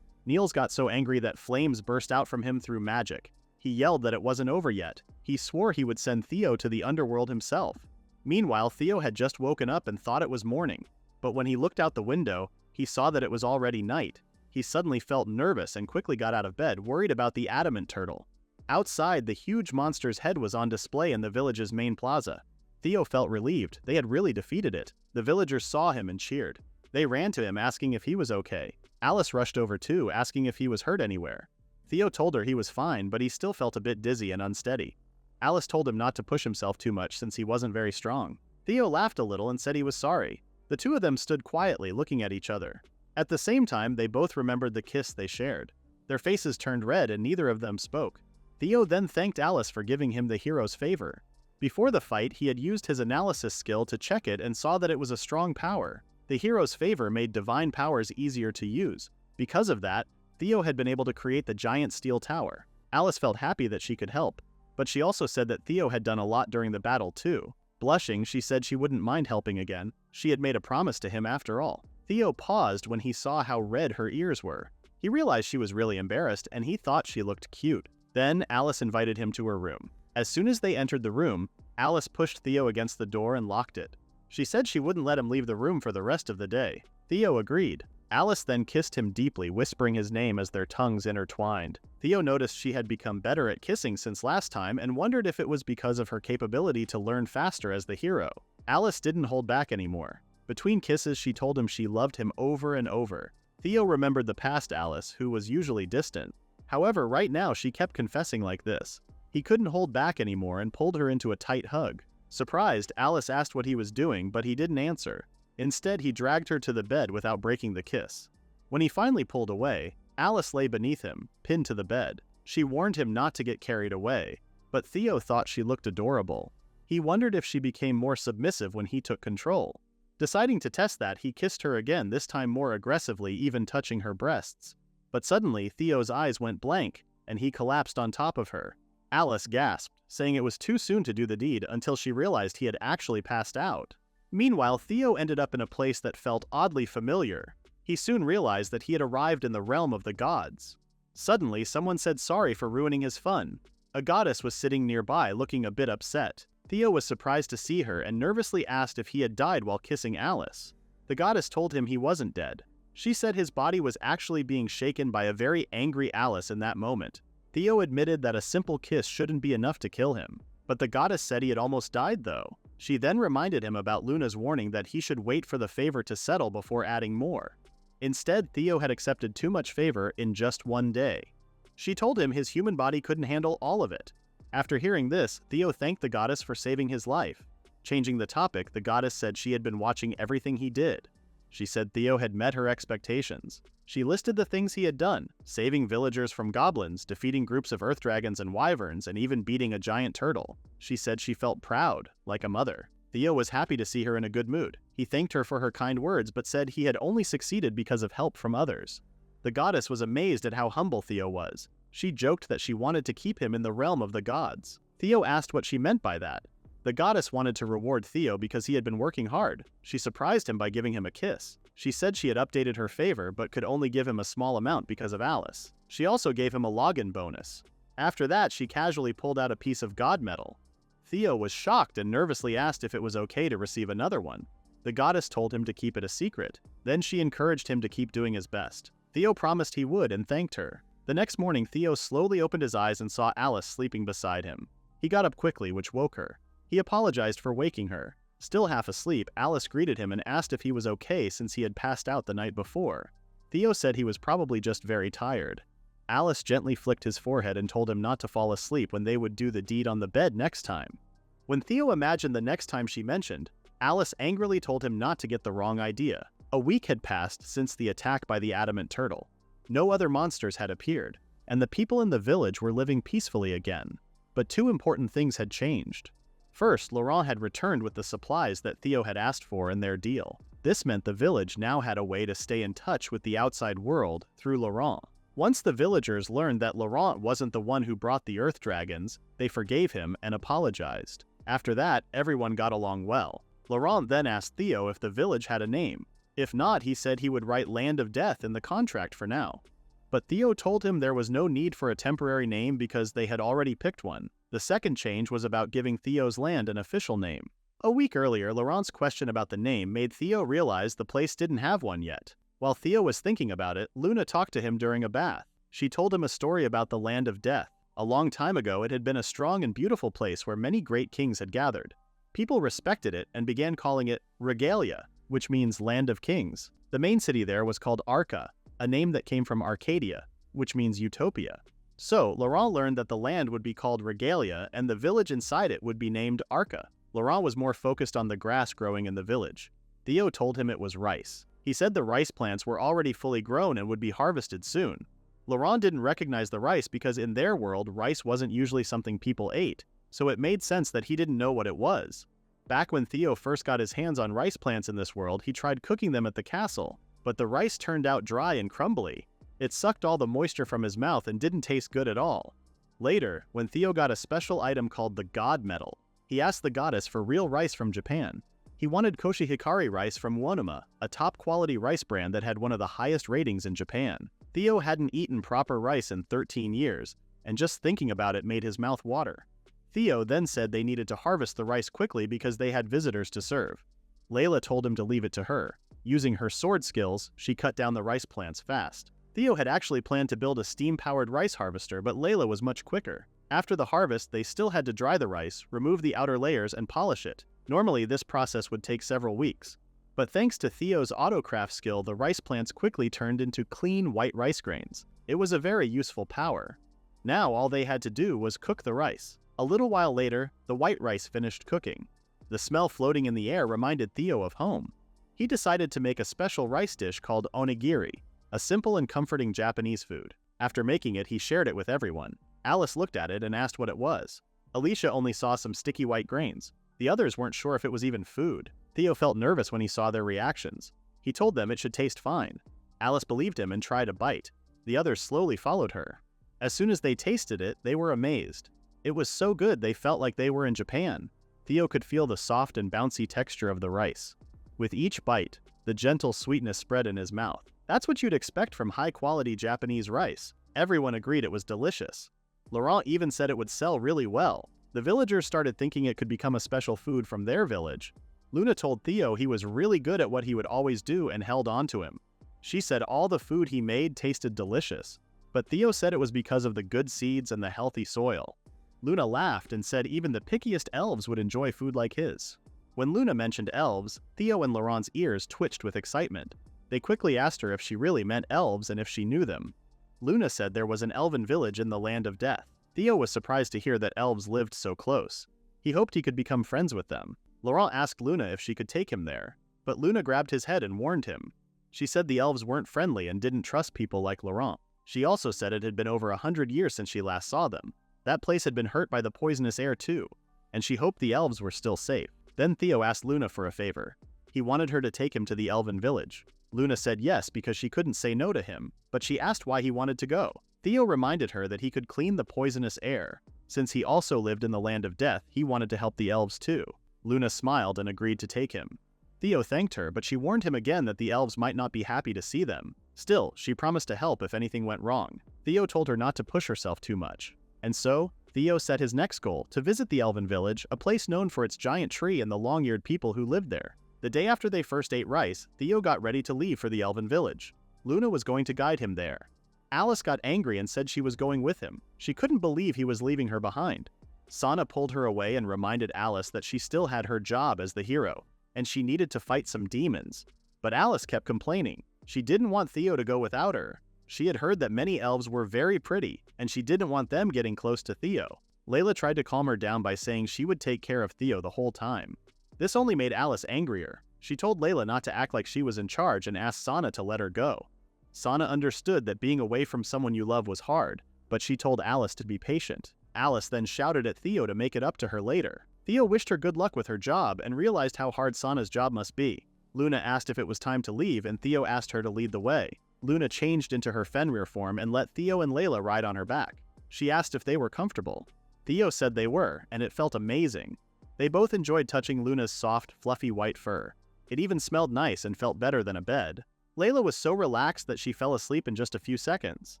Niels got so angry that flames burst out from him through magic. He yelled that it wasn't over yet. He swore he would send Theo to the underworld himself. Meanwhile, Theo had just woken up and thought it was morning. But when he looked out the window, he saw that it was already night. He suddenly felt nervous and quickly got out of bed, worried about the adamant turtle. Outside, the huge monster's head was on display in the village's main plaza. Theo felt relieved. They had really defeated it. The villagers saw him and cheered. They ran to him asking if he was okay. Alice rushed over too, asking if he was hurt anywhere. Theo told her he was fine, but he still felt a bit dizzy and unsteady. Alice told him not to push himself too much since he wasn't very strong. Theo laughed a little and said he was sorry. The two of them stood quietly looking at each other. At the same time, they both remembered the kiss they shared. Their faces turned red and neither of them spoke. Theo then thanked Alice for giving him the hero's favor. Before the fight, he had used his analysis skill to check it and saw that it was a strong power. The hero's favor made divine powers easier to use. Because of that, Theo had been able to create the giant steel tower. Alice felt happy that she could help, but she also said that Theo had done a lot during the battle too. Blushing, she said she wouldn't mind helping again. She had made a promise to him after all. Theo paused when he saw how red her ears were. He realized she was really embarrassed and he thought she looked cute. Then Alice invited him to her room. As soon as they entered the room, Alice pushed Theo against the door and locked it. She said she wouldn't let him leave the room for the rest of the day. Theo agreed. Alice then kissed him deeply, whispering his name as their tongues intertwined. Theo noticed she had become better at kissing since last time and wondered if it was because of her capability to learn faster as the hero. Alice didn't hold back anymore. Between kisses, she told him she loved him over and over. Theo remembered the past Alice, who was usually distant. However, right now she kept confessing like this. He couldn't hold back anymore and pulled her into a tight hug. Surprised, Alice asked what he was doing, but he didn't answer. Instead, he dragged her to the bed without breaking the kiss. When he finally pulled away, Alice lay beneath him, pinned to the bed. She warned him not to get carried away, but Theo thought she looked adorable. He wondered if she became more submissive when he took control. Deciding to test that, he kissed her again, this time more aggressively, even touching her breasts. But suddenly, Theo's eyes went blank, and he collapsed on top of her. Alice gasped, saying it was too soon to do the deed until she realized he had actually passed out. Meanwhile, Theo ended up in a place that felt oddly familiar. He soon realized that he had arrived in the realm of the gods. Suddenly, someone said sorry for ruining his fun. A goddess was sitting nearby, looking a bit upset. Theo was surprised to see her and nervously asked if he had died while kissing Alice. The goddess told him he wasn't dead. She said his body was actually being shaken by a very angry Alice in that moment. Theo admitted that a simple kiss shouldn't be enough to kill him. But the goddess said he had almost died though. She then reminded him about Luna's warning that he should wait for the favor to settle before adding more. Instead, Theo had accepted too much favor in just one day. She told him his human body couldn't handle all of it. After hearing this, Theo thanked the goddess for saving his life. Changing the topic, the goddess said she had been watching everything he did. She said Theo had met her expectations. She listed the things he had done, saving villagers from goblins, defeating groups of earth dragons and wyverns, and even beating a giant turtle. She said she felt proud, like a mother. Theo was happy to see her in a good mood. He thanked her for her kind words, but said he had only succeeded because of help from others. The goddess was amazed at how humble Theo was. She joked that she wanted to keep him in the realm of the gods. Theo asked what she meant by that. The goddess wanted to reward Theo because he had been working hard. She surprised him by giving him a kiss. She said she had updated her favor but could only give him a small amount because of Alice. She also gave him a login bonus. After that, she casually pulled out a piece of god metal. Theo was shocked and nervously asked if it was okay to receive another one. The goddess told him to keep it a secret. Then she encouraged him to keep doing his best. Theo promised he would and thanked her. The next morning, Theo slowly opened his eyes and saw Alice sleeping beside him. He got up quickly, which woke her. He apologized for waking her. Still half asleep, Alice greeted him and asked if he was okay since he had passed out the night before. Theo said he was probably just very tired. Alice gently flicked his forehead and told him not to fall asleep when they would do the deed on the bed next time. When Theo imagined the next time she mentioned, Alice angrily told him not to get the wrong idea. A week had passed since the attack by the adamant turtle. No other monsters had appeared, and the people in the village were living peacefully again. But two important things had changed. First, Laurent had returned with the supplies that Theo had asked for in their deal. This meant the village now had a way to stay in touch with the outside world through Laurent. Once the villagers learned that Laurent wasn't the one who brought the earth dragons, they forgave him and apologized. After that, everyone got along well. Laurent then asked Theo if the village had a name. If not, he said he would write Land of Death in the contract for now. But Theo told him there was no need for a temporary name because they had already picked one. The second change was about giving Theo's land an official name. A week earlier, Laurent's question about the name made Theo realize the place didn't have one yet. While Theo was thinking about it, Luna talked to him during a bath. She told him a story about the Land of Death. A long time ago, it had been a strong and beautiful place where many great kings had gathered. People respected it and began calling it Regalia, which means Land of Kings. The main city there was called Arca, a name that came from Arcadia, which means Utopia. So, Laurent learned that the land would be called Regalia and the village inside it would be named Arca. Laurent was more focused on the grass growing in the village. Theo told him it was rice. He said the rice plants were already fully grown and would be harvested soon. Laurent didn't recognize the rice because in their world, rice wasn't usually something people ate, so it made sense that he didn't know what it was. Back when Theo first got his hands on rice plants in this world, he tried cooking them at the castle, but the rice turned out dry and crumbly. It sucked all the moisture from his mouth and didn't taste good at all. Later, when Theo got a special item called the God Medal, he asked the goddess for real rice from Japan. He wanted Koshihikari rice from Wonuma, a top-quality rice brand that had one of the highest ratings in Japan. Theo hadn't eaten proper rice in 13 years, and just thinking about it made his mouth water. Theo then said they needed to harvest the rice quickly because they had visitors to serve. Layla told him to leave it to her. Using her sword skills, she cut down the rice plants fast. Theo had actually planned to build a steam-powered rice harvester, but Layla was much quicker. After the harvest, they still had to dry the rice, remove the outer layers, and polish it. Normally, this process would take several weeks. But thanks to Theo's autocraft skill, the rice plants quickly turned into clean white rice grains. It was a very useful power. Now all they had to do was cook the rice. A little while later, the white rice finished cooking. The smell floating in the air reminded Theo of home. He decided to make a special rice dish called onigiri, a simple and comforting Japanese food. After making it, he shared it with everyone. Alice looked at it and asked what it was. Alicia only saw some sticky white grains. The others weren't sure if it was even food. Theo felt nervous when he saw their reactions. He told them it should taste fine. Alice believed him and tried a bite. The others slowly followed her. As soon as they tasted it, they were amazed. It was so good they felt like they were in Japan. Theo could feel the soft and bouncy texture of the rice. With each bite, the gentle sweetness spread in his mouth. That's what you'd expect from high-quality Japanese rice. Everyone agreed it was delicious. Laurent even said it would sell really well. The villagers started thinking it could become a special food from their village. Luna told Theo he was really good at what he would always do and held on to him. She said all the food he made tasted delicious, but Theo said it was because of the good seeds and the healthy soil. Luna laughed and said even the pickiest elves would enjoy food like his. When Luna mentioned elves, Theo and Laurent's ears twitched with excitement. They quickly asked her if she really meant elves and if she knew them. Luna said there was an elven village in the land of death. Theo was surprised to hear that elves lived so close. He hoped he could become friends with them. Laurent asked Luna if she could take him there, but Luna grabbed his head and warned him. She said the elves weren't friendly and didn't trust people like Laurent. She also said it had been over 100 years since she last saw them. That place had been hurt by the poisonous air too, and she hoped the elves were still safe. Then Theo asked Luna for a favor. He wanted her to take him to the elven village. Luna said yes because she couldn't say no to him, but she asked why he wanted to go. Theo reminded her that he could clean the poisonous air. Since he also lived in the land of death, he wanted to help the elves too. Luna smiled and agreed to take him. Theo thanked her, but she warned him again that the elves might not be happy to see them. Still, she promised to help if anything went wrong. Theo told her not to push herself too much. And so, Theo set his next goal, to visit the elven village, a place known for its giant tree and the long-eared people who lived there. The day after they first ate rice, Theo got ready to leave for the elven village. Luna was going to guide him there. Alice got angry and said she was going with him. She couldn't believe he was leaving her behind. Sana pulled her away and reminded Alice that she still had her job as the hero, and she needed to fight some demons. But Alice kept complaining. She didn't want Theo to go without her. She had heard that many elves were very pretty, and she didn't want them getting close to Theo. Layla tried to calm her down by saying she would take care of Theo the whole time. This only made Alice angrier. She told Layla not to act like she was in charge and asked Sana to let her go. Sana understood that being away from someone you love was hard, but she told Alice to be patient. Alice then shouted at Theo to make it up to her later. Theo wished her good luck with her job and realized how hard Sana's job must be. Luna asked if it was time to leave, and Theo asked her to lead the way. Luna changed into her Fenrir form and let Theo and Layla ride on her back. She asked if they were comfortable. Theo said they were, and it felt amazing. They both enjoyed touching Luna's soft, fluffy white fur. It even smelled nice and felt better than a bed. Layla was so relaxed that she fell asleep in just a few seconds.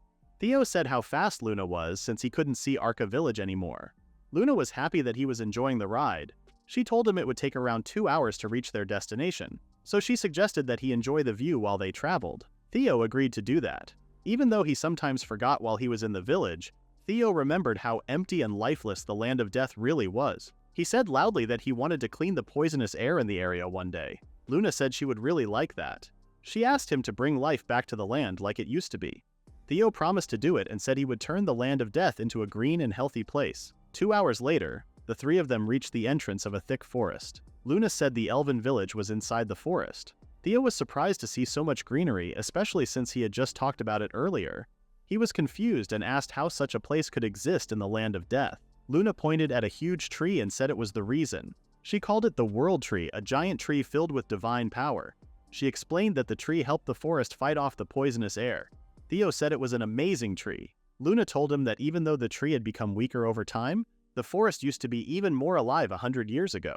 Theo said how fast Luna was since he couldn't see Arca Village anymore. Luna was happy that he was enjoying the ride. She told him it would take around 2 hours to reach their destination, so she suggested that he enjoy the view while they traveled. Theo agreed to do that. Even though he sometimes forgot while he was in the village, Theo remembered how empty and lifeless the land of death really was. He said loudly that he wanted to clean the poisonous air in the area one day. Luna said she would really like that. She asked him to bring life back to the land like it used to be. Theo promised to do it and said he would turn the land of death into a green and healthy place. 2 hours later, the three of them reached the entrance of a thick forest. Luna said the elven village was inside the forest. Theo was surprised to see so much greenery, especially since he had just talked about it earlier. He was confused and asked how such a place could exist in the land of death. Luna pointed at a huge tree and said it was the reason. She called it the World Tree, a giant tree filled with divine power. She explained that the tree helped the forest fight off the poisonous air. Theo said it was an amazing tree. Luna told him that even though the tree had become weaker over time, the forest used to be even more alive 100 years ago.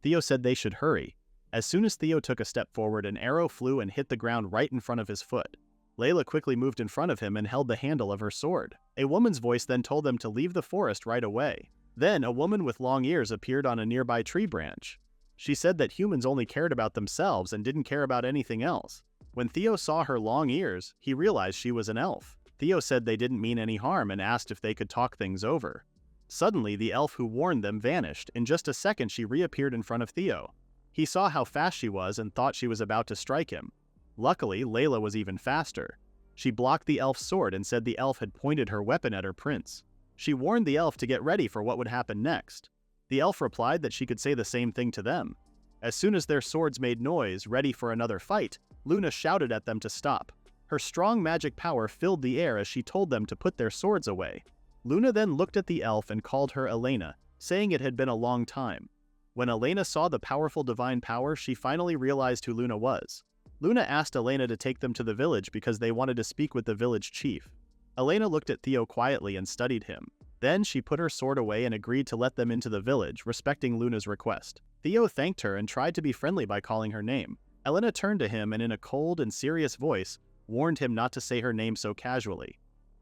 Theo said they should hurry. As soon as Theo took a step forward, an arrow flew and hit the ground right in front of his foot. Layla quickly moved in front of him and held the handle of her sword. A woman's voice then told them to leave the forest right away. Then, a woman with long ears appeared on a nearby tree branch. She said that humans only cared about themselves and didn't care about anything else. When Theo saw her long ears, he realized she was an elf. Theo said they didn't mean any harm and asked if they could talk things over. Suddenly, the elf who warned them vanished. In just a second, she reappeared in front of Theo. He saw how fast she was and thought she was about to strike him. Luckily, Layla was even faster. She blocked the elf's sword and said the elf had pointed her weapon at her prince. She warned the elf to get ready for what would happen next. The elf replied that she could say the same thing to them. As soon as their swords made noise, ready for another fight, Luna shouted at them to stop. Her strong magic power filled the air as she told them to put their swords away. Luna then looked at the elf and called her Elena, saying it had been a long time. When Elena saw the powerful divine power, she finally realized who Luna was. Luna asked Elena to take them to the village because they wanted to speak with the village chief. Elena looked at Theo quietly and studied him. Then she put her sword away and agreed to let them into the village, respecting Luna's request. Theo thanked her and tried to be friendly by calling her name. Elena turned to him and in a cold and serious voice, warned him not to say her name so casually.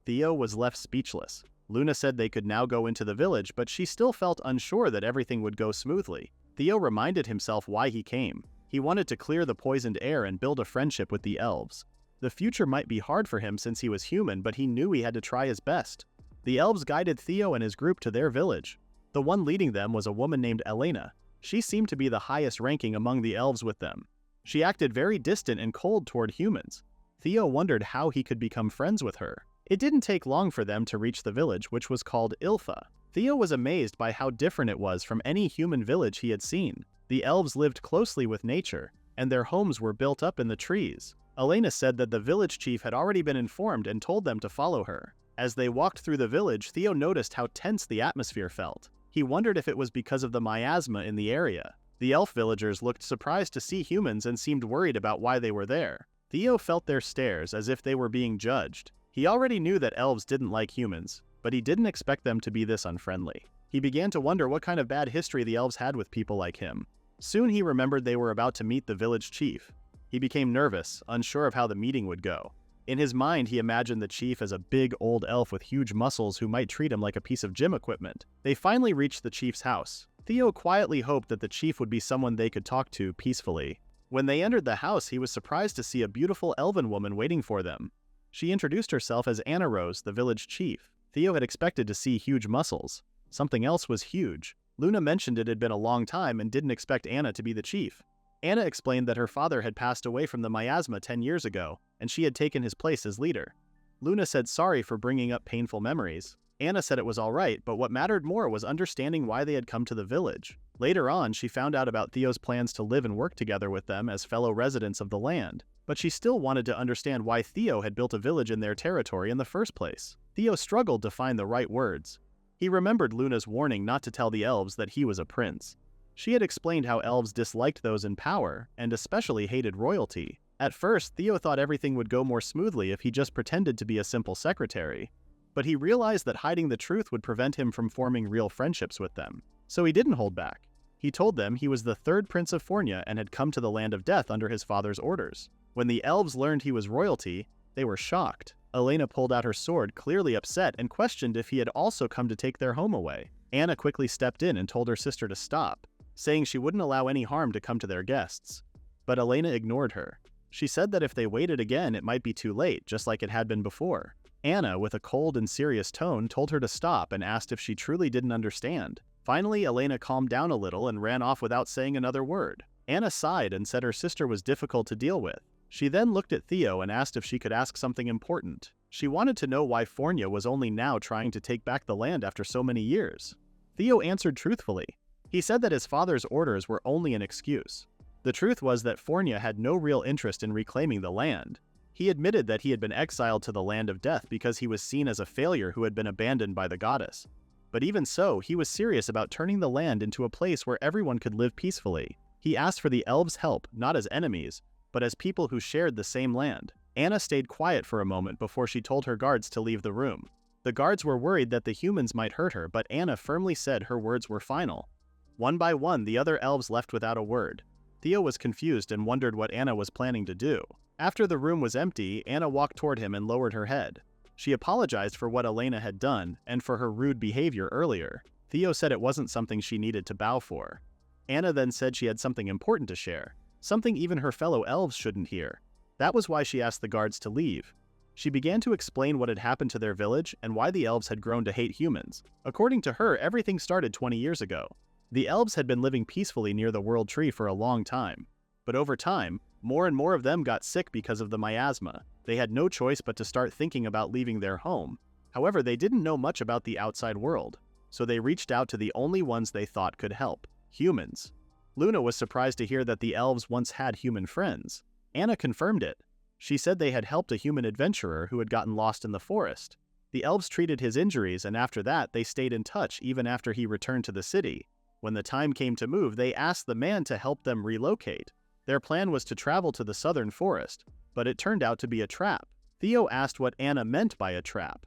Theo was left speechless. Luna said they could now go into the village, but she still felt unsure that everything would go smoothly. Theo reminded himself why he came. He wanted to clear the poisoned air and build a friendship with the elves. The future might be hard for him since he was human, but he knew he had to try his best. The elves guided Theo and his group to their village. The one leading them was a woman named Elena. She seemed to be the highest ranking among the elves with them. She acted very distant and cold toward humans. Theo wondered how he could become friends with her. It didn't take long for them to reach the village, which was called Ilfa. Theo was amazed by how different it was from any human village he had seen. The elves lived closely with nature, and their homes were built up in the trees. Elena said that the village chief had already been informed and told them to follow her. As they walked through the village, Theo noticed how tense the atmosphere felt. He wondered if it was because of the miasma in the area. The elf villagers looked surprised to see humans and seemed worried about why they were there. Theo felt their stares as if they were being judged. He already knew that elves didn't like humans, but he didn't expect them to be this unfriendly. He began to wonder what kind of bad history the elves had with people like him. Soon he remembered they were about to meet the village chief. He became nervous, unsure of how the meeting would go. In his mind, he imagined the chief as a big old elf with huge muscles who might treat him like a piece of gym equipment. They finally reached the chief's house. Theo quietly hoped that the chief would be someone they could talk to peacefully. When they entered the house, he was surprised to see a beautiful elven woman waiting for them. She introduced herself as Anna Rose, the village chief. Theo had expected to see huge muscles. Something else was huge. Luna mentioned it had been a long time and didn't expect Anna to be the chief. Anna explained that her father had passed away from the miasma 10 years ago, and she had taken his place as leader. Luna said sorry for bringing up painful memories. Anna said it was alright, but what mattered more was understanding why they had come to the village. Later on, she found out about Theo's plans to live and work together with them as fellow residents of the land, but she still wanted to understand why Theo had built a village in their territory in the first place. Theo struggled to find the right words. He remembered Luna's warning not to tell the elves that he was a prince. She had explained how elves disliked those in power, and especially hated royalty. At first, Theo thought everything would go more smoothly if he just pretended to be a simple secretary. But he realized that hiding the truth would prevent him from forming real friendships with them. So he didn't hold back. He told them he was the third prince of Fornia and had come to the land of death under his father's orders. When the elves learned he was royalty, they were shocked. Elena pulled out her sword, clearly upset, and questioned if he had also come to take their home away. Anna quickly stepped in and told her sister to stop, saying she wouldn't allow any harm to come to their guests. But Elena ignored her. She said that if they waited again, it might be too late, just like it had been before. Anna, with a cold and serious tone, told her to stop and asked if she truly didn't understand. Finally, Elena calmed down a little and ran off without saying another word. Anna sighed and said her sister was difficult to deal with. She then looked at Theo and asked if she could ask something important. She wanted to know why Fornia was only now trying to take back the land after so many years. Theo answered truthfully. He said that his father's orders were only an excuse. The truth was that Fornia had no real interest in reclaiming the land. He admitted that he had been exiled to the land of death because he was seen as a failure who had been abandoned by the goddess. But even so, he was serious about turning the land into a place where everyone could live peacefully. He asked for the elves' help, not as enemies, but as people who shared the same land. Anna stayed quiet for a moment before she told her guards to leave the room. The guards were worried that the humans might hurt her, but Anna firmly said her words were final. One by one, the other elves left without a word. Theo was confused and wondered what Anna was planning to do. After the room was empty, Anna walked toward him and lowered her head. She apologized for what Elena had done and for her rude behavior earlier. Theo said it wasn't something she needed to bow for. Anna then said she had something important to share, something even her fellow elves shouldn't hear. That was why she asked the guards to leave. She began to explain what had happened to their village and why the elves had grown to hate humans. According to her, everything started 20 years ago. The elves had been living peacefully near the world tree for a long time. But over time, more and more of them got sick because of the miasma. They had no choice but to start thinking about leaving their home. However, they didn't know much about the outside world, so they reached out to the only ones they thought could help: humans. Luna was surprised to hear that the elves once had human friends. Anna confirmed it. She said they had helped a human adventurer who had gotten lost in the forest. The elves treated his injuries, and after that they stayed in touch even after he returned to the city. When the time came to move, they asked the man to help them relocate. Their plan was to travel to the southern forest, but it turned out to be a trap. Theo asked what Anna meant by a trap.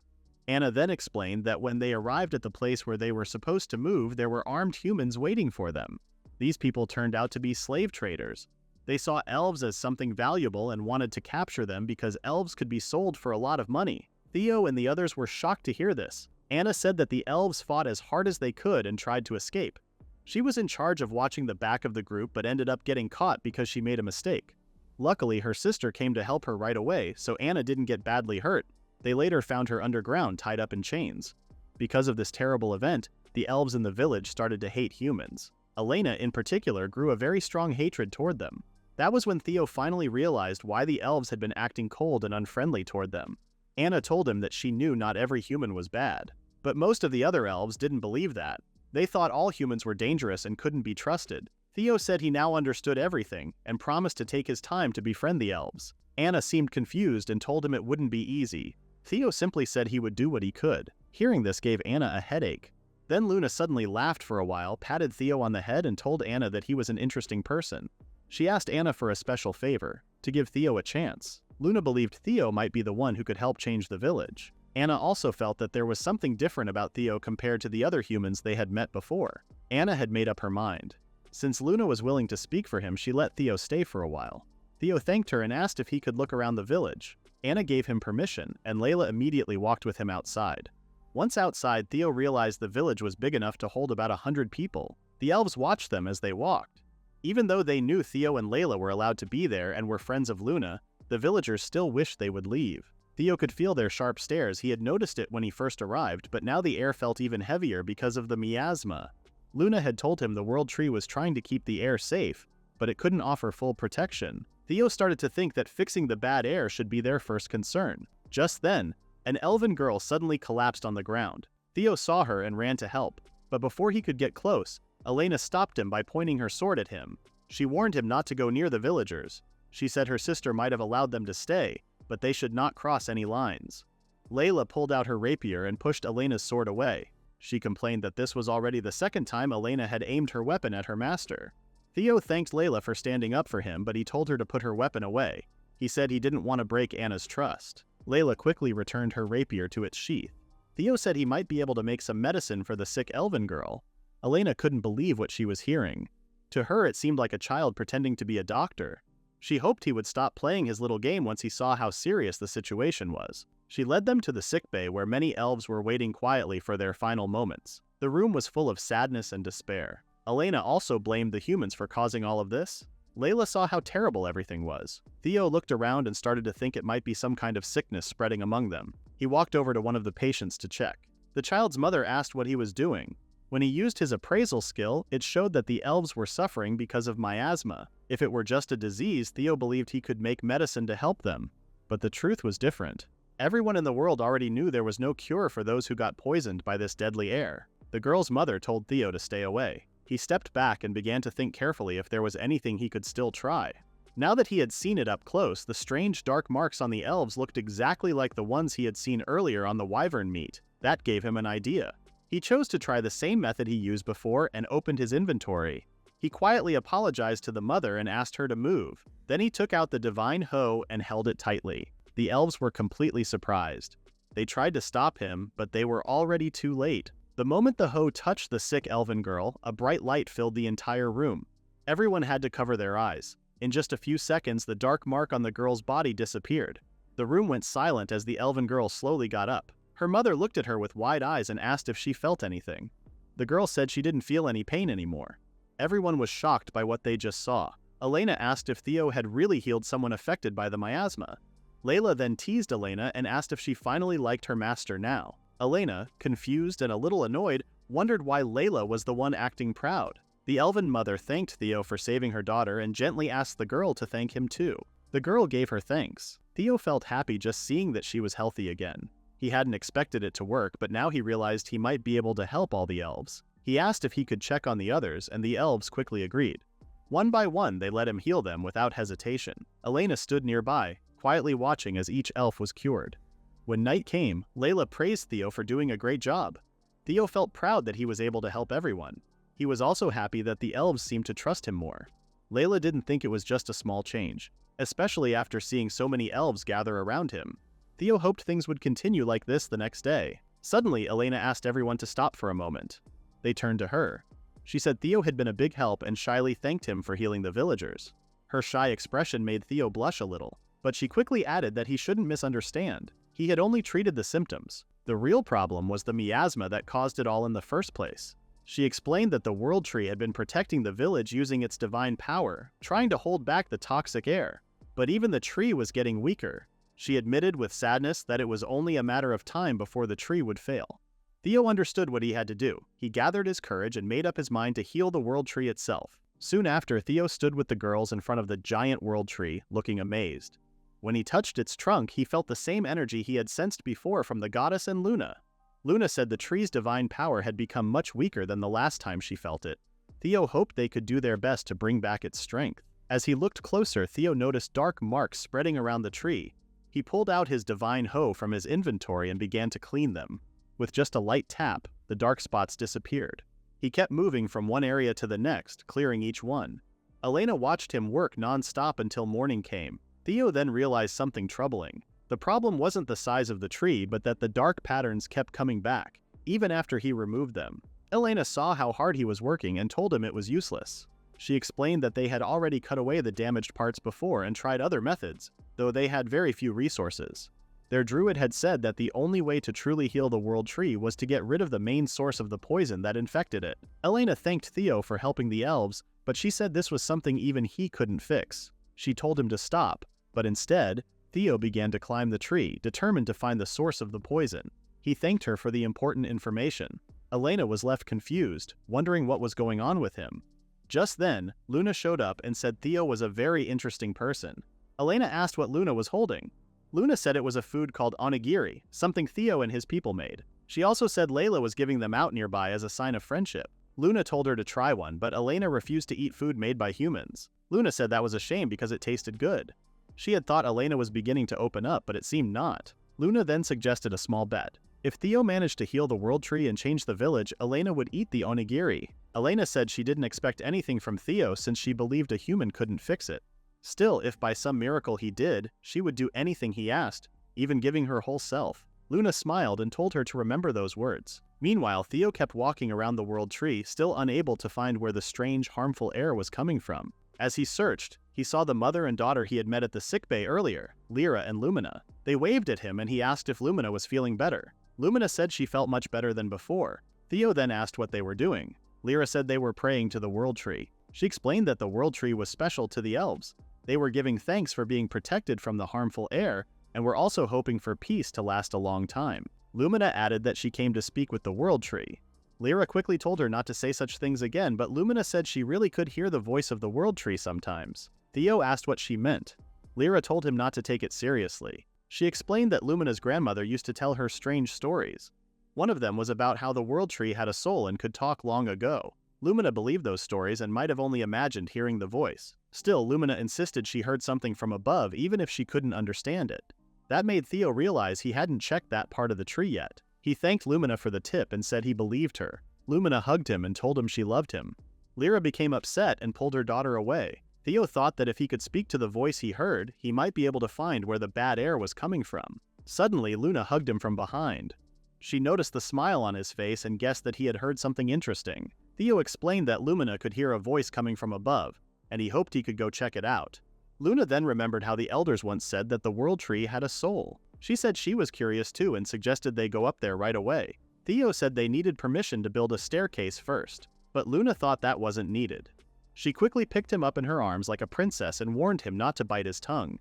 Anna then explained that when they arrived at the place where they were supposed to move, there were armed humans waiting for them. These people turned out to be slave traders. They saw elves as something valuable and wanted to capture them because elves could be sold for a lot of money. Theo and the others were shocked to hear this. Anna said that the elves fought as hard as they could and tried to escape. She was in charge of watching the back of the group but ended up getting caught because she made a mistake. Luckily, her sister came to help her right away, so Anna didn't get badly hurt. They later found her underground tied up in chains. Because of this terrible event, the elves in the village started to hate humans. Elena, in particular, grew a very strong hatred toward them. That was when Theo finally realized why the elves had been acting cold and unfriendly toward them. Anna told him that she knew not every human was bad. But most of the other elves didn't believe that. They thought all humans were dangerous and couldn't be trusted. Theo said he now understood everything and promised to take his time to befriend the elves. Anna seemed confused and told him it wouldn't be easy. Theo simply said he would do what he could. Hearing this gave Anna a headache. Then Luna suddenly laughed for a while, patted Theo on the head, and told Anna that he was an interesting person. She asked Anna for a special favor, to give Theo a chance. Luna believed Theo might be the one who could help change the village. Anna also felt that there was something different about Theo compared to the other humans they had met before. Anna had made up her mind. Since Luna was willing to speak for him, she let Theo stay for a while. Theo thanked her and asked if he could look around the village. Anna gave him permission, and Layla immediately walked with him outside. Once outside, Theo realized the village was big enough to hold about 100 people. The elves watched them as they walked. Even though they knew Theo and Layla were allowed to be there and were friends of Luna, the villagers still wished they would leave. Theo could feel their sharp stares. He had noticed it when he first arrived, but now the air felt even heavier because of the miasma. Luna had told him the world tree was trying to keep the air safe, but it couldn't offer full protection. Theo started to think that fixing the bad air should be their first concern. Just then, an elven girl suddenly collapsed on the ground. Theo saw her and ran to help, but before he could get close, Elena stopped him by pointing her sword at him. She warned him not to go near the villagers. She said her sister might have allowed them to stay, but they should not cross any lines. Layla pulled out her rapier and pushed Elena's sword away. She complained that this was already the second time Elena had aimed her weapon at her master. Theo thanked Layla for standing up for him, but he told her to put her weapon away. He said he didn't want to break Anna's trust. Layla quickly returned her rapier to its sheath. Theo said he might be able to make some medicine for the sick elven girl. Elena couldn't believe what she was hearing. To her, it seemed like a child pretending to be a doctor. She hoped he would stop playing his little game once he saw how serious the situation was. She led them to the sickbay where many elves were waiting quietly for their final moments. The room was full of sadness and despair. Elena also blamed the humans for causing all of this. Layla saw how terrible everything was. Theo looked around and started to think it might be some kind of sickness spreading among them. He walked over to one of the patients to check. The child's mother asked what he was doing. When he used his appraisal skill, it showed that the elves were suffering because of miasma. If it were just a disease, Theo believed he could make medicine to help them. But the truth was different. Everyone in the world already knew there was no cure for those who got poisoned by this deadly air. The girl's mother told Theo to stay away. He stepped back and began to think carefully if there was anything he could still try. Now that he had seen it up close, the strange dark marks on the elves looked exactly like the ones he had seen earlier on the wyvern meat. That gave him an idea. He chose to try the same method he used before and opened his inventory. He quietly apologized to the mother and asked her to move. Then he took out the divine hoe and held it tightly. The elves were completely surprised. They tried to stop him, but they were already too late. The moment the hoe touched the sick elven girl, a bright light filled the entire room. Everyone had to cover their eyes. In just a few seconds, the dark mark on the girl's body disappeared. The room went silent as the elven girl slowly got up. Her mother looked at her with wide eyes and asked if she felt anything. The girl said she didn't feel any pain anymore. Everyone was shocked by what they just saw. Elena asked if Theo had really healed someone affected by the miasma. Layla then teased Elena and asked if she finally liked her master now. Elena, confused and a little annoyed, wondered why Layla was the one acting proud. The elven mother thanked Theo for saving her daughter and gently asked the girl to thank him too. The girl gave her thanks. Theo felt happy just seeing that she was healthy again. He hadn't expected it to work, but now he realized he might be able to help all the elves. He asked if he could check on the others, and the elves quickly agreed. One by one, they let him heal them without hesitation. Elena stood nearby, quietly watching as each elf was cured. When night came, Layla praised Theo for doing a great job. Theo felt proud that he was able to help everyone. He was also happy that the elves seemed to trust him more. Layla didn't think it was just a small change, especially after seeing so many elves gather around him. Theo hoped things would continue like this the next day. Suddenly, Elena asked everyone to stop for a moment. They turned to her. She said Theo had been a big help and shyly thanked him for healing the villagers. Her shy expression made Theo blush a little, but she quickly added that he shouldn't misunderstand. He had only treated the symptoms. The real problem was the miasma that caused it all in the first place. She explained that the World Tree had been protecting the village using its divine power, trying to hold back the toxic air. But even the tree was getting weaker. She admitted with sadness that it was only a matter of time before the tree would fail. Theo understood what he had to do. He gathered his courage and made up his mind to heal the World Tree itself. Soon after, Theo stood with the girls in front of the giant World Tree, looking amazed. When he touched its trunk, he felt the same energy he had sensed before from the goddess and Luna. Luna said the tree's divine power had become much weaker than the last time she felt it. Theo hoped they could do their best to bring back its strength. As he looked closer, Theo noticed dark marks spreading around the tree. He pulled out his divine hoe from his inventory and began to clean them. With just a light tap, the dark spots disappeared. He kept moving from one area to the next, clearing each one. Elena watched him work non-stop until morning came. Theo then realized something troubling. The problem wasn't the size of the tree, but that the dark patterns kept coming back, even after he removed them. Elena saw how hard he was working and told him it was useless. She explained that they had already cut away the damaged parts before and tried other methods, though they had very few resources. Their druid had said that the only way to truly heal the World Tree was to get rid of the main source of the poison that infected it. Elena thanked Theo for helping the elves, but she said this was something even he couldn't fix. She told him to stop, but instead, Theo began to climb the tree, determined to find the source of the poison. He thanked her for the important information. Elena was left confused, wondering what was going on with him. Just then, Luna showed up and said Theo was a very interesting person. Elena asked what Luna was holding. Luna said it was a food called onigiri, something Theo and his people made. She also said Layla was giving them out nearby as a sign of friendship. Luna told her to try one, but Elena refused to eat food made by humans. Luna said that was a shame because it tasted good. She had thought Elena was beginning to open up, but it seemed not. Luna then suggested a small bet. If Theo managed to heal the World Tree and change the village, Elena would eat the onigiri. Elena said she didn't expect anything from Theo since she believed a human couldn't fix it. Still, if by some miracle he did, she would do anything he asked, even giving her whole self. Luna smiled and told her to remember those words. Meanwhile, Theo kept walking around the World Tree, still unable to find where the strange, harmful air was coming from. As he searched, he saw the mother and daughter he had met at the sickbay earlier, Lyra and Lumina. They waved at him and he asked if Lumina was feeling better. Lumina said she felt much better than before. Theo then asked what they were doing. Lyra said they were praying to the World Tree. She explained that the World Tree was special to the elves. They were giving thanks for being protected from the harmful air, and were also hoping for peace to last a long time. Lumina added that she came to speak with the World Tree. Lyra quickly told her not to say such things again, but Lumina said she really could hear the voice of the World Tree sometimes. Theo asked what she meant. Lyra told him not to take it seriously. She explained that Lumina's grandmother used to tell her strange stories. One of them was about how the World Tree had a soul and could talk long ago. Lumina believed those stories and might have only imagined hearing the voice. Still, Lumina insisted she heard something from above even if she couldn't understand it. That made Theo realize he hadn't checked that part of the tree yet. He thanked Lumina for the tip and said he believed her. Lumina hugged him and told him she loved him. Lyra became upset and pulled her daughter away. Theo thought that if he could speak to the voice he heard, he might be able to find where the bad air was coming from. Suddenly, Luna hugged him from behind. She noticed the smile on his face and guessed that he had heard something interesting. Theo explained that Lumina could hear a voice coming from above, and he hoped he could go check it out. Luna then remembered how the elders once said that the World Tree had a soul. She said she was curious too and suggested they go up there right away. Theo said they needed permission to build a staircase first, but Luna thought that wasn't needed. She quickly picked him up in her arms like a princess and warned him not to bite his tongue.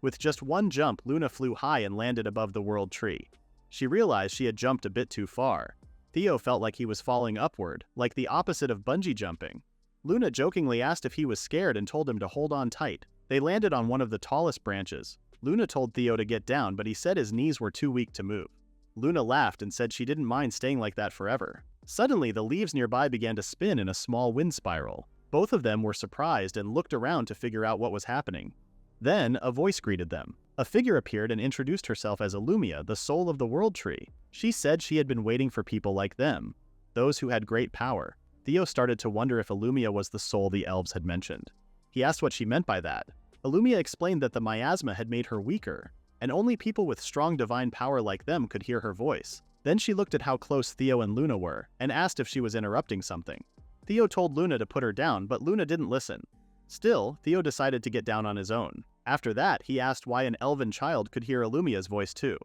With just one jump, Luna flew high and landed above the World Tree. She realized she had jumped a bit too far. Theo felt like he was falling upward, like the opposite of bungee jumping. Luna jokingly asked if he was scared and told him to hold on tight. They landed on one of the tallest branches. Luna told Theo to get down, but he said his knees were too weak to move. Luna laughed and said she didn't mind staying like that forever. Suddenly, the leaves nearby began to spin in a small wind spiral. Both of them were surprised and looked around to figure out what was happening. Then, a voice greeted them. A figure appeared and introduced herself as Illumia, the soul of the World Tree. She said she had been waiting for people like them, those who had great power. Theo started to wonder if Illumia was the soul the elves had mentioned. He asked what she meant by that. Illumia explained that the miasma had made her weaker, and only people with strong divine power like them could hear her voice. Then she looked at how close Theo and Luna were, and asked if she was interrupting something. Theo told Luna to put her down, but Luna didn't listen. Still, Theo decided to get down on his own. After that, he asked why an elven child could hear Illumia's voice too.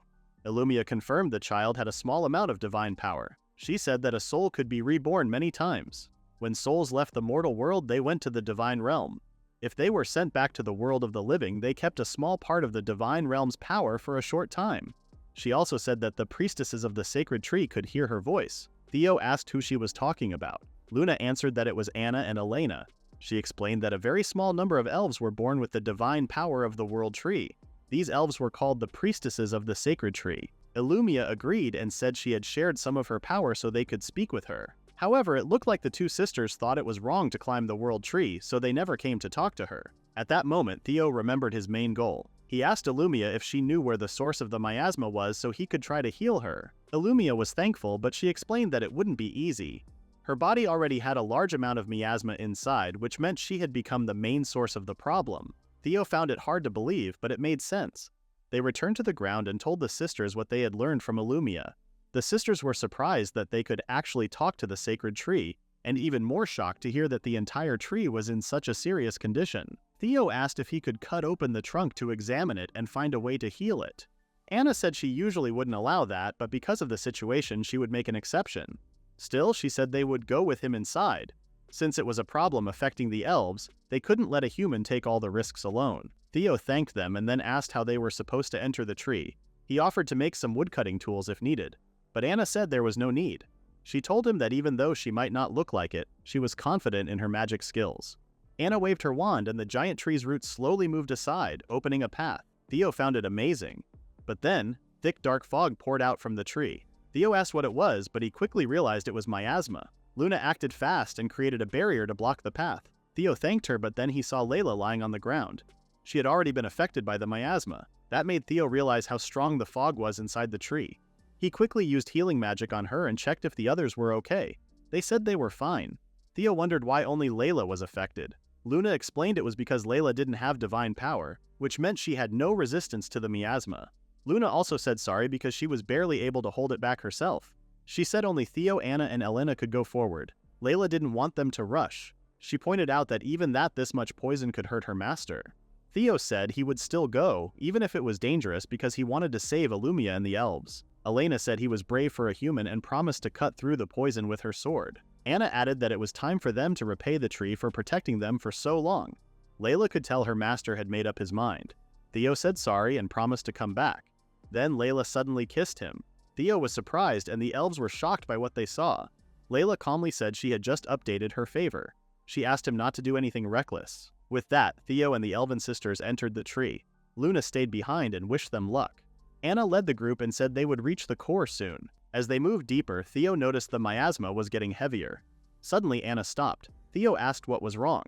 Illumia confirmed the child had a small amount of divine power. She said that a soul could be reborn many times. When souls left the mortal world, they went to the divine realm. If they were sent back to the world of the living, they kept a small part of the divine realm's power for a short time. She also said that the priestesses of the sacred tree could hear her voice. Theo asked who she was talking about. Luna answered that it was Anna and Elena. She explained that a very small number of elves were born with the divine power of the world tree. These elves were called the priestesses of the sacred tree. Illumia agreed and said she had shared some of her power so they could speak with her. However, it looked like the two sisters thought it was wrong to climb the world tree, so they never came to talk to her. At that moment, Theo remembered his main goal. He asked Illumia if she knew where the source of the miasma was so he could try to heal her. Illumia was thankful, but she explained that it wouldn't be easy. Her body already had a large amount of miasma inside, which meant she had become the main source of the problem. Theo found it hard to believe, but it made sense. They returned to the ground and told the sisters what they had learned from Illumia. The sisters were surprised that they could actually talk to the sacred tree, and even more shocked to hear that the entire tree was in such a serious condition. Theo asked if he could cut open the trunk to examine it and find a way to heal it. Anna said she usually wouldn't allow that, but because of the situation, she would make an exception. Still, she said they would go with him inside. Since it was a problem affecting the elves, they couldn't let a human take all the risks alone. Theo thanked them and then asked how they were supposed to enter the tree. He offered to make some woodcutting tools if needed, but Anna said there was no need. She told him that even though she might not look like it, she was confident in her magic skills. Anna waved her wand and the giant tree's roots slowly moved aside, opening a path. Theo found it amazing. But then, thick dark fog poured out from the tree. Theo asked what it was, but he quickly realized it was miasma. Luna acted fast and created a barrier to block the path. Theo thanked her, but then he saw Layla lying on the ground. She had already been affected by the miasma. That made Theo realize how strong the fog was inside the tree. He quickly used healing magic on her and checked if the others were okay. They said they were fine. Theo wondered why only Layla was affected. Luna explained it was because Layla didn't have divine power, which meant she had no resistance to the miasma. Luna also said sorry because she was barely able to hold it back herself. She said only Theo, Anna, and Elena could go forward. Layla didn't want them to rush. She pointed out that even this much poison could hurt her master. Theo said he would still go, even if it was dangerous, because he wanted to save Illumia and the elves. Elena said he was brave for a human and promised to cut through the poison with her sword. Anna added that it was time for them to repay the tree for protecting them for so long. Layla could tell her master had made up his mind. Theo said sorry and promised to come back. Then Layla suddenly kissed him. Theo was surprised and the elves were shocked by what they saw. Layla calmly said she had just updated her favor. She asked him not to do anything reckless. With that, Theo and the elven sisters entered the tree. Luna stayed behind and wished them luck. Anna led the group and said they would reach the core soon. As they moved deeper, Theo noticed the miasma was getting heavier. Suddenly, Anna stopped. Theo asked what was wrong.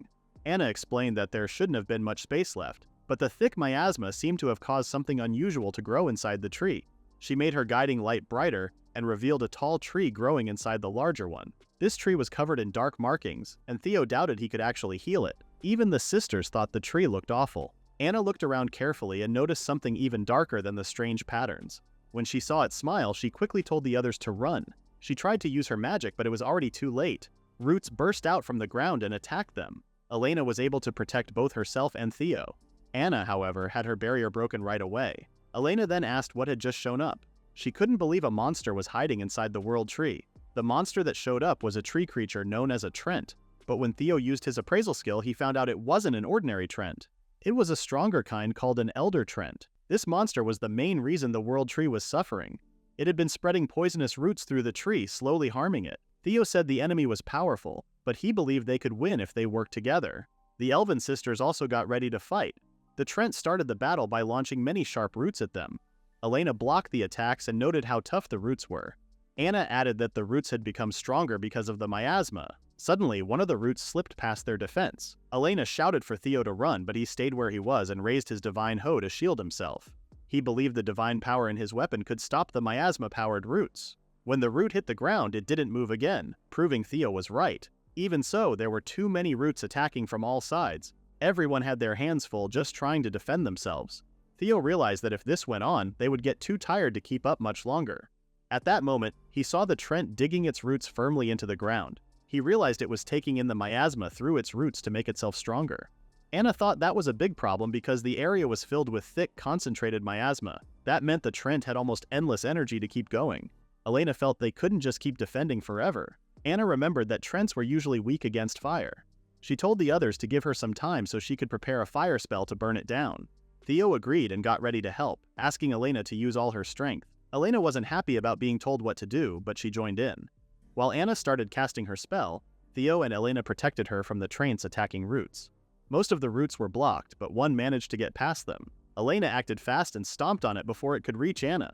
Anna explained that there shouldn't have been much space left, but the thick miasma seemed to have caused something unusual to grow inside the tree. She made her guiding light brighter and revealed a tall tree growing inside the larger one. This tree was covered in dark markings, and Theo doubted he could actually heal it. Even the sisters thought the tree looked awful. Anna looked around carefully and noticed something even darker than the strange patterns. When she saw it smile, she quickly told the others to run. She tried to use her magic, but it was already too late. Roots burst out from the ground and attacked them. Elena was able to protect both herself and Theo. Anna, however, had her barrier broken right away. Elena then asked what had just shown up. She couldn't believe a monster was hiding inside the world tree. The monster that showed up was a tree creature known as a Trent, but when Theo used his appraisal skill, he found out it wasn't an ordinary Trent. It was a stronger kind called an Elder Trent. This monster was the main reason the world tree was suffering. It had been spreading poisonous roots through the tree, slowly harming it. Theo said the enemy was powerful, but he believed they could win if they worked together. The Elven sisters also got ready to fight. The Trent started the battle by launching many sharp roots at them. Elena blocked the attacks and noted how tough the roots were. Anna added that the roots had become stronger because of the miasma. Suddenly, one of the roots slipped past their defense. Elena shouted for Theo to run, but he stayed where he was and raised his divine hoe to shield himself. He believed the divine power in his weapon could stop the miasma-powered roots. When the root hit the ground, it didn't move again, proving Theo was right. Even so, there were too many roots attacking from all sides. Everyone had their hands full just trying to defend themselves. Theo realized that if this went on, they would get too tired to keep up much longer. At that moment, he saw the Trent digging its roots firmly into the ground. He realized it was taking in the miasma through its roots to make itself stronger. Anna thought that was a big problem because the area was filled with thick, concentrated miasma. That meant the Trent had almost endless energy to keep going. Elena felt they couldn't just keep defending forever. Anna remembered that Trents were usually weak against fire. She told the others to give her some time so she could prepare a fire spell to burn it down. Theo agreed and got ready to help, asking Elena to use all her strength. Elena wasn't happy about being told what to do, but she joined in. While Anna started casting her spell, Theo and Elena protected her from the Trents attacking roots. Most of the roots were blocked, but one managed to get past them. Elena acted fast and stomped on it before it could reach Anna.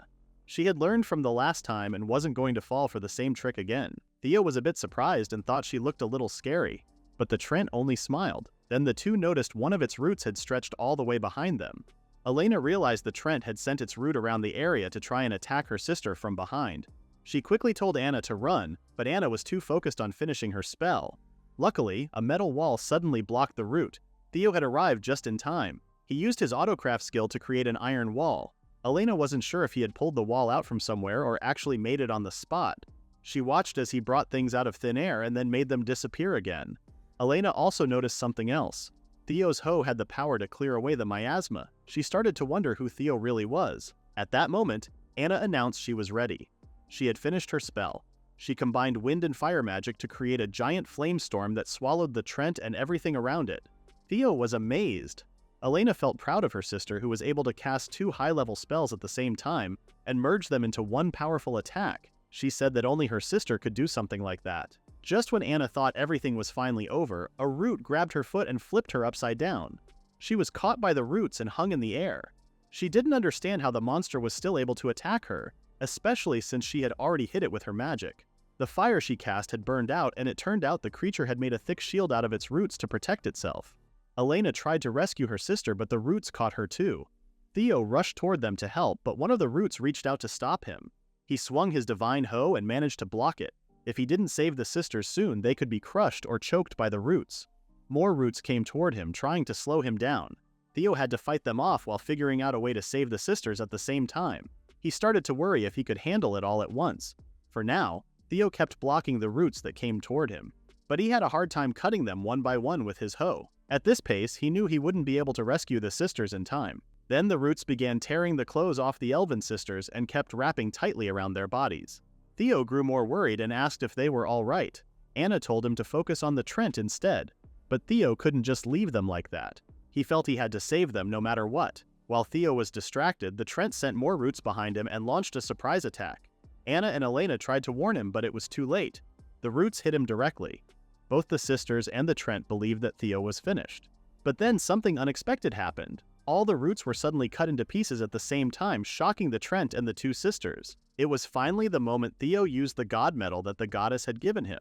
She had learned from the last time and wasn't going to fall for the same trick again. Theo was a bit surprised and thought she looked a little scary, but the Trent only smiled. Then the two noticed one of its roots had stretched all the way behind them. Elena realized the Trent had sent its root around the area to try and attack her sister from behind. She quickly told Anna to run, but Anna was too focused on finishing her spell. Luckily, a metal wall suddenly blocked the root. Theo had arrived just in time. He used his autocraft skill to create an iron wall. Elena wasn't sure if he had pulled the wall out from somewhere or actually made it on the spot. She watched as he brought things out of thin air and then made them disappear again. Elena also noticed something else. Theo's hoe had the power to clear away the miasma. She started to wonder who Theo really was. At that moment, Anna announced she was ready. She had finished her spell. She combined wind and fire magic to create a giant flame storm that swallowed the Trent and everything around it. Theo was amazed. Elena felt proud of her sister who was able to cast two high-level spells at the same time and merge them into one powerful attack. She said that only her sister could do something like that. Just when Anna thought everything was finally over, a root grabbed her foot and flipped her upside down. She was caught by the roots and hung in the air. She didn't understand how the monster was still able to attack her, especially since she had already hit it with her magic. The fire she cast had burned out, and it turned out the creature had made a thick shield out of its roots to protect itself. Elena tried to rescue her sister, but the roots caught her too. Theo rushed toward them to help, but one of the roots reached out to stop him. He swung his divine hoe and managed to block it. If he didn't save the sisters soon, they could be crushed or choked by the roots. More roots came toward him, trying to slow him down. Theo had to fight them off while figuring out a way to save the sisters at the same time. He started to worry if he could handle it all at once. For now, Theo kept blocking the roots that came toward him, but he had a hard time cutting them one by one with his hoe. At this pace, he knew he wouldn't be able to rescue the sisters in time. Then the roots began tearing the clothes off the elven sisters and kept wrapping tightly around their bodies. Theo grew more worried and asked if they were all right. Anna told him to focus on the Trent instead, but Theo couldn't just leave them like that. He felt he had to save them no matter what. While Theo was distracted, the Trent sent more roots behind him and launched a surprise attack. Anna and Elena tried to warn him, but it was too late. The roots hit him directly. Both the sisters and the Trent believed that Theo was finished. But then something unexpected happened. All the roots were suddenly cut into pieces at the same time, shocking the Trent and the two sisters. It was finally the moment Theo used the god metal that the goddess had given him.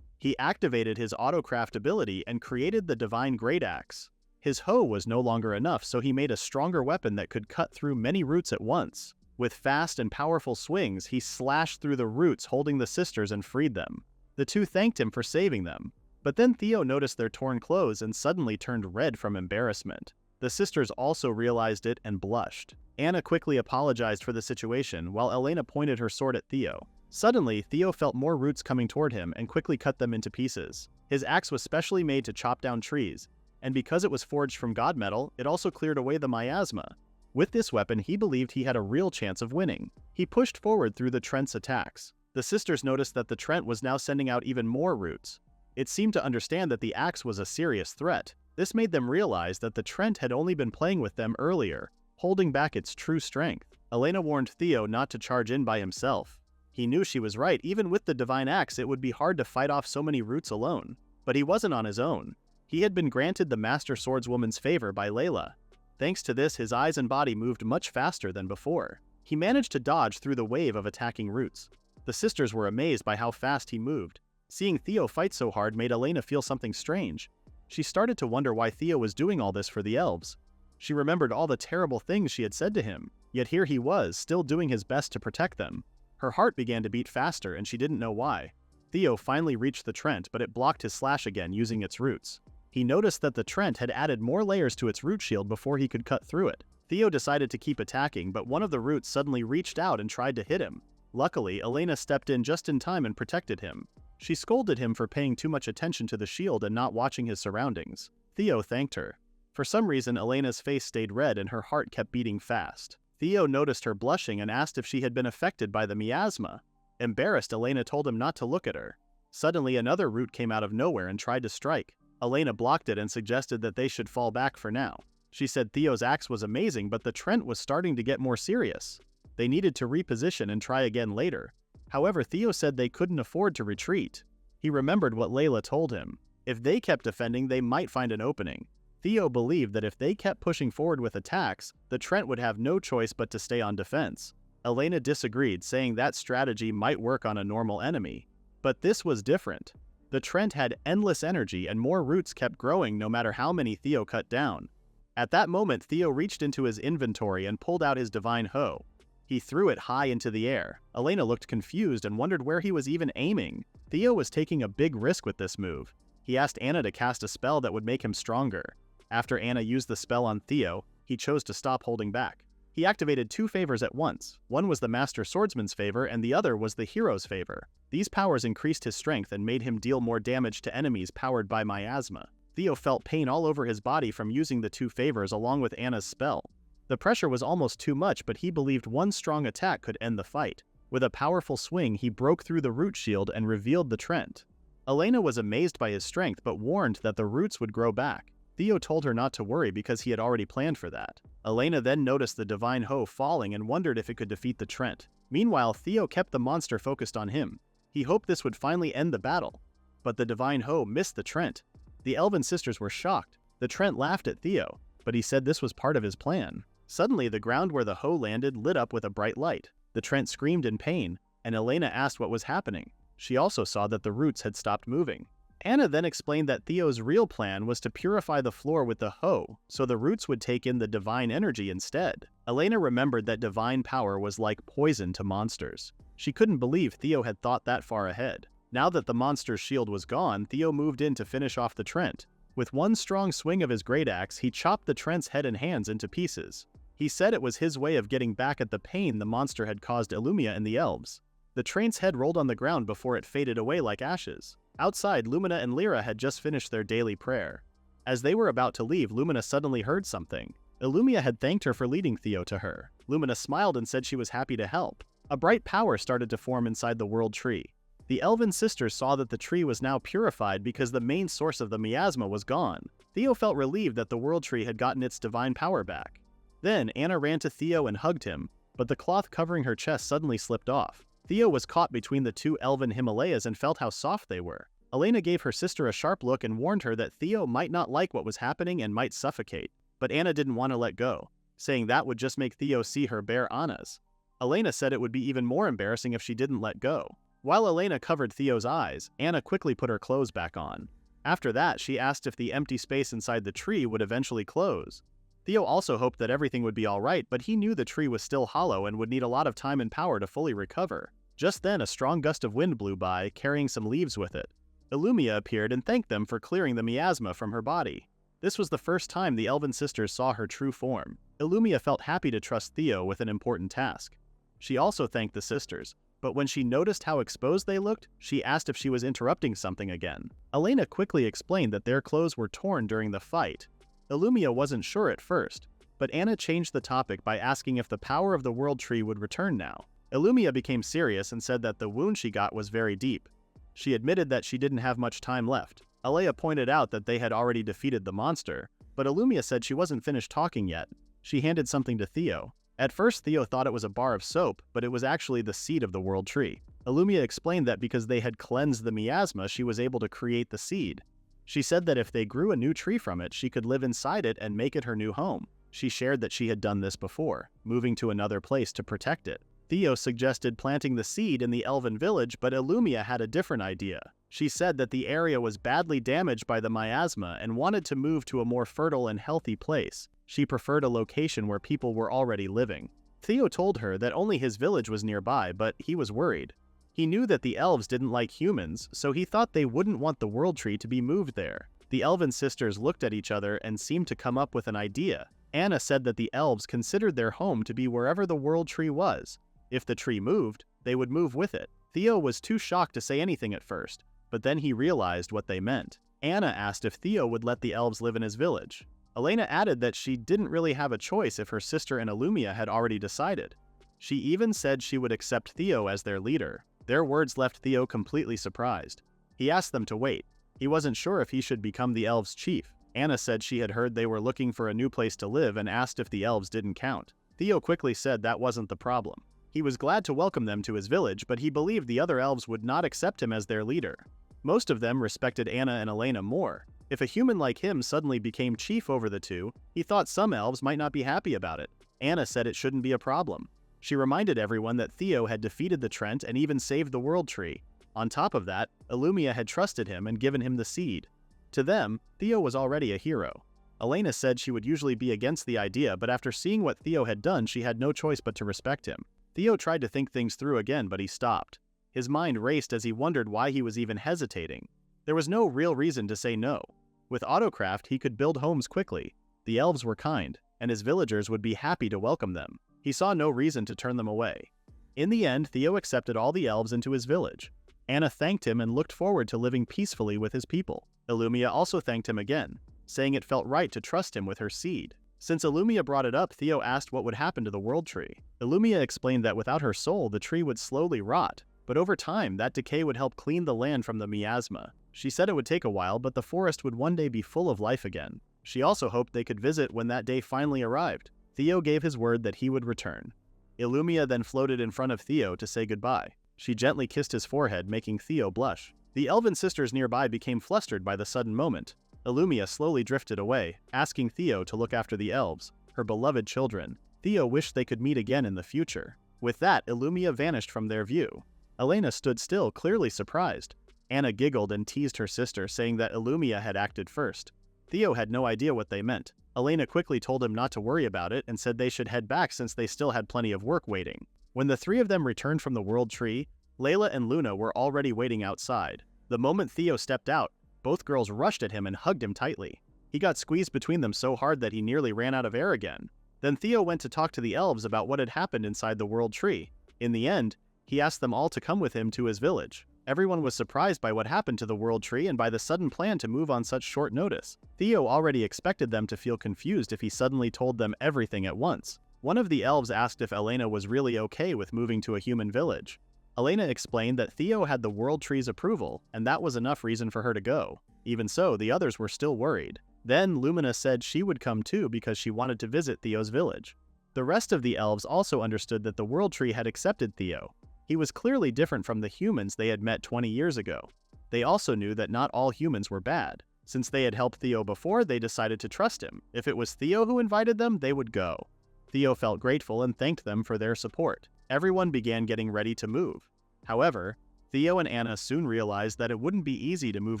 He activated his autocraft ability and created the divine great axe. His hoe was no longer enough, so he made a stronger weapon that could cut through many roots at once. With fast and powerful swings, he slashed through the roots, holding the sisters, and freed them. The two thanked him for saving them. But then Theo noticed their torn clothes and suddenly turned red from embarrassment. The sisters also realized it and blushed. Anna quickly apologized for the situation, while Elena pointed her sword at Theo. Suddenly, Theo felt more roots coming toward him and quickly cut them into pieces. His axe was specially made to chop down trees, and because it was forged from god metal, it also cleared away the miasma. With this weapon, he believed he had a real chance of winning. He pushed forward through the Trent's attacks. The sisters noticed that the Trent was now sending out even more roots. It seemed to understand that the axe was a serious threat. This made them realize that the Trent had only been playing with them earlier, holding back its true strength. Elena warned Theo not to charge in by himself. He knew she was right. Even with the divine axe, it would be hard to fight off so many roots alone. But he wasn't on his own. He had been granted the Master Swordswoman's favor by Layla. Thanks to this, his eyes and body moved much faster than before. He managed to dodge through the wave of attacking roots. The sisters were amazed by how fast he moved. Seeing Theo fight so hard made Elena feel something strange. She started to wonder why Theo was doing all this for the elves. She remembered all the terrible things she had said to him, yet here he was, still doing his best to protect them. Her heart began to beat faster and she didn't know why. Theo finally reached the Trent, but it blocked his slash again using its roots. He noticed that the Trent had added more layers to its root shield before he could cut through it. Theo decided to keep attacking, but one of the roots suddenly reached out and tried to hit him. Luckily, Elena stepped in just in time and protected him. She scolded him for paying too much attention to the shield and not watching his surroundings. Theo thanked her. For some reason, Elena's face stayed red and her heart kept beating fast. Theo noticed her blushing and asked if she had been affected by the miasma. Embarrassed, Elena told him not to look at her. Suddenly, another root came out of nowhere and tried to strike. Elena blocked it and suggested that they should fall back for now. She said Theo's axe was amazing, but the Trent was starting to get more serious. They needed to reposition and try again later. However, Theo said they couldn't afford to retreat. He remembered what Layla told him. If they kept defending, they might find an opening. Theo believed that if they kept pushing forward with attacks, the Trent would have no choice but to stay on defense. Elena disagreed, saying that strategy might work on a normal enemy. But this was different. The Trent had endless energy and more roots kept growing no matter how many Theo cut down. At that moment, Theo reached into his inventory and pulled out his divine hoe. He threw it high into the air. Elena looked confused and wondered where he was even aiming. Theo was taking a big risk with this move. He asked Anna to cast a spell that would make him stronger. After Anna used the spell on Theo, he chose to stop holding back. He activated two favors at once. One was the Master Swordsman's favor and the other was the Hero's favor. These powers increased his strength and made him deal more damage to enemies powered by miasma. Theo felt pain all over his body from using the two favors along with Anna's spell. The pressure was almost too much, but he believed one strong attack could end the fight. With a powerful swing, he broke through the root shield and revealed the Trent. Elena was amazed by his strength but warned that the roots would grow back. Theo told her not to worry because he had already planned for that. Elena then noticed the divine hoe falling and wondered if it could defeat the Trent. Meanwhile, Theo kept the monster focused on him. He hoped this would finally end the battle. But the divine hoe missed the Trent. The elven sisters were shocked. The Trent laughed at Theo, but he said this was part of his plan. Suddenly, the ground where the hoe landed lit up with a bright light. The Trent screamed in pain, and Elena asked what was happening. She also saw that the roots had stopped moving. Anna then explained that Theo's real plan was to purify the floor with the hoe, so the roots would take in the divine energy instead. Elena remembered that divine power was like poison to monsters. She couldn't believe Theo had thought that far ahead. Now that the monster's shield was gone, Theo moved in to finish off the Trent. With one strong swing of his great axe, he chopped the Trent's head and hands into pieces. He said it was his way of getting back at the pain the monster had caused Illumia and the elves. The Trent's head rolled on the ground before it faded away like ashes. Outside, Lumina and Lyra had just finished their daily prayer. As they were about to leave, Lumina suddenly heard something. Illumia had thanked her for leading Theo to her. Lumina smiled and said she was happy to help. A bright power started to form inside the world tree. The elven sisters saw that the tree was now purified because the main source of the miasma was gone. Theo felt relieved that the world tree had gotten its divine power back. Then, Anna ran to Theo and hugged him, but the cloth covering her chest suddenly slipped off. Theo was caught between the two elven Himalayas and felt how soft they were. Elena gave her sister a sharp look and warned her that Theo might not like what was happening and might suffocate, but Anna didn't want to let go, saying that would just make Theo see her bare Anna's. Elena said it would be even more embarrassing if she didn't let go. While Elena covered Theo's eyes, Anna quickly put her clothes back on. After that, she asked if the empty space inside the tree would eventually close. Theo also hoped that everything would be alright, but he knew the tree was still hollow and would need a lot of time and power to fully recover. Just then, a strong gust of wind blew by, carrying some leaves with it. Illumia appeared and thanked them for clearing the miasma from her body. This was the first time the elven sisters saw her true form. Illumia felt happy to trust Theo with an important task. She also thanked the sisters, but when she noticed how exposed they looked, she asked if she was interrupting something again. Elena quickly explained that their clothes were torn during the fight. Illumia wasn't sure at first, but Anna changed the topic by asking if the power of the world tree would return now. Illumia became serious and said that the wound she got was very deep. She admitted that she didn't have much time left. Alea pointed out that they had already defeated the monster, but Illumia said she wasn't finished talking yet. She handed something to Theo. At first, Theo thought it was a bar of soap, but it was actually the seed of the world tree. Illumia explained that because they had cleansed the miasma, she was able to create the seed. She said that if they grew a new tree from it, she could live inside it and make it her new home. She shared that she had done this before, moving to another place to protect it. Theo suggested planting the seed in the elven village, but Illumia had a different idea. She said that the area was badly damaged by the miasma and wanted to move to a more fertile and healthy place. She preferred a location where people were already living. Theo told her that only his village was nearby, but he was worried. He knew that the elves didn't like humans, so he thought they wouldn't want the world tree to be moved there. The elven sisters looked at each other and seemed to come up with an idea. Anna said that the elves considered their home to be wherever the world tree was. If the tree moved, they would move with it. Theo was too shocked to say anything at first, but then he realized what they meant. Anna asked if Theo would let the elves live in his village. Elena added that she didn't really have a choice if her sister and Illumia had already decided. She even said she would accept Theo as their leader. Their words left Theo completely surprised. He asked them to wait. He wasn't sure if he should become the elves' chief. Anna said she had heard they were looking for a new place to live and asked if the elves didn't count. Theo quickly said that wasn't the problem. He was glad to welcome them to his village, but he believed the other elves would not accept him as their leader. Most of them respected Anna and Elena more. If a human like him suddenly became chief over the two, he thought some elves might not be happy about it. Anna said it shouldn't be a problem. She reminded everyone that Theo had defeated the Trent and even saved the world tree. On top of that, Illumia had trusted him and given him the seed. To them, Theo was already a hero. Elena said she would usually be against the idea, but after seeing what Theo had done, she had no choice but to respect him. Theo tried to think things through again, but he stopped. His mind raced as he wondered why he was even hesitating. There was no real reason to say no. With Autocraft, he could build homes quickly. The elves were kind, and his villagers would be happy to welcome them. He saw no reason to turn them away. In the end, Theo accepted all the elves into his village. Anna thanked him and looked forward to living peacefully with his people. Illumia also thanked him again, saying it felt right to trust him with her seed. Since Illumia brought it up, Theo asked what would happen to the world tree. Illumia explained that without her soul, the tree would slowly rot, but over time, that decay would help clean the land from the miasma. She said it would take a while, but the forest would one day be full of life again. She also hoped they could visit when that day finally arrived. Theo gave his word that he would return. Illumia then floated in front of Theo to say goodbye. She gently kissed his forehead, making Theo blush. The elven sisters nearby became flustered by the sudden moment. Illumia slowly drifted away, asking Theo to look after the elves, her beloved children. Theo wished they could meet again in the future. With that, Illumia vanished from their view. Elena stood still, clearly surprised. Anna giggled and teased her sister, saying that Illumia had acted first. Theo had no idea what they meant. Elena quickly told him not to worry about it and said they should head back since they still had plenty of work waiting. When the three of them returned from the world tree, Layla and Luna were already waiting outside. The moment Theo stepped out, both girls rushed at him and hugged him tightly. He got squeezed between them so hard that he nearly ran out of air again. Then Theo went to talk to the elves about what had happened inside the world tree. In the end, he asked them all to come with him to his village. Everyone was surprised by what happened to the world tree and by the sudden plan to move on such short notice. Theo already expected them to feel confused if he suddenly told them everything at once. One of the elves asked if Elena was really okay with moving to a human village. Elena explained that Theo had the world tree's approval, and that was enough reason for her to go. Even so, the others were still worried. Then Lumina said she would come too because she wanted to visit Theo's village. The rest of the elves also understood that the world tree had accepted Theo. He was clearly different from the humans they had met 20 years ago. They also knew that not all humans were bad. Since they had helped Theo before, they decided to trust him. If it was Theo who invited them, they would go. Theo felt grateful and thanked them for their support. Everyone began getting ready to move. However, Theo and Anna soon realized that it wouldn't be easy to move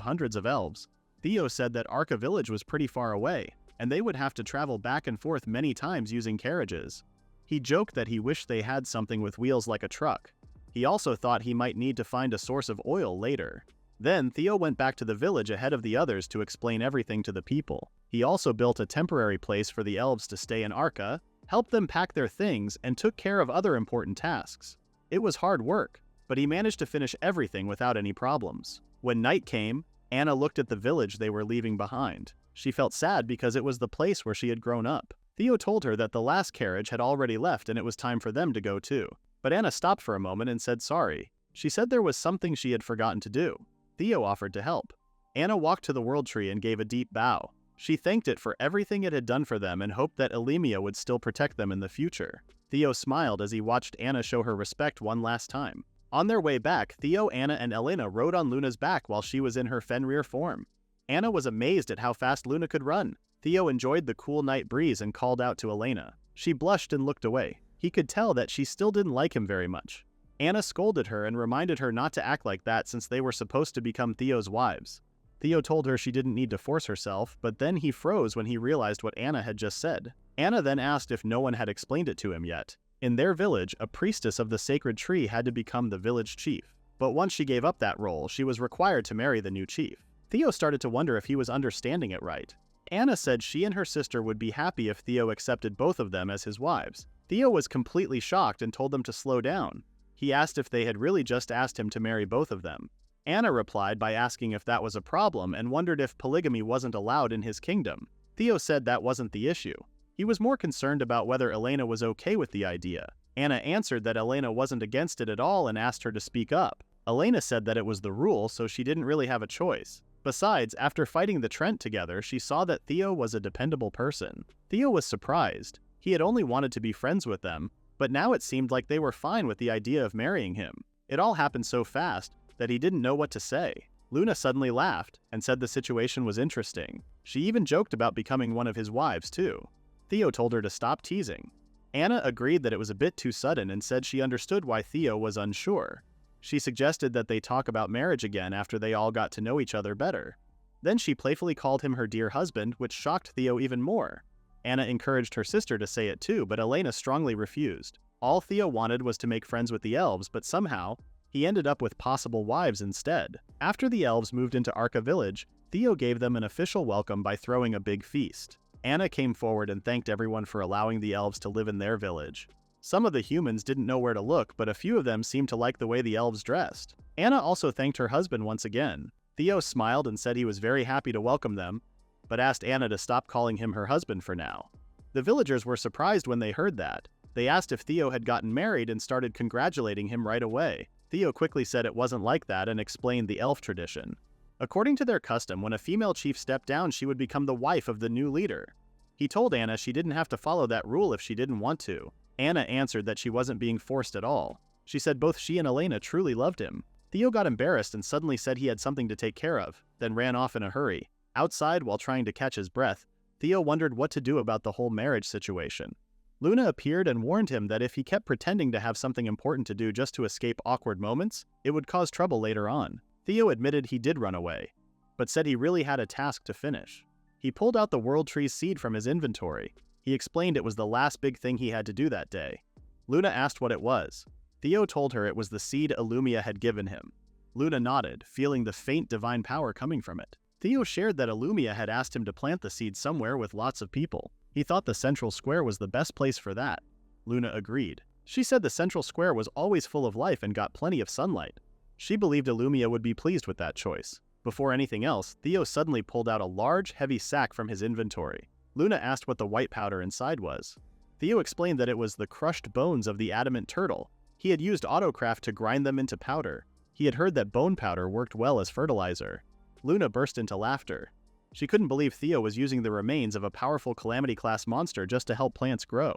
hundreds of elves. Theo said that Arca Village was pretty far away, and they would have to travel back and forth many times using carriages. He joked that he wished they had something with wheels like a truck. He also thought he might need to find a source of oil later. Then Theo went back to the village ahead of the others to explain everything to the people. He also built a temporary place for the elves to stay in Arca, helped them pack their things, and took care of other important tasks. It was hard work, but he managed to finish everything without any problems. When night came, Anna looked at the village they were leaving behind. She felt sad because it was the place where she had grown up. Theo told her that the last carriage had already left and it was time for them to go too. But Anna stopped for a moment and said sorry. She said there was something she had forgotten to do. Theo offered to help. Anna walked to the world tree and gave a deep bow. She thanked it for everything it had done for them and hoped that Elimia would still protect them in the future. Theo smiled as he watched Anna show her respect one last time. On their way back, Theo, Anna, and Elena rode on Luna's back while she was in her Fenrir form. Anna was amazed at how fast Luna could run. Theo enjoyed the cool night breeze and called out to Elena. She blushed and looked away. He could tell that she still didn't like him very much. Anna scolded her and reminded her not to act like that since they were supposed to become Theo's wives. Theo told her she didn't need to force herself, but then he froze when he realized what Anna had just said. Anna then asked if no one had explained it to him yet. In their village, a priestess of the sacred tree had to become the village chief. But once she gave up that role, she was required to marry the new chief. Theo started to wonder if he was understanding it right. Anna said she and her sister would be happy if Theo accepted both of them as his wives. Theo was completely shocked and told them to slow down. He asked if they had really just asked him to marry both of them. Anna replied by asking if that was a problem and wondered if polygamy wasn't allowed in his kingdom. Theo said that wasn't the issue. He was more concerned about whether Elena was okay with the idea. Anna answered that Elena wasn't against it at all and asked her to speak up. Elena said that it was the rule, so she didn't really have a choice. Besides, after fighting the Trent together, she saw that Theo was a dependable person. Theo was surprised. He had only wanted to be friends with them, but now it seemed like they were fine with the idea of marrying him. It all happened so fast that he didn't know what to say. Luna suddenly laughed and said the situation was interesting. She even joked about becoming one of his wives too. Theo told her to stop teasing. Anna agreed that it was a bit too sudden and said she understood why Theo was unsure. She suggested that they talk about marriage again after they all got to know each other better. Then she playfully called him her dear husband, which shocked Theo even more. Anna encouraged her sister to say it too, but Elena strongly refused. All Theo wanted was to make friends with the elves, but somehow, he ended up with possible wives instead. After the elves moved into Arca village, Theo gave them an official welcome by throwing a big feast. Anna came forward and thanked everyone for allowing the elves to live in their village. Some of the humans didn't know where to look, but a few of them seemed to like the way the elves dressed. Anna also thanked her husband once again. Theo smiled and said he was very happy to welcome them, but asked Anna to stop calling him her husband for now. The villagers were surprised when they heard that. They asked if Theo had gotten married and started congratulating him right away. Theo quickly said it wasn't like that and explained the elf tradition. According to their custom, when a female chief stepped down, she would become the wife of the new leader. He told Anna she didn't have to follow that rule if she didn't want to. Anna answered that she wasn't being forced at all. She said both she and Elena truly loved him. Theo got embarrassed and suddenly said he had something to take care of, then ran off in a hurry. Outside, while trying to catch his breath, Theo wondered what to do about the whole marriage situation. Luna appeared and warned him that if he kept pretending to have something important to do just to escape awkward moments, it would cause trouble later on. Theo admitted he did run away, but said he really had a task to finish. He pulled out the World Tree's seed from his inventory. He explained it was the last big thing he had to do that day. Luna asked what it was. Theo told her it was the seed Illumia had given him. Luna nodded, feeling the faint divine power coming from it. Theo shared that Illumia had asked him to plant the seed somewhere with lots of people. He thought the central square was the best place for that. Luna agreed. She said the central square was always full of life and got plenty of sunlight. She believed Illumia would be pleased with that choice. Before anything else, Theo suddenly pulled out a large, heavy sack from his inventory. Luna asked what the white powder inside was. Theo explained that it was the crushed bones of the adamant turtle. He had used autocraft to grind them into powder. He had heard that bone powder worked well as fertilizer. Luna burst into laughter. She couldn't believe Theo was using the remains of a powerful Calamity-class monster just to help plants grow.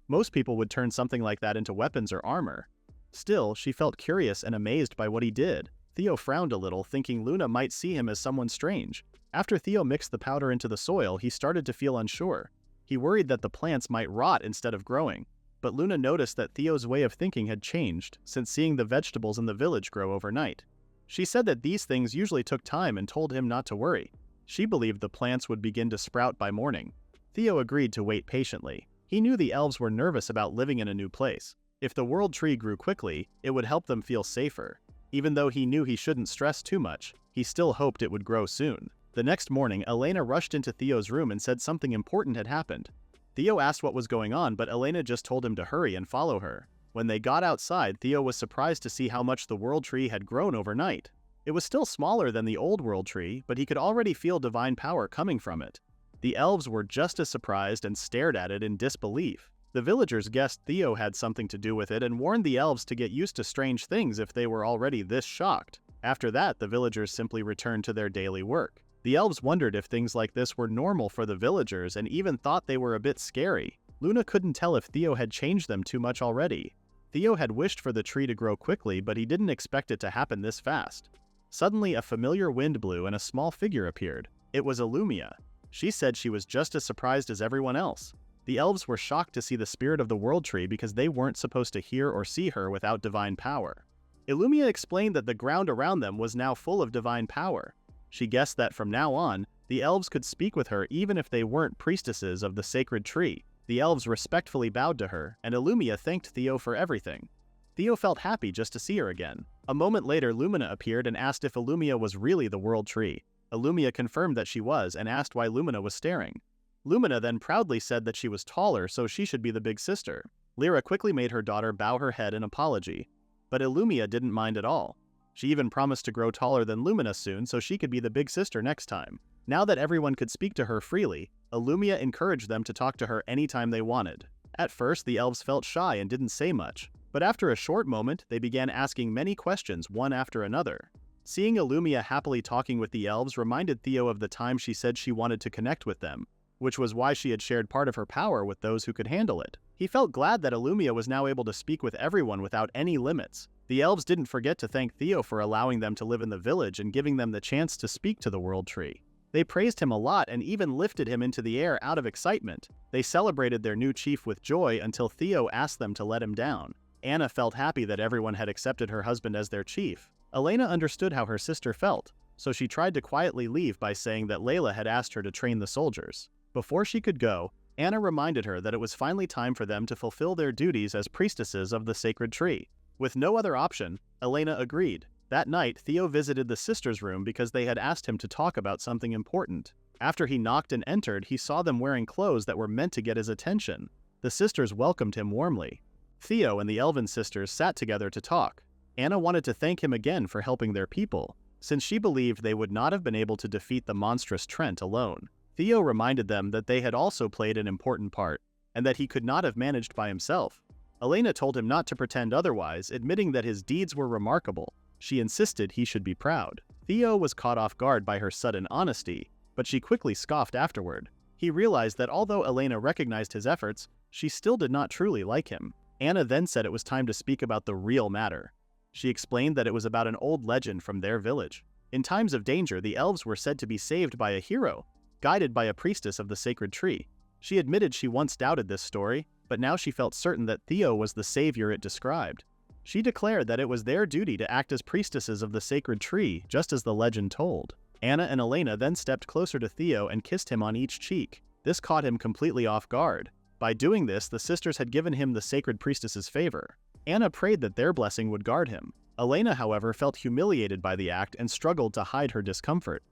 Most people would turn something like that into weapons or armor. Still, she felt curious and amazed by what he did. Theo frowned a little, thinking Luna might see him as someone strange. After Theo mixed the powder into the soil, he started to feel unsure. He worried that the plants might rot instead of growing. But Luna noticed that Theo's way of thinking had changed since seeing the vegetables in the village grow overnight. She said that these things usually took time and told him not to worry. She believed the plants would begin to sprout by morning. Theo agreed to wait patiently. He knew the elves were nervous about living in a new place. If the world tree grew quickly, it would help them feel safer. Even though he knew he shouldn't stress too much, he still hoped it would grow soon. The next morning, Elena rushed into Theo's room and said something important had happened. Theo asked what was going on, but Elena just told him to hurry and follow her. When they got outside, Theo was surprised to see how much the world tree had grown overnight. It was still smaller than the old world tree, but he could already feel divine power coming from it. The elves were just as surprised and stared at it in disbelief. The villagers guessed Theo had something to do with it and warned the elves to get used to strange things if they were already this shocked. After that, the villagers simply returned to their daily work. The elves wondered if things like this were normal for the villagers and even thought they were a bit scary. Luna couldn't tell if Theo had changed them too much already. Theo had wished for the tree to grow quickly, but he didn't expect it to happen this fast. Suddenly, a familiar wind blew and a small figure appeared. It was Illumia. She said she was just as surprised as everyone else. The elves were shocked to see the spirit of the world tree because they weren't supposed to hear or see her without divine power. Illumia explained that the ground around them was now full of divine power. She guessed that from now on, the elves could speak with her even if they weren't priestesses of the sacred tree. The elves respectfully bowed to her, and Illumia thanked Theo for everything. Theo felt happy just to see her again. A moment later, Lumina appeared and asked if Illumia was really the world tree. Illumia confirmed that she was and asked why Lumina was staring. Lumina then proudly said that she was taller, so she should be the big sister. Lyra quickly made her daughter bow her head in apology. But Illumia didn't mind at all. She even promised to grow taller than Lumina soon so she could be the big sister next time. Now that everyone could speak to her freely, Illumia encouraged them to talk to her anytime they wanted. At first, the elves felt shy and didn't say much, but after a short moment, they began asking many questions one after another. Seeing Illumia happily talking with the elves reminded Theo of the time she said she wanted to connect with them, which was why she had shared part of her power with those who could handle it. He felt glad that Illumia was now able to speak with everyone without any limits. The elves didn't forget to thank Theo for allowing them to live in the village and giving them the chance to speak to the world tree. They praised him a lot and even lifted him into the air out of excitement. They celebrated their new chief with joy until Theo asked them to let him down. Anna felt happy that everyone had accepted her husband as their chief. Elena understood how her sister felt, so she tried to quietly leave by saying that Layla had asked her to train the soldiers. Before she could go, Anna reminded her that it was finally time for them to fulfill their duties as priestesses of the sacred tree. With no other option, Elena agreed. That night, Theo visited the sisters' room because they had asked him to talk about something important. After he knocked and entered, he saw them wearing clothes that were meant to get his attention. The sisters welcomed him warmly. Theo and the elven sisters sat together to talk. Anna wanted to thank him again for helping their people, since she believed they would not have been able to defeat the monstrous Trent alone. Theo reminded them that they had also played an important part, and that he could not have managed by himself. Elena told him not to pretend otherwise, admitting that his deeds were remarkable. She insisted he should be proud. Theo was caught off guard by her sudden honesty, but she quickly scoffed afterward. He realized that although Elena recognized his efforts, she still did not truly like him. Anna then said it was time to speak about the real matter. She explained that it was about an old legend from their village. In times of danger, the elves were said to be saved by a hero, guided by a priestess of the sacred tree. She admitted she once doubted this story, but now she felt certain that Theo was the savior it described. She declared that it was their duty to act as priestesses of the sacred tree, just as the legend told. Anna and Elena then stepped closer to Theo and kissed him on each cheek. This caught him completely off guard. By doing this, the sisters had given him the sacred priestess's favor. Anna prayed that their blessing would guard him. Elena, however, felt humiliated by the act and struggled to hide her discomfort.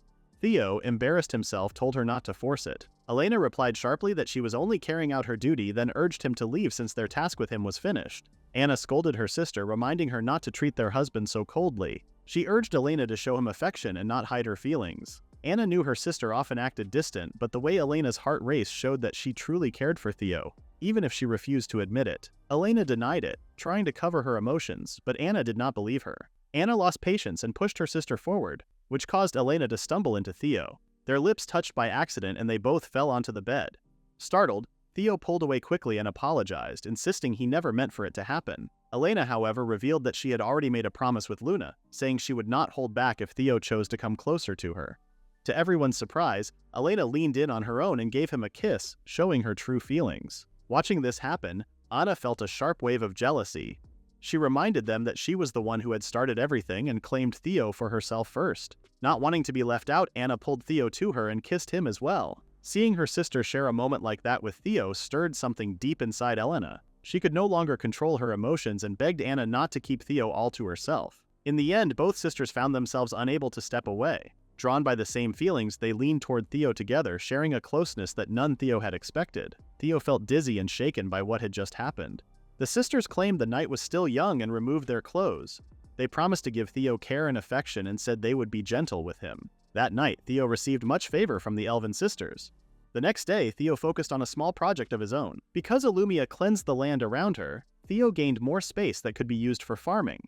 Theo, embarrassed himself, told her not to force it. Elena replied sharply that she was only carrying out her duty, then urged him to leave since their task with him was finished. Anna scolded her sister, reminding her not to treat their husband so coldly. She urged Elena to show him affection and not hide her feelings. Anna knew her sister often acted distant, but the way Elena's heart raced showed that she truly cared for Theo, even if she refused to admit it. Elena denied it, trying to cover her emotions, but Anna did not believe her. Anna lost patience and pushed her sister forward, which caused Elena to stumble into Theo. Their lips touched by accident and they both fell onto the bed. Startled, Theo pulled away quickly and apologized, insisting he never meant for it to happen. Elena, however, revealed that she had already made a promise with Luna, saying she would not hold back if Theo chose to come closer to her. To everyone's surprise, Elena leaned in on her own and gave him a kiss, showing her true feelings. Watching this happen, Anna felt a sharp wave of jealousy. She reminded them that she was the one who had started everything and claimed Theo for herself first. Not wanting to be left out, Anna pulled Theo to her and kissed him as well. Seeing her sister share a moment like that with Theo stirred something deep inside Elena. She could no longer control her emotions and begged Anna not to keep Theo all to herself. In the end, both sisters found themselves unable to step away. Drawn by the same feelings, they leaned toward Theo together, sharing a closeness that none Theo had expected. Theo felt dizzy and shaken by what had just happened. The sisters claimed the night was still young and removed their clothes. They promised to give Theo care and affection and said they would be gentle with him. That night, Theo received much favor from the elven sisters. The next day, Theo focused on a small project of his own. Because Illumia cleansed the land around her, Theo gained more space that could be used for farming.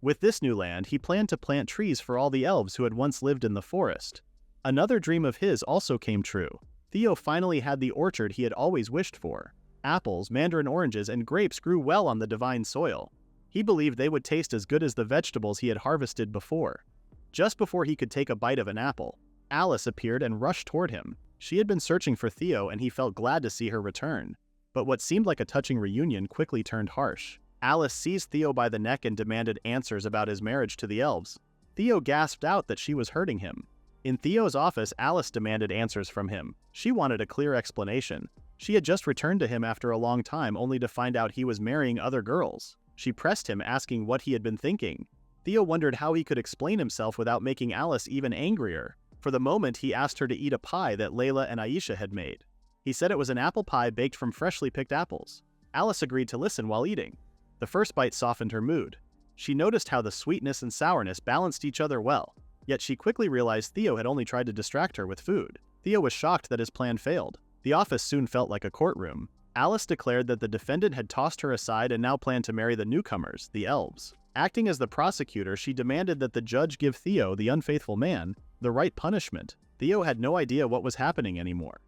With this new land, he planned to plant trees for all the elves who had once lived in the forest. Another dream of his also came true. Theo finally had the orchard he had always wished for. Apples, mandarin oranges, and grapes grew well on the divine soil. He believed they would taste as good as the vegetables he had harvested before. Just before he could take a bite of an apple, Alice appeared and rushed toward him. She had been searching for Theo and he felt glad to see her return. But what seemed like a touching reunion quickly turned harsh. Alice seized Theo by the neck and demanded answers about his marriage to the elves. Theo gasped out that she was hurting him. In Theo's office, Alice demanded answers from him. She wanted a clear explanation. She had just returned to him after a long time only to find out he was marrying other girls. She pressed him, asking what he had been thinking. Theo wondered how he could explain himself without making Alice even angrier. For the moment, he asked her to eat a pie that Layla and Aisha had made. He said it was an apple pie baked from freshly picked apples. Alice agreed to listen while eating. The first bite softened her mood. She noticed how the sweetness and sourness balanced each other well. Yet she quickly realized Theo had only tried to distract her with food. Theo was shocked that his plan failed. The office soon felt like a courtroom. Alice declared that the defendant had tossed her aside and now planned to marry the newcomers, the elves. Acting as the prosecutor, she demanded that the judge give Theo, the unfaithful man, the right punishment. Theo had no idea what was happening anymore.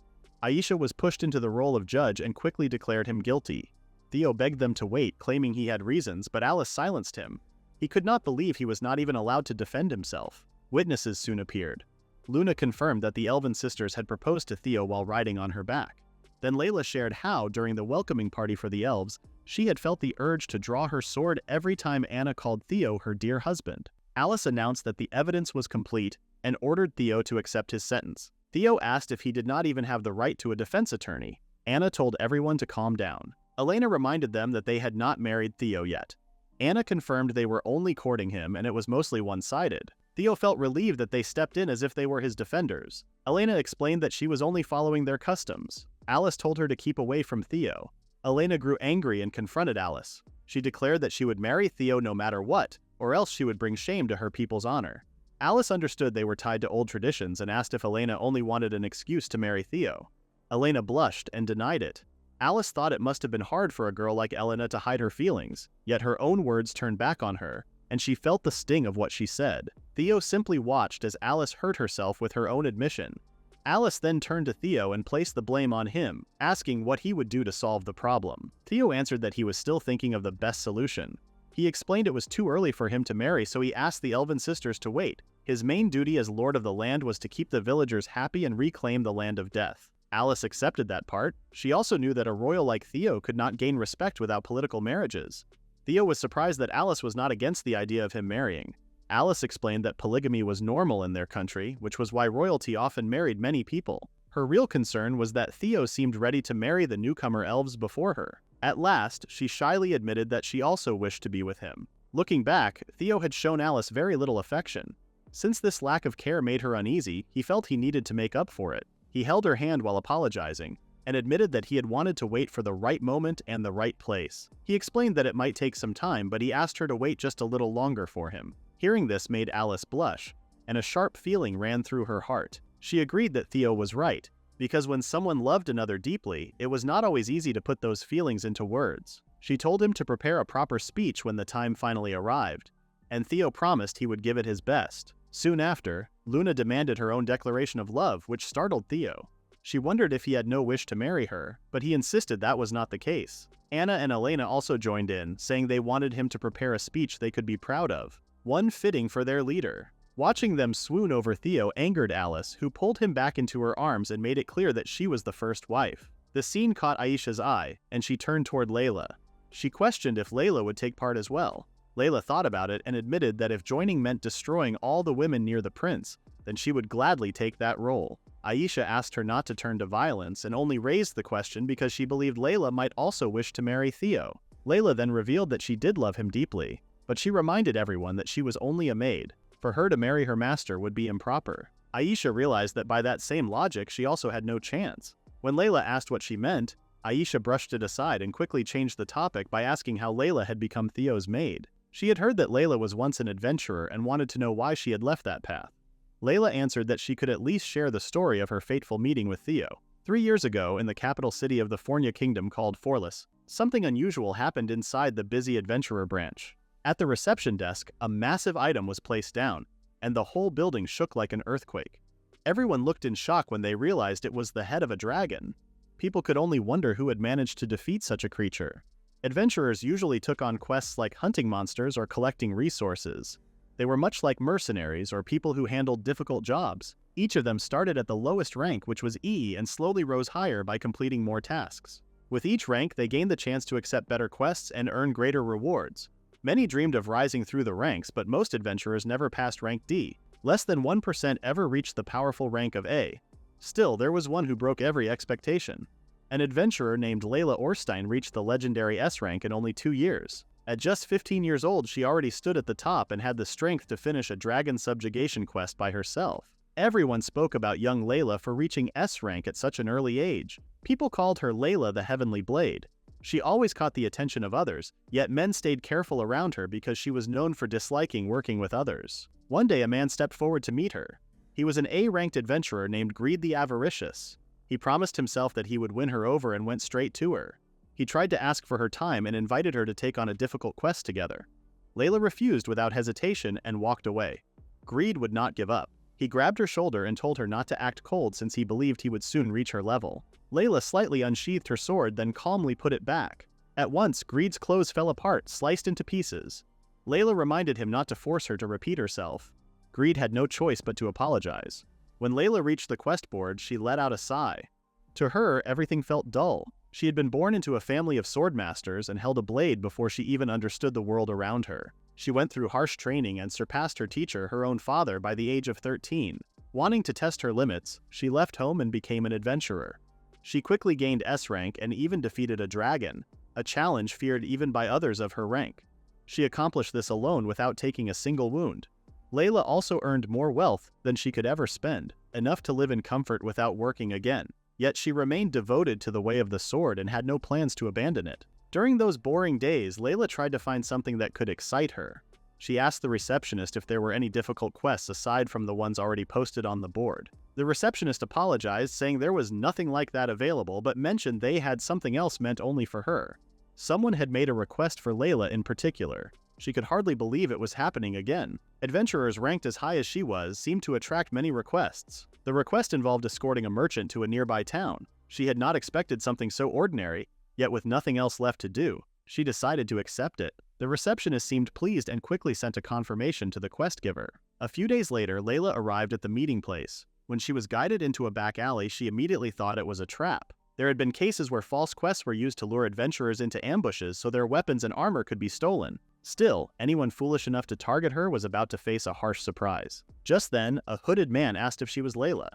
Aisha was pushed into the role of judge and quickly declared him guilty. Theo begged them to wait, claiming he had reasons, but Alice silenced him. He could not believe he was not even allowed to defend himself. Witnesses soon appeared. Luna confirmed that the Elven sisters had proposed to Theo while riding on her back. Then Layla shared how, during the welcoming party for the elves, she had felt the urge to draw her sword every time Anna called Theo her dear husband. Alice announced that the evidence was complete and ordered Theo to accept his sentence. Theo asked if he did not even have the right to a defense attorney. Anna told everyone to calm down. Elena reminded them that they had not married Theo yet. Anna confirmed they were only courting him and it was mostly one-sided. Theo felt relieved that they stepped in as if they were his defenders. Elena explained that she was only following their customs. Alice told her to keep away from Theo. Elena grew angry and confronted Alice. She declared that she would marry Theo no matter what, or else she would bring shame to her people's honor. Alice understood they were tied to old traditions and asked if Elena only wanted an excuse to marry Theo. Elena blushed and denied it. Alice thought it must have been hard for a girl like Elena to hide her feelings, yet her own words turned back on her, and she felt the sting of what she said. Theo simply watched as Alice hurt herself with her own admission. Alice then turned to Theo and placed the blame on him, asking what he would do to solve the problem. Theo answered that he was still thinking of the best solution. He explained it was too early for him to marry, so he asked the Elven sisters to wait. His main duty as Lord of the Land was to keep the villagers happy and reclaim the Land of Death. Alice accepted that part. She also knew that a royal like Theo could not gain respect without political marriages. Theo was surprised that Alice was not against the idea of him marrying. Alice explained that polygamy was normal in their country, which was why royalty often married many people. Her real concern was that Theo seemed ready to marry the newcomer elves before her. At last, she shyly admitted that she also wished to be with him. Looking back, Theo had shown Alice very little affection. Since this lack of care made her uneasy, he felt he needed to make up for it. He held her hand while apologizing, and admitted that he had wanted to wait for the right moment and the right place. He explained that it might take some time, but he asked her to wait just a little longer for him. Hearing this made Alice blush, and a sharp feeling ran through her heart. She agreed that Theo was right, because when someone loved another deeply, it was not always easy to put those feelings into words. She told him to prepare a proper speech when the time finally arrived, and Theo promised he would give it his best. Soon after, Luna demanded her own declaration of love, which startled Theo. She wondered if he had no wish to marry her, but he insisted that was not the case. Anna and Elena also joined in, saying they wanted him to prepare a speech they could be proud of, one fitting for their leader. Watching them swoon over Theo angered Alice, who pulled him back into her arms and made it clear that she was the first wife. The scene caught Aisha's eye, and she turned toward Layla. She questioned if Layla would take part as well. Layla thought about it and admitted that if joining meant destroying all the women near the prince, then she would gladly take that role. Aisha asked her not to turn to violence and only raised the question because she believed Layla might also wish to marry Theo. Layla then revealed that she did love him deeply, but she reminded everyone that she was only a maid. For her to marry her master would be improper. Aisha realized that by that same logic she also had no chance. When Layla asked what she meant, Aisha brushed it aside and quickly changed the topic by asking how Layla had become Theo's maid. She had heard that Layla was once an adventurer and wanted to know why she had left that path. Layla answered that she could at least share the story of her fateful meeting with Theo. 3 years ago, in the capital city of the Fornia Kingdom called Forlis, something unusual happened inside the busy adventurer branch. At the reception desk, a massive item was placed down, and the whole building shook like an earthquake. Everyone looked in shock when they realized it was the head of a dragon. People could only wonder who had managed to defeat such a creature. Adventurers usually took on quests like hunting monsters or collecting resources. They were much like mercenaries or people who handled difficult jobs. Each of them started at the lowest rank, which was E, and slowly rose higher by completing more tasks. With each rank, they gained the chance to accept better quests and earn greater rewards. Many dreamed of rising through the ranks, but most adventurers never passed rank D. Less than 1% ever reached the powerful rank of A. Still, there was one who broke every expectation. An adventurer named Layla Orstein reached the legendary S rank in only 2 years. At just 15 years old, she already stood at the top and had the strength to finish a dragon subjugation quest by herself. Everyone spoke about young Layla for reaching S rank at such an early age. People called her Layla the Heavenly Blade. She always caught the attention of others, yet men stayed careful around her because she was known for disliking working with others. One day a man stepped forward to meet her. He was an A-ranked adventurer named Greed the Avaricious. He promised himself that he would win her over and went straight to her. He tried to ask for her time and invited her to take on a difficult quest together. Layla refused without hesitation and walked away. Greed would not give up. He grabbed her shoulder and told her not to act cold since he believed he would soon reach her level. Layla slightly unsheathed her sword, then calmly put it back. At once, Greed's clothes fell apart, sliced into pieces. Layla reminded him not to force her to repeat herself. Greed had no choice but to apologize. When Layla reached the quest board, she let out a sigh. To her, everything felt dull. She had been born into a family of swordmasters and held a blade before she even understood the world around her. She went through harsh training and surpassed her teacher, her own father, by the age of 13. Wanting to test her limits, she left home and became an adventurer. She quickly gained S rank and even defeated a dragon, a challenge feared even by others of her rank. She accomplished this alone without taking a single wound. Layla also earned more wealth than she could ever spend, enough to live in comfort without working again. Yet she remained devoted to the way of the sword and had no plans to abandon it. During those boring days, Layla tried to find something that could excite her. She asked the receptionist if there were any difficult quests aside from the ones already posted on the board. The receptionist apologized, saying there was nothing like that available, but mentioned they had something else meant only for her. Someone had made a request for Layla in particular. She could hardly believe it was happening again. Adventurers ranked as high as she was seemed to attract many requests. The request involved escorting a merchant to a nearby town. She had not expected something so ordinary, yet with nothing else left to do, she decided to accept it. The receptionist seemed pleased and quickly sent a confirmation to the quest giver. A few days later, Layla arrived at the meeting place. When she was guided into a back alley, she immediately thought it was a trap. There had been cases where false quests were used to lure adventurers into ambushes so their weapons and armor could be stolen. Still, anyone foolish enough to target her was about to face a harsh surprise. Just then, a hooded man asked if she was Layla.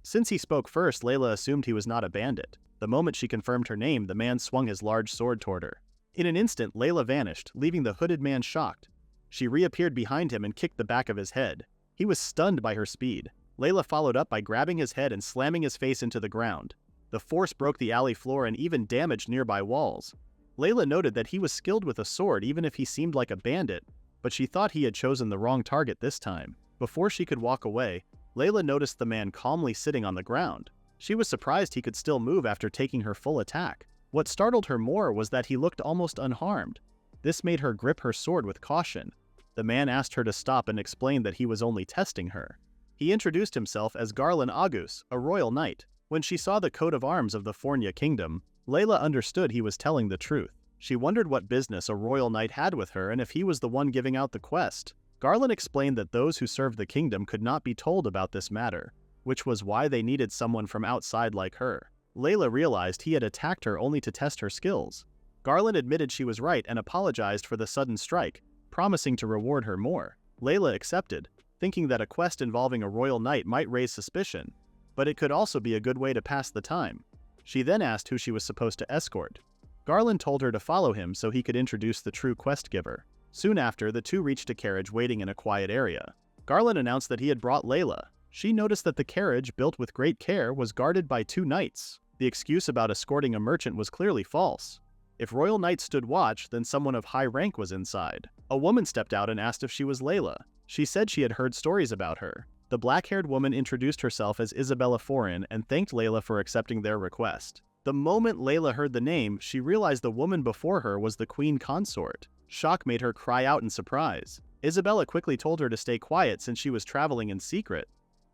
Since he spoke first, Layla assumed he was not a bandit. The moment she confirmed her name, the man swung his large sword toward her. In an instant, Layla vanished, leaving the hooded man shocked. She reappeared behind him and kicked the back of his head. He was stunned by her speed. Layla followed up by grabbing his head and slamming his face into the ground. The force broke the alley floor and even damaged nearby walls. Layla noted that he was skilled with a sword even if he seemed like a bandit, but she thought he had chosen the wrong target this time. Before she could walk away, Layla noticed the man calmly sitting on the ground. She was surprised he could still move after taking her full attack. What startled her more was that he looked almost unharmed. This made her grip her sword with caution. The man asked her to stop and explained that he was only testing her. He introduced himself as Garland Agus, a royal knight. When she saw the coat of arms of the Fornia kingdom, Layla understood he was telling the truth. She wondered what business a royal knight had with her and if he was the one giving out the quest. Garland explained that those who served the kingdom could not be told about this matter, which was why they needed someone from outside like her. Layla realized he had attacked her only to test her skills. Garland admitted she was right and apologized for the sudden strike, promising to reward her more. Layla accepted, thinking that a quest involving a royal knight might raise suspicion, but it could also be a good way to pass the time. She then asked who she was supposed to escort. Garland told her to follow him so he could introduce the true quest giver. Soon after, the two reached a carriage waiting in a quiet area. Garland announced that he had brought Layla. She noticed that the carriage, built with great care, was guarded by 2 knights. The excuse about escorting a merchant was clearly false. If royal knights stood watch, then someone of high rank was inside. A woman stepped out and asked if she was Layla. She said she had heard stories about her. The black-haired woman introduced herself as Isabella Forin and thanked Layla for accepting their request. The moment Layla heard the name, she realized the woman before her was the queen consort. Shock made her cry out in surprise. Isabella quickly told her to stay quiet since she was traveling in secret.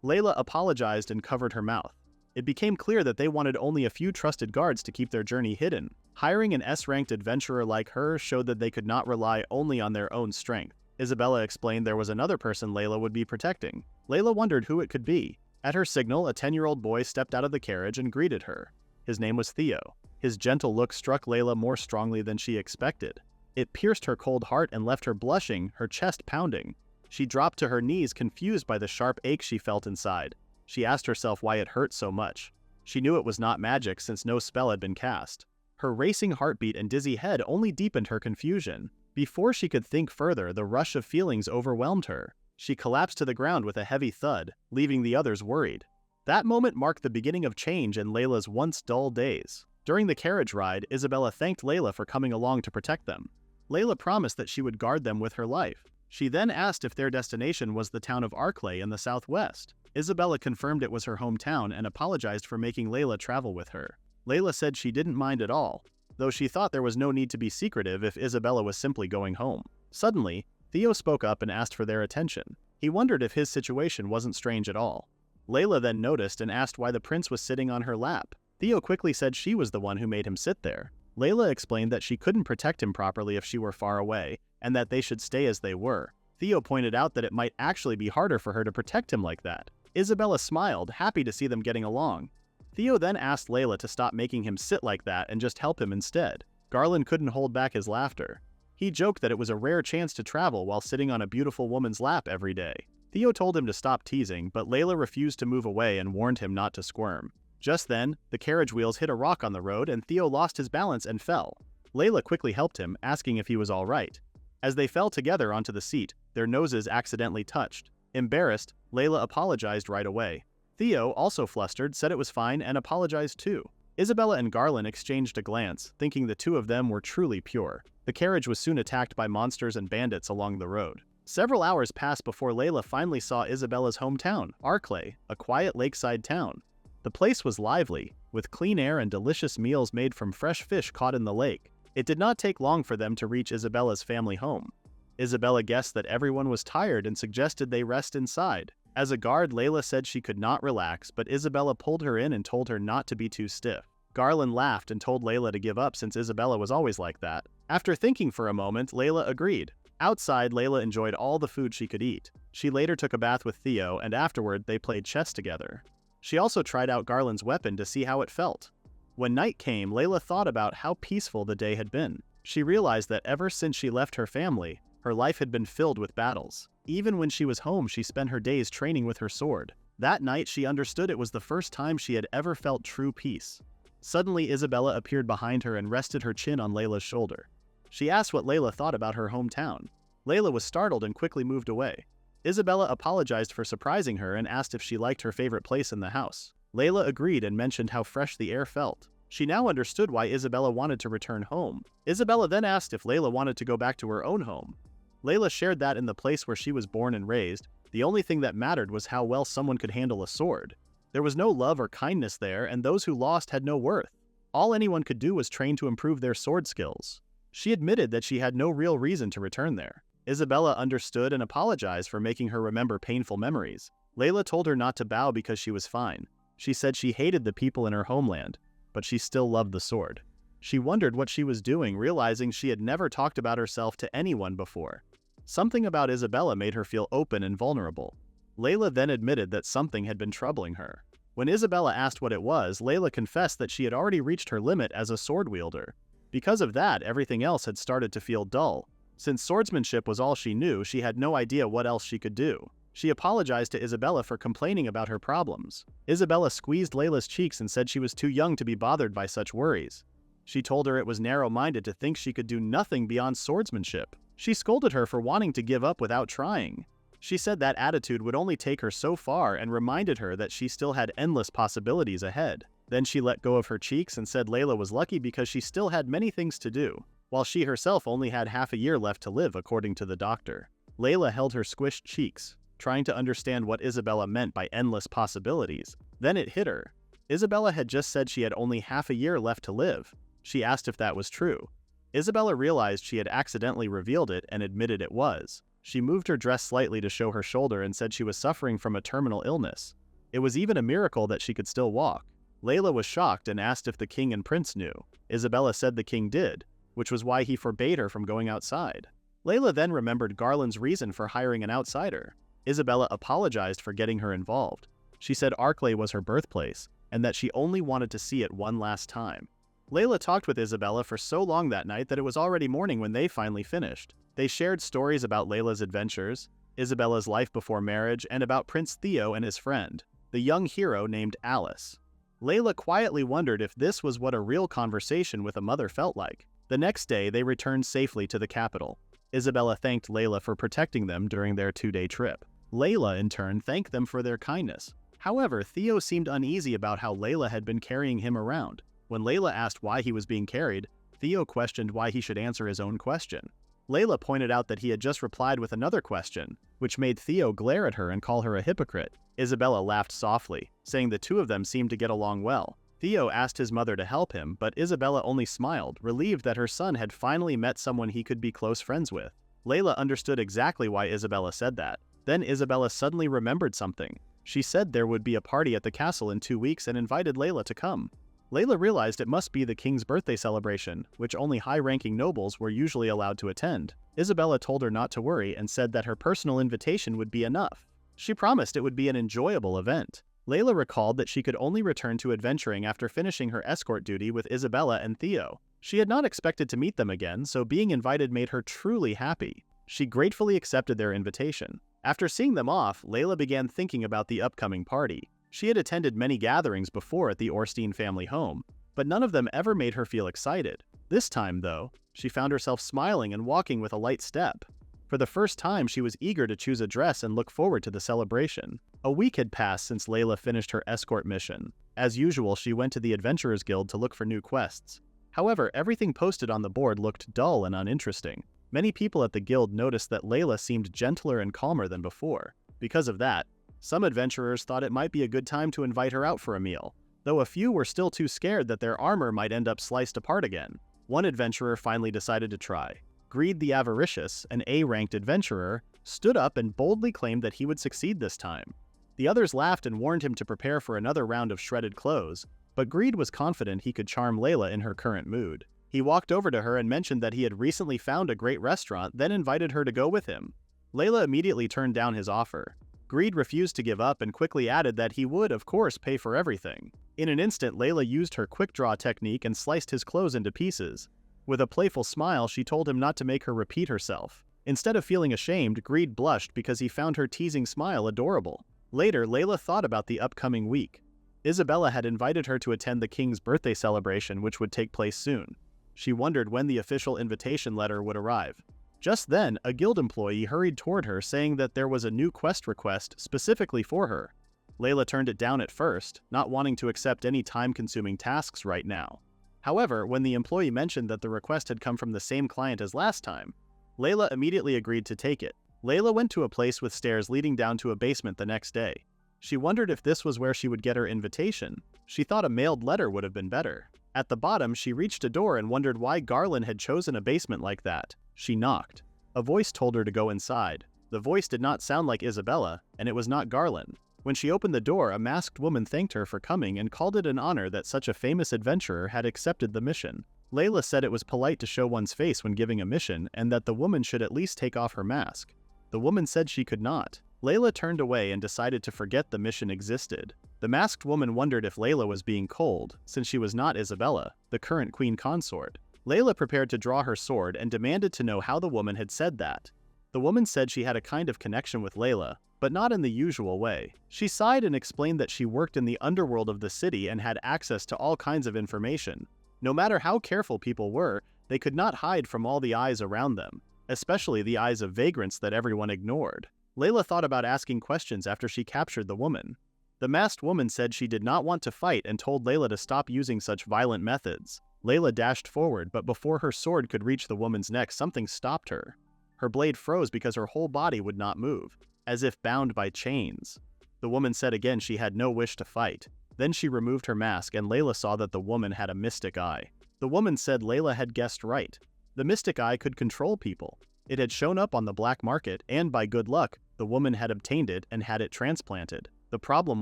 Layla apologized and covered her mouth. It became clear that they wanted only a few trusted guards to keep their journey hidden. Hiring an S-ranked adventurer like her showed that they could not rely only on their own strength. Isabella explained there was another person Layla would be protecting. Layla wondered who it could be. At her signal, a 10-year-old boy stepped out of the carriage and greeted her. His name was Theo. His gentle look struck Layla more strongly than she expected. It pierced her cold heart and left her blushing, her chest pounding. She dropped to her knees, confused by the sharp ache she felt inside. She asked herself why it hurt so much. She knew it was not magic since no spell had been cast. Her racing heartbeat and dizzy head only deepened her confusion. Before she could think further, the rush of feelings overwhelmed her. She collapsed to the ground with a heavy thud, leaving the others worried. That moment marked the beginning of change in Layla's once dull days. During the carriage ride, Isabella thanked Layla for coming along to protect them. Layla promised that she would guard them with her life. She then asked if their destination was the town of Arclay in the southwest. Isabella confirmed it was her hometown and apologized for making Layla travel with her. Layla said she didn't mind at all, though she thought there was no need to be secretive if Isabella was simply going home. Suddenly, Theo spoke up and asked for their attention. He wondered if his situation wasn't strange at all. Layla then noticed and asked why the prince was sitting on her lap. Theo quickly said she was the one who made him sit there. Layla explained that she couldn't protect him properly if she were far away, and that they should stay as they were. Theo pointed out that it might actually be harder for her to protect him like that. Isabella smiled, happy to see them getting along. Theo then asked Layla to stop making him sit like that and just help him instead. Garland couldn't hold back his laughter. He joked that it was a rare chance to travel while sitting on a beautiful woman's lap every day. Theo told him to stop teasing, but Layla refused to move away and warned him not to squirm. Just then, the carriage wheels hit a rock on the road and Theo lost his balance and fell. Layla quickly helped him, asking if he was all right. As they fell together onto the seat, their noses accidentally touched. Embarrassed, Layla apologized right away. Theo, also flustered, said it was fine and apologized too. Isabella and Garland exchanged a glance, thinking the two of them were truly pure. The carriage was soon attacked by monsters and bandits along the road. Several hours passed before Layla finally saw Isabella's hometown, Arclay, a quiet lakeside town. The place was lively, with clean air and delicious meals made from fresh fish caught in the lake. It did not take long for them to reach Isabella's family home. Isabella guessed that everyone was tired and suggested they rest inside. As a guard, Layla said she could not relax, but Isabella pulled her in and told her not to be too stiff. Garland laughed and told Layla to give up since Isabella was always like that. After thinking for a moment, Layla agreed. Outside, Layla enjoyed all the food she could eat. She later took a bath with Theo, and afterward they played chess together. She also tried out Garland's weapon to see how it felt. When night came, Layla thought about how peaceful the day had been. She realized that ever since she left her family, her life had been filled with battles. Even when she was home, she spent her days training with her sword. That night, she understood it was the first time she had ever felt true peace. Suddenly, Isabella appeared behind her and rested her chin on Layla's shoulder. She asked what Layla thought about her hometown. Layla was startled and quickly moved away. Isabella apologized for surprising her and asked if she liked her favorite place in the house. Layla agreed and mentioned how fresh the air felt. She now understood why Isabella wanted to return home. Isabella then asked if Layla wanted to go back to her own home. Layla shared that in the place where she was born and raised, the only thing that mattered was how well someone could handle a sword. There was no love or kindness there, and those who lost had no worth. All anyone could do was train to improve their sword skills. She admitted that she had no real reason to return there. Isabella understood and apologized for making her remember painful memories. Layla told her not to bow because she was fine. She said she hated the people in her homeland, but she still loved the sword. She wondered what she was doing, realizing she had never talked about herself to anyone before. Something about Isabella made her feel open and vulnerable. Layla then admitted that something had been troubling her. When Isabella asked what it was, Layla confessed that she had already reached her limit as a sword wielder. Because of that, everything else had started to feel dull. Since swordsmanship was all she knew, she had no idea what else she could do. She apologized to Isabella for complaining about her problems. Isabella squeezed Layla's cheeks and said she was too young to be bothered by such worries. She told her it was narrow-minded to think she could do nothing beyond swordsmanship. She scolded her for wanting to give up without trying. She said that attitude would only take her so far and reminded her that she still had endless possibilities ahead. Then she let go of her cheeks and said Layla was lucky because she still had many things to do, while she herself only had half a year left to live according to the doctor. Layla held her squished cheeks, trying to understand what Isabella meant by endless possibilities. Then it hit her. Isabella had just said she had only half a year left to live. She asked if that was true. Isabella realized she had accidentally revealed it and admitted it was. She moved her dress slightly to show her shoulder and said she was suffering from a terminal illness. It was even a miracle that she could still walk. Layla was shocked and asked if the king and prince knew. Isabella said the king did, which was why he forbade her from going outside. Layla then remembered Garland's reason for hiring an outsider. Isabella apologized for getting her involved. She said Arklay was her birthplace, and that she only wanted to see it one last time. Layla talked with Isabella for so long that night that it was already morning when they finally finished. They shared stories about Layla's adventures, Isabella's life before marriage, and about Prince Theo and his friend, the young hero named Alice. Layla quietly wondered if this was what a real conversation with a mother felt like. The next day, they returned safely to the capital. Isabella thanked Layla for protecting them during their 2-day trip. Layla, in turn, thanked them for their kindness. However, Theo seemed uneasy about how Layla had been carrying him around. When Layla asked why he was being carried, Theo questioned why he should answer his own question. Layla pointed out that he had just replied with another question, which made Theo glare at her and call her a hypocrite. Isabella laughed softly, saying the two of them seemed to get along well. Theo asked his mother to help him, but Isabella only smiled, relieved that her son had finally met someone he could be close friends with. Layla understood exactly why Isabella said that. Then Isabella suddenly remembered something. She said there would be a party at the castle in 2 weeks and invited Layla to come. Layla realized it must be the king's birthday celebration, which only high-ranking nobles were usually allowed to attend. Isabella told her not to worry and said that her personal invitation would be enough. She promised it would be an enjoyable event. Layla recalled that she could only return to adventuring after finishing her escort duty with Isabella and Theo. She had not expected to meet them again, so being invited made her truly happy. She gratefully accepted their invitation. After seeing them off, Layla began thinking about the upcoming party. She had attended many gatherings before at the Orstein family home, but none of them ever made her feel excited. This time, though, she found herself smiling and walking with a light step. For the first time, she was eager to choose a dress and look forward to the celebration. A week had passed since Layla finished her escort mission. As usual, she went to the Adventurers Guild to look for new quests. However, everything posted on the board looked dull and uninteresting. Many people at the guild noticed that Layla seemed gentler and calmer than before. Because of that, some adventurers thought it might be a good time to invite her out for a meal, though a few were still too scared that their armor might end up sliced apart again. One adventurer finally decided to try. Greed the Avaricious, an A-ranked adventurer, stood up and boldly claimed that he would succeed this time. The others laughed and warned him to prepare for another round of shredded clothes, but Greed was confident he could charm Layla in her current mood. He walked over to her and mentioned that he had recently found a great restaurant, then invited her to go with him. Layla immediately turned down his offer. Greed refused to give up and quickly added that he would, of course, pay for everything. In an instant, Layla used her quick-draw technique and sliced his clothes into pieces. With a playful smile, she told him not to make her repeat herself. Instead of feeling ashamed, Greed blushed because he found her teasing smile adorable. Later, Layla thought about the upcoming week. Isabella had invited her to attend the king's birthday celebration, which would take place soon. She wondered when the official invitation letter would arrive. Just then, a guild employee hurried toward her saying that there was a new quest request specifically for her. Layla turned it down at first, not wanting to accept any time-consuming tasks right now. However, when the employee mentioned that the request had come from the same client as last time, Layla immediately agreed to take it. Layla went to a place with stairs leading down to a basement the next day. She wondered if this was where she would get her invitation. She thought a mailed letter would have been better. At the bottom, she reached a door and wondered why Garland had chosen a basement like that. She knocked. A voice told her to go inside. The voice did not sound like Isabella, and it was not Garland. When she opened the door, a masked woman thanked her for coming and called it an honor that such a famous adventurer had accepted the mission. Layla said it was polite to show one's face when giving a mission and that the woman should at least take off her mask. The woman said she could not. Layla turned away and decided to forget the mission existed. The masked woman wondered if Layla was being cold, since she was not Isabella, the current queen consort. Layla prepared to draw her sword and demanded to know how the woman had said that. The woman said she had a kind of connection with Layla, but not in the usual way. She sighed and explained that she worked in the underworld of the city and had access to all kinds of information. No matter how careful people were, they could not hide from all the eyes around them, especially the eyes of vagrants that everyone ignored. Layla thought about asking questions after she captured the woman. The masked woman said she did not want to fight and told Layla to stop using such violent methods. Layla dashed forward, but before her sword could reach the woman's neck, something stopped her. Her blade froze because her whole body would not move, as if bound by chains. The woman said again she had no wish to fight. Then she removed her mask and Layla saw that the woman had a mystic eye. The woman said Layla had guessed right. The mystic eye could control people. It had shown up on the black market, and by good luck, the woman had obtained it and had it transplanted. The problem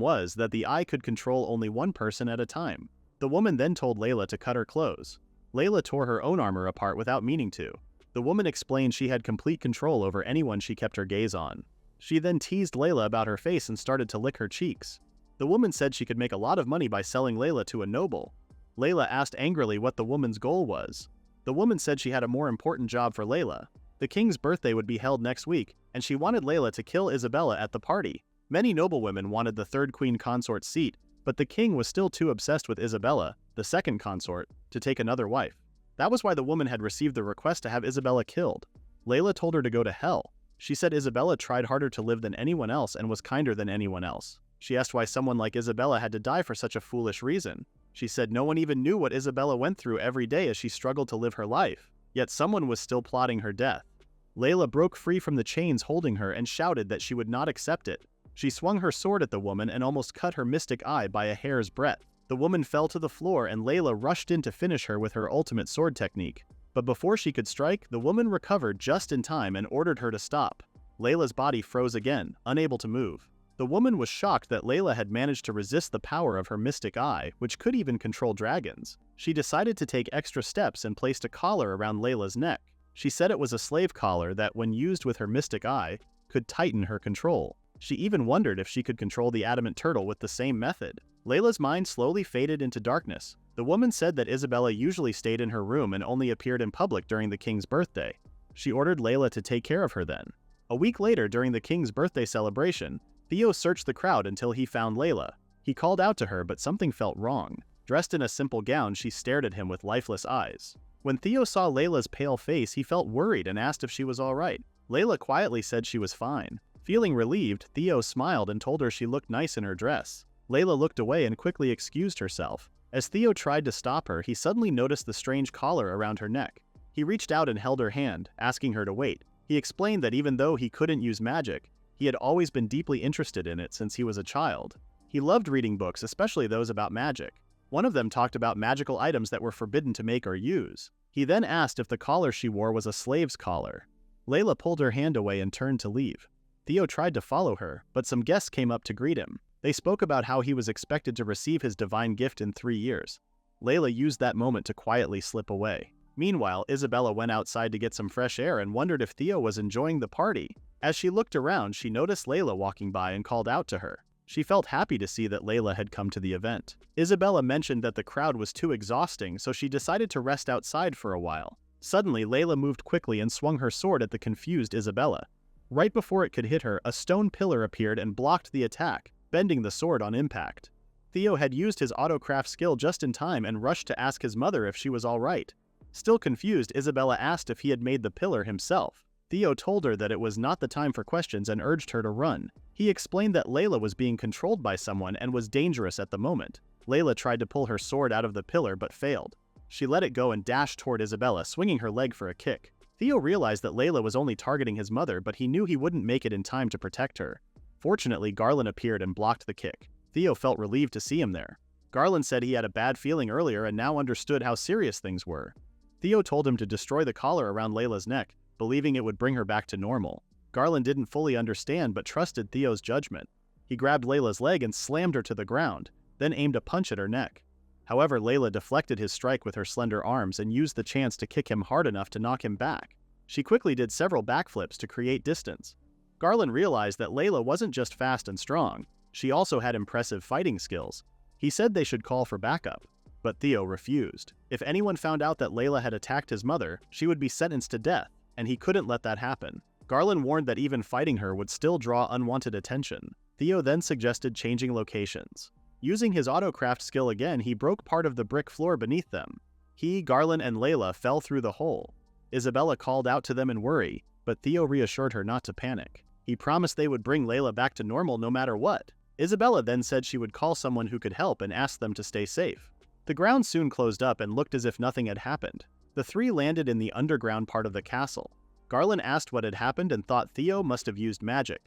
was that the eye could control only one person at a time. The woman then told Layla to cut her clothes. Layla tore her own armor apart without meaning to. The woman explained she had complete control over anyone she kept her gaze on. She then teased Layla about her face and started to lick her cheeks. The woman said she could make a lot of money by selling Layla to a noble. Layla asked angrily what the woman's goal was. The woman said she had a more important job for Layla. The king's birthday would be held next week, and she wanted Layla to kill Isabella at the party. Many noblewomen wanted the third queen consort's seat, but the king was still too obsessed with Isabella, the second consort, to take another wife. That was why the woman had received the request to have Isabella killed. Layla told her to go to hell. She said Isabella tried harder to live than anyone else and was kinder than anyone else. She asked why someone like Isabella had to die for such a foolish reason. She said no one even knew what Isabella went through every day as she struggled to live her life, yet someone was still plotting her death. Layla broke free from the chains holding her and shouted that she would not accept it. She swung her sword at the woman and almost cut her mystic eye by a hair's breadth. The woman fell to the floor and Layla rushed in to finish her with her ultimate sword technique. But before she could strike, the woman recovered just in time and ordered her to stop. Layla's body froze again, unable to move. The woman was shocked that Layla had managed to resist the power of her mystic eye, which could even control dragons. She decided to take extra steps and placed a collar around Layla's neck. She said it was a slave collar that, when used with her mystic eye, could tighten her control. She even wondered if she could control the adamant turtle with the same method. Layla's mind slowly faded into darkness. The woman said that Isabella usually stayed in her room and only appeared in public during the king's birthday. She ordered Layla to take care of her then. A week later, during the king's birthday celebration, Theo searched the crowd until he found Layla. He called out to her, but something felt wrong. Dressed in a simple gown, she stared at him with lifeless eyes. When Theo saw Layla's pale face, he felt worried and asked if she was all right. Layla quietly said she was fine. Feeling relieved, Theo smiled and told her she looked nice in her dress. Layla looked away and quickly excused herself. As Theo tried to stop her, he suddenly noticed the strange collar around her neck. He reached out and held her hand, asking her to wait. He explained that even though he couldn't use magic, he had always been deeply interested in it since he was a child. He loved reading books, especially those about magic. One of them talked about magical items that were forbidden to make or use. He then asked if the collar she wore was a slave's collar. Layla pulled her hand away and turned to leave. Theo tried to follow her, but some guests came up to greet him. They spoke about how he was expected to receive his divine gift in 3 years. Layla used that moment to quietly slip away. Meanwhile, Isabella went outside to get some fresh air and wondered if Theo was enjoying the party. As she looked around, she noticed Layla walking by and called out to her. She felt happy to see that Layla had come to the event. Isabella mentioned that the crowd was too exhausting, so she decided to rest outside for a while. Suddenly, Layla moved quickly and swung her sword at the confused Isabella. Right before it could hit her, a stone pillar appeared and blocked the attack, bending the sword on impact. Theo had used his autocraft skill just in time and rushed to ask his mother if she was all right. Still confused, Isabella asked if he had made the pillar himself. Theo told her that it was not the time for questions and urged her to run. He explained that Layla was being controlled by someone and was dangerous at the moment. Layla tried to pull her sword out of the pillar but failed. She let it go and dashed toward Isabella, swinging her leg for a kick. Theo realized that Layla was only targeting his mother, but he knew he wouldn't make it in time to protect her. Fortunately, Garland appeared and blocked the kick. Theo felt relieved to see him there. Garland said he had a bad feeling earlier and now understood how serious things were. Theo told him to destroy the collar around Layla's neck, believing it would bring her back to normal. Garland didn't fully understand but trusted Theo's judgment. He grabbed Layla's leg and slammed her to the ground, then aimed a punch at her neck. However, Layla deflected his strike with her slender arms and used the chance to kick him hard enough to knock him back. She quickly did several backflips to create distance. Garland realized that Layla wasn't just fast and strong, she also had impressive fighting skills. He said they should call for backup, but Theo refused. If anyone found out that Layla had attacked his mother, she would be sentenced to death, and he couldn't let that happen. Garland warned that even fighting her would still draw unwanted attention. Theo then suggested changing locations. Using his autocraft skill again, he broke part of the brick floor beneath them. He, Garland, and Layla fell through the hole. Isabella called out to them in worry, but Theo reassured her not to panic. He promised they would bring Layla back to normal no matter what. Isabella then said she would call someone who could help and ask them to stay safe. The ground soon closed up and looked as if nothing had happened. The three landed in the underground part of the castle. Garland asked what had happened and thought Theo must have used magic.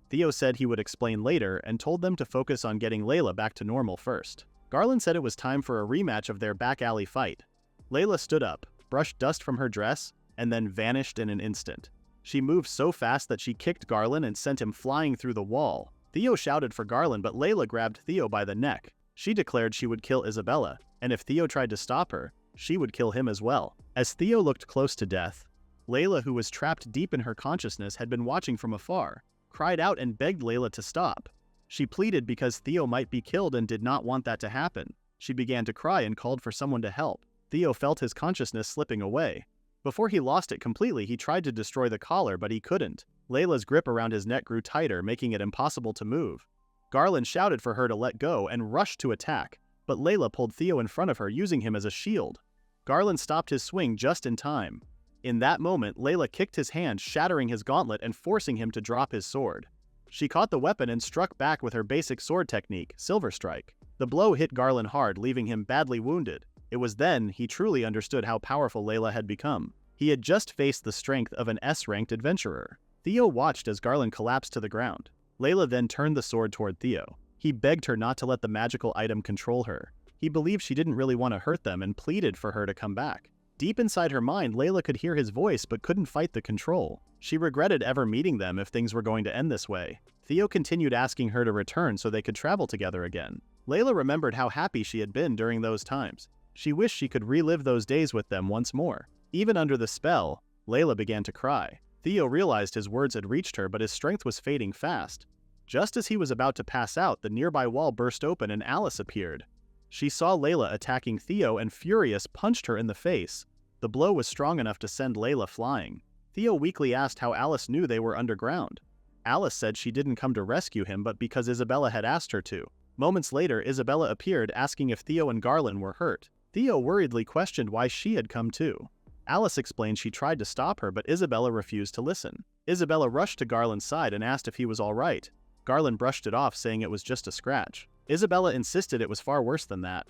Theo said he would explain later and told them to focus on getting Layla back to normal first. Garland said it was time for a rematch of their back alley fight. Layla stood up, brushed dust from her dress, and then vanished in an instant. She moved so fast that she kicked Garland and sent him flying through the wall. Theo shouted for Garland, but Layla grabbed Theo by the neck. She declared she would kill Isabella, and if Theo tried to stop her, she would kill him as well. As Theo looked close to death, Layla, who was trapped deep in her consciousness, had been watching from afar, cried out and begged Layla to stop. She pleaded because Theo might be killed and did not want that to happen. She began to cry and called for someone to help. Theo felt his consciousness slipping away. Before he lost it completely, he tried to destroy the collar, but he couldn't. Layla's grip around his neck grew tighter, making it impossible to move. Garland shouted for her to let go and rushed to attack, but Layla pulled Theo in front of her, using him as a shield. Garland stopped his swing just in time. In that moment, Layla kicked his hand, shattering his gauntlet and forcing him to drop his sword. She caught the weapon and struck back with her basic sword technique, Silver Strike. The blow hit Garland hard, leaving him badly wounded. It was then he truly understood how powerful Layla had become. He had just faced the strength of an S-ranked adventurer. Theo watched as Garland collapsed to the ground. Layla then turned the sword toward Theo. He begged her not to let the magical item control her. He believed she didn't really want to hurt them and pleaded for her to come back. Deep inside her mind, Layla could hear his voice but couldn't fight the control. She regretted ever meeting them if things were going to end this way. Theo continued asking her to return so they could travel together again. Layla remembered how happy she had been during those times. She wished she could relive those days with them once more. Even under the spell, Layla began to cry. Theo realized his words had reached her, but his strength was fading fast. Just as he was about to pass out, the nearby wall burst open and Alice appeared. She saw Layla attacking Theo and, furious, punched her in the face. The blow was strong enough to send Layla flying. Theo weakly asked how Alice knew they were underground. Alice said she didn't come to rescue him, but because Isabella had asked her to. Moments later, Isabella appeared, asking if Theo and Garland were hurt. Theo worriedly questioned why she had come too. Alice explained she tried to stop her, but Isabella refused to listen. Isabella rushed to Garland's side and asked if he was all right. Garland brushed it off, saying it was just a scratch. Isabella insisted it was far worse than that.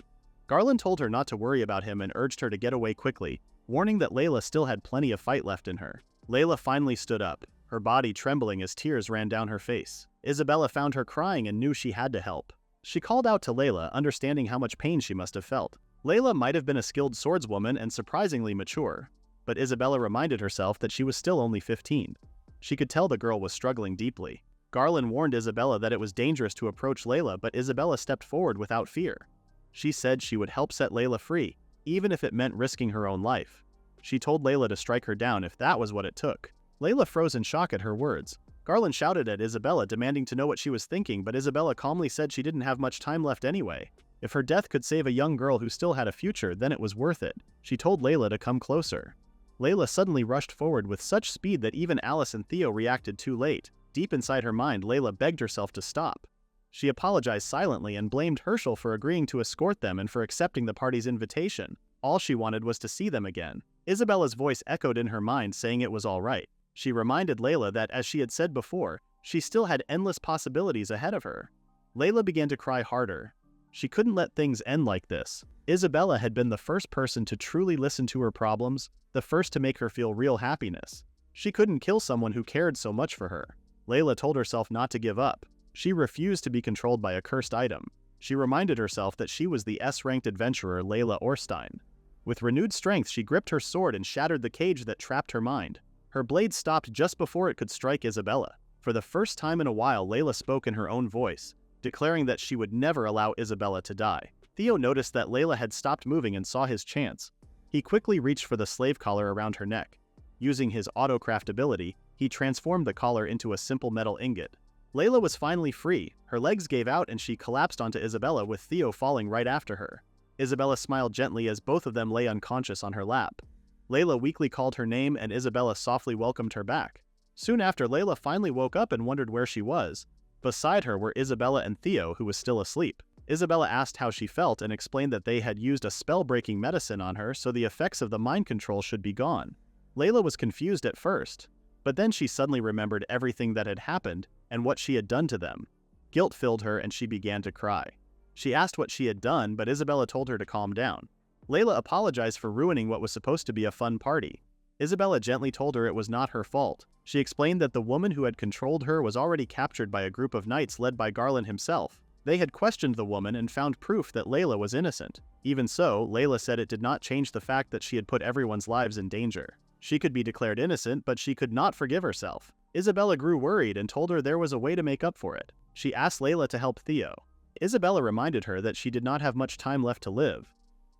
Garland told her not to worry about him and urged her to get away quickly, warning that Layla still had plenty of fight left in her. Layla finally stood up, her body trembling as tears ran down her face. Isabella found her crying and knew she had to help. She called out to Layla, understanding how much pain she must have felt. Layla might have been a skilled swordswoman and surprisingly mature, but Isabella reminded herself that she was still only 15. She could tell the girl was struggling deeply. Garland warned Isabella that it was dangerous to approach Layla, but Isabella stepped forward without fear. She said she would help set Layla free, even if it meant risking her own life. She told Layla to strike her down if that was what it took. Layla froze in shock at her words. Garland shouted at Isabella, demanding to know what she was thinking, but Isabella calmly said she didn't have much time left anyway. If her death could save a young girl who still had a future, then it was worth it. She told Layla to come closer. Layla suddenly rushed forward with such speed that even Alice and Theo reacted too late. Deep inside her mind, Layla begged herself to stop. She apologized silently and blamed Herschel for agreeing to escort them and for accepting the party's invitation. All she wanted was to see them again. Isabella's voice echoed in her mind, saying it was all right. She reminded Layla that, as she had said before, she still had endless possibilities ahead of her. Layla began to cry harder. She couldn't let things end like this. Isabella had been the first person to truly listen to her problems, the first to make her feel real happiness. She couldn't kill someone who cared so much for her. Layla told herself not to give up. She refused to be controlled by a cursed item. She reminded herself that she was the S-ranked adventurer Layla Orstein. With renewed strength, she gripped her sword and shattered the cage that trapped her mind. Her blade stopped just before it could strike Isabella. For the first time in a while, Layla spoke in her own voice, declaring that she would never allow Isabella to die. Theo noticed that Layla had stopped moving and saw his chance. He quickly reached for the slave collar around her neck. Using his autocraft ability, he transformed the collar into a simple metal ingot. Layla was finally free. Her legs gave out and she collapsed onto Isabella, with Theo falling right after her. Isabella smiled gently as both of them lay unconscious on her lap. Layla weakly called her name and Isabella softly welcomed her back. Soon after, Layla finally woke up and wondered where she was. Beside her were Isabella and Theo, who was still asleep. Isabella asked how she felt and explained that they had used a spell-breaking medicine on her, so the effects of the mind control should be gone. Layla was confused at first, but then she suddenly remembered everything that had happened and what she had done to them. Guilt filled her and she began to cry. She asked what she had done, but Isabella told her to calm down. Layla apologized for ruining what was supposed to be a fun party. Isabella gently told her it was not her fault. She explained that the woman who had controlled her was already captured by a group of knights led by Garland himself. They had questioned the woman and found proof that Layla was innocent. Even so, Layla said it did not change the fact that she had put everyone's lives in danger. She could be declared innocent, but she could not forgive herself. Isabella grew worried and told her there was a way to make up for it. She asked Layla to help Theo. Isabella reminded her that she did not have much time left to live.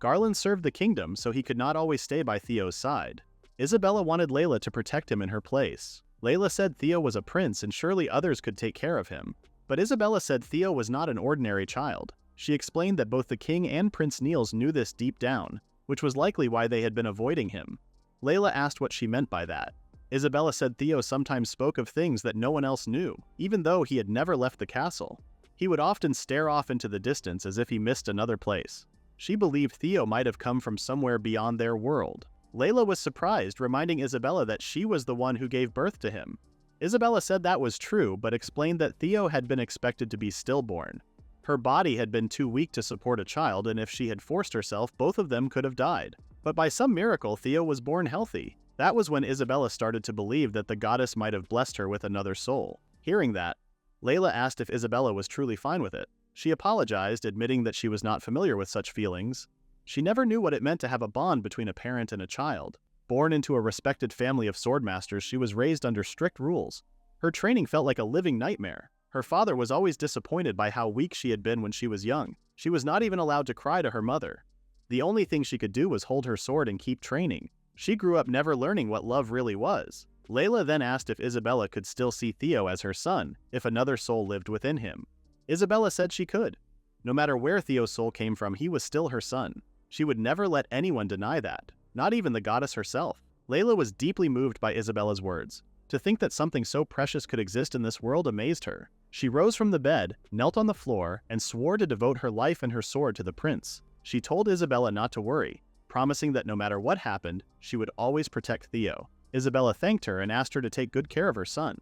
Garland served the kingdom, so he could not always stay by Theo's side. Isabella wanted Layla to protect him in her place. Layla said Theo was a prince and surely others could take care of him. But Isabella said Theo was not an ordinary child. She explained that both the king and Prince Niels knew this deep down, which was likely why they had been avoiding him. Layla asked what she meant by that. Isabella said Theo sometimes spoke of things that no one else knew, even though he had never left the castle. He would often stare off into the distance as if he missed another place. She believed Theo might have come from somewhere beyond their world. Layla was surprised, reminding Isabella that she was the one who gave birth to him. Isabella said that was true, but explained that Theo had been expected to be stillborn. Her body had been too weak to support a child, and if she had forced herself, both of them could have died. But by some miracle, Theo was born healthy. That was when Isabella started to believe that the goddess might have blessed her with another soul. Hearing that, Layla asked if Isabella was truly fine with it. She apologized, admitting that she was not familiar with such feelings. She never knew what it meant to have a bond between a parent and a child. Born into a respected family of swordmasters, she was raised under strict rules. Her training felt like a living nightmare. Her father was always disappointed by how weak she had been when she was young. She was not even allowed to cry to her mother. The only thing she could do was hold her sword and keep training. She grew up never learning what love really was. Layla then asked if Isabella could still see Theo as her son, if another soul lived within him. Isabella said she could. No matter where Theo's soul came from, he was still her son. She would never let anyone deny that, not even the goddess herself. Layla was deeply moved by Isabella's words. To think that something so precious could exist in this world amazed her. She rose from the bed, knelt on the floor, and swore to devote her life and her sword to the prince. She told Isabella not to worry, promising that no matter what happened, she would always protect Theo. Isabella thanked her and asked her to take good care of her son.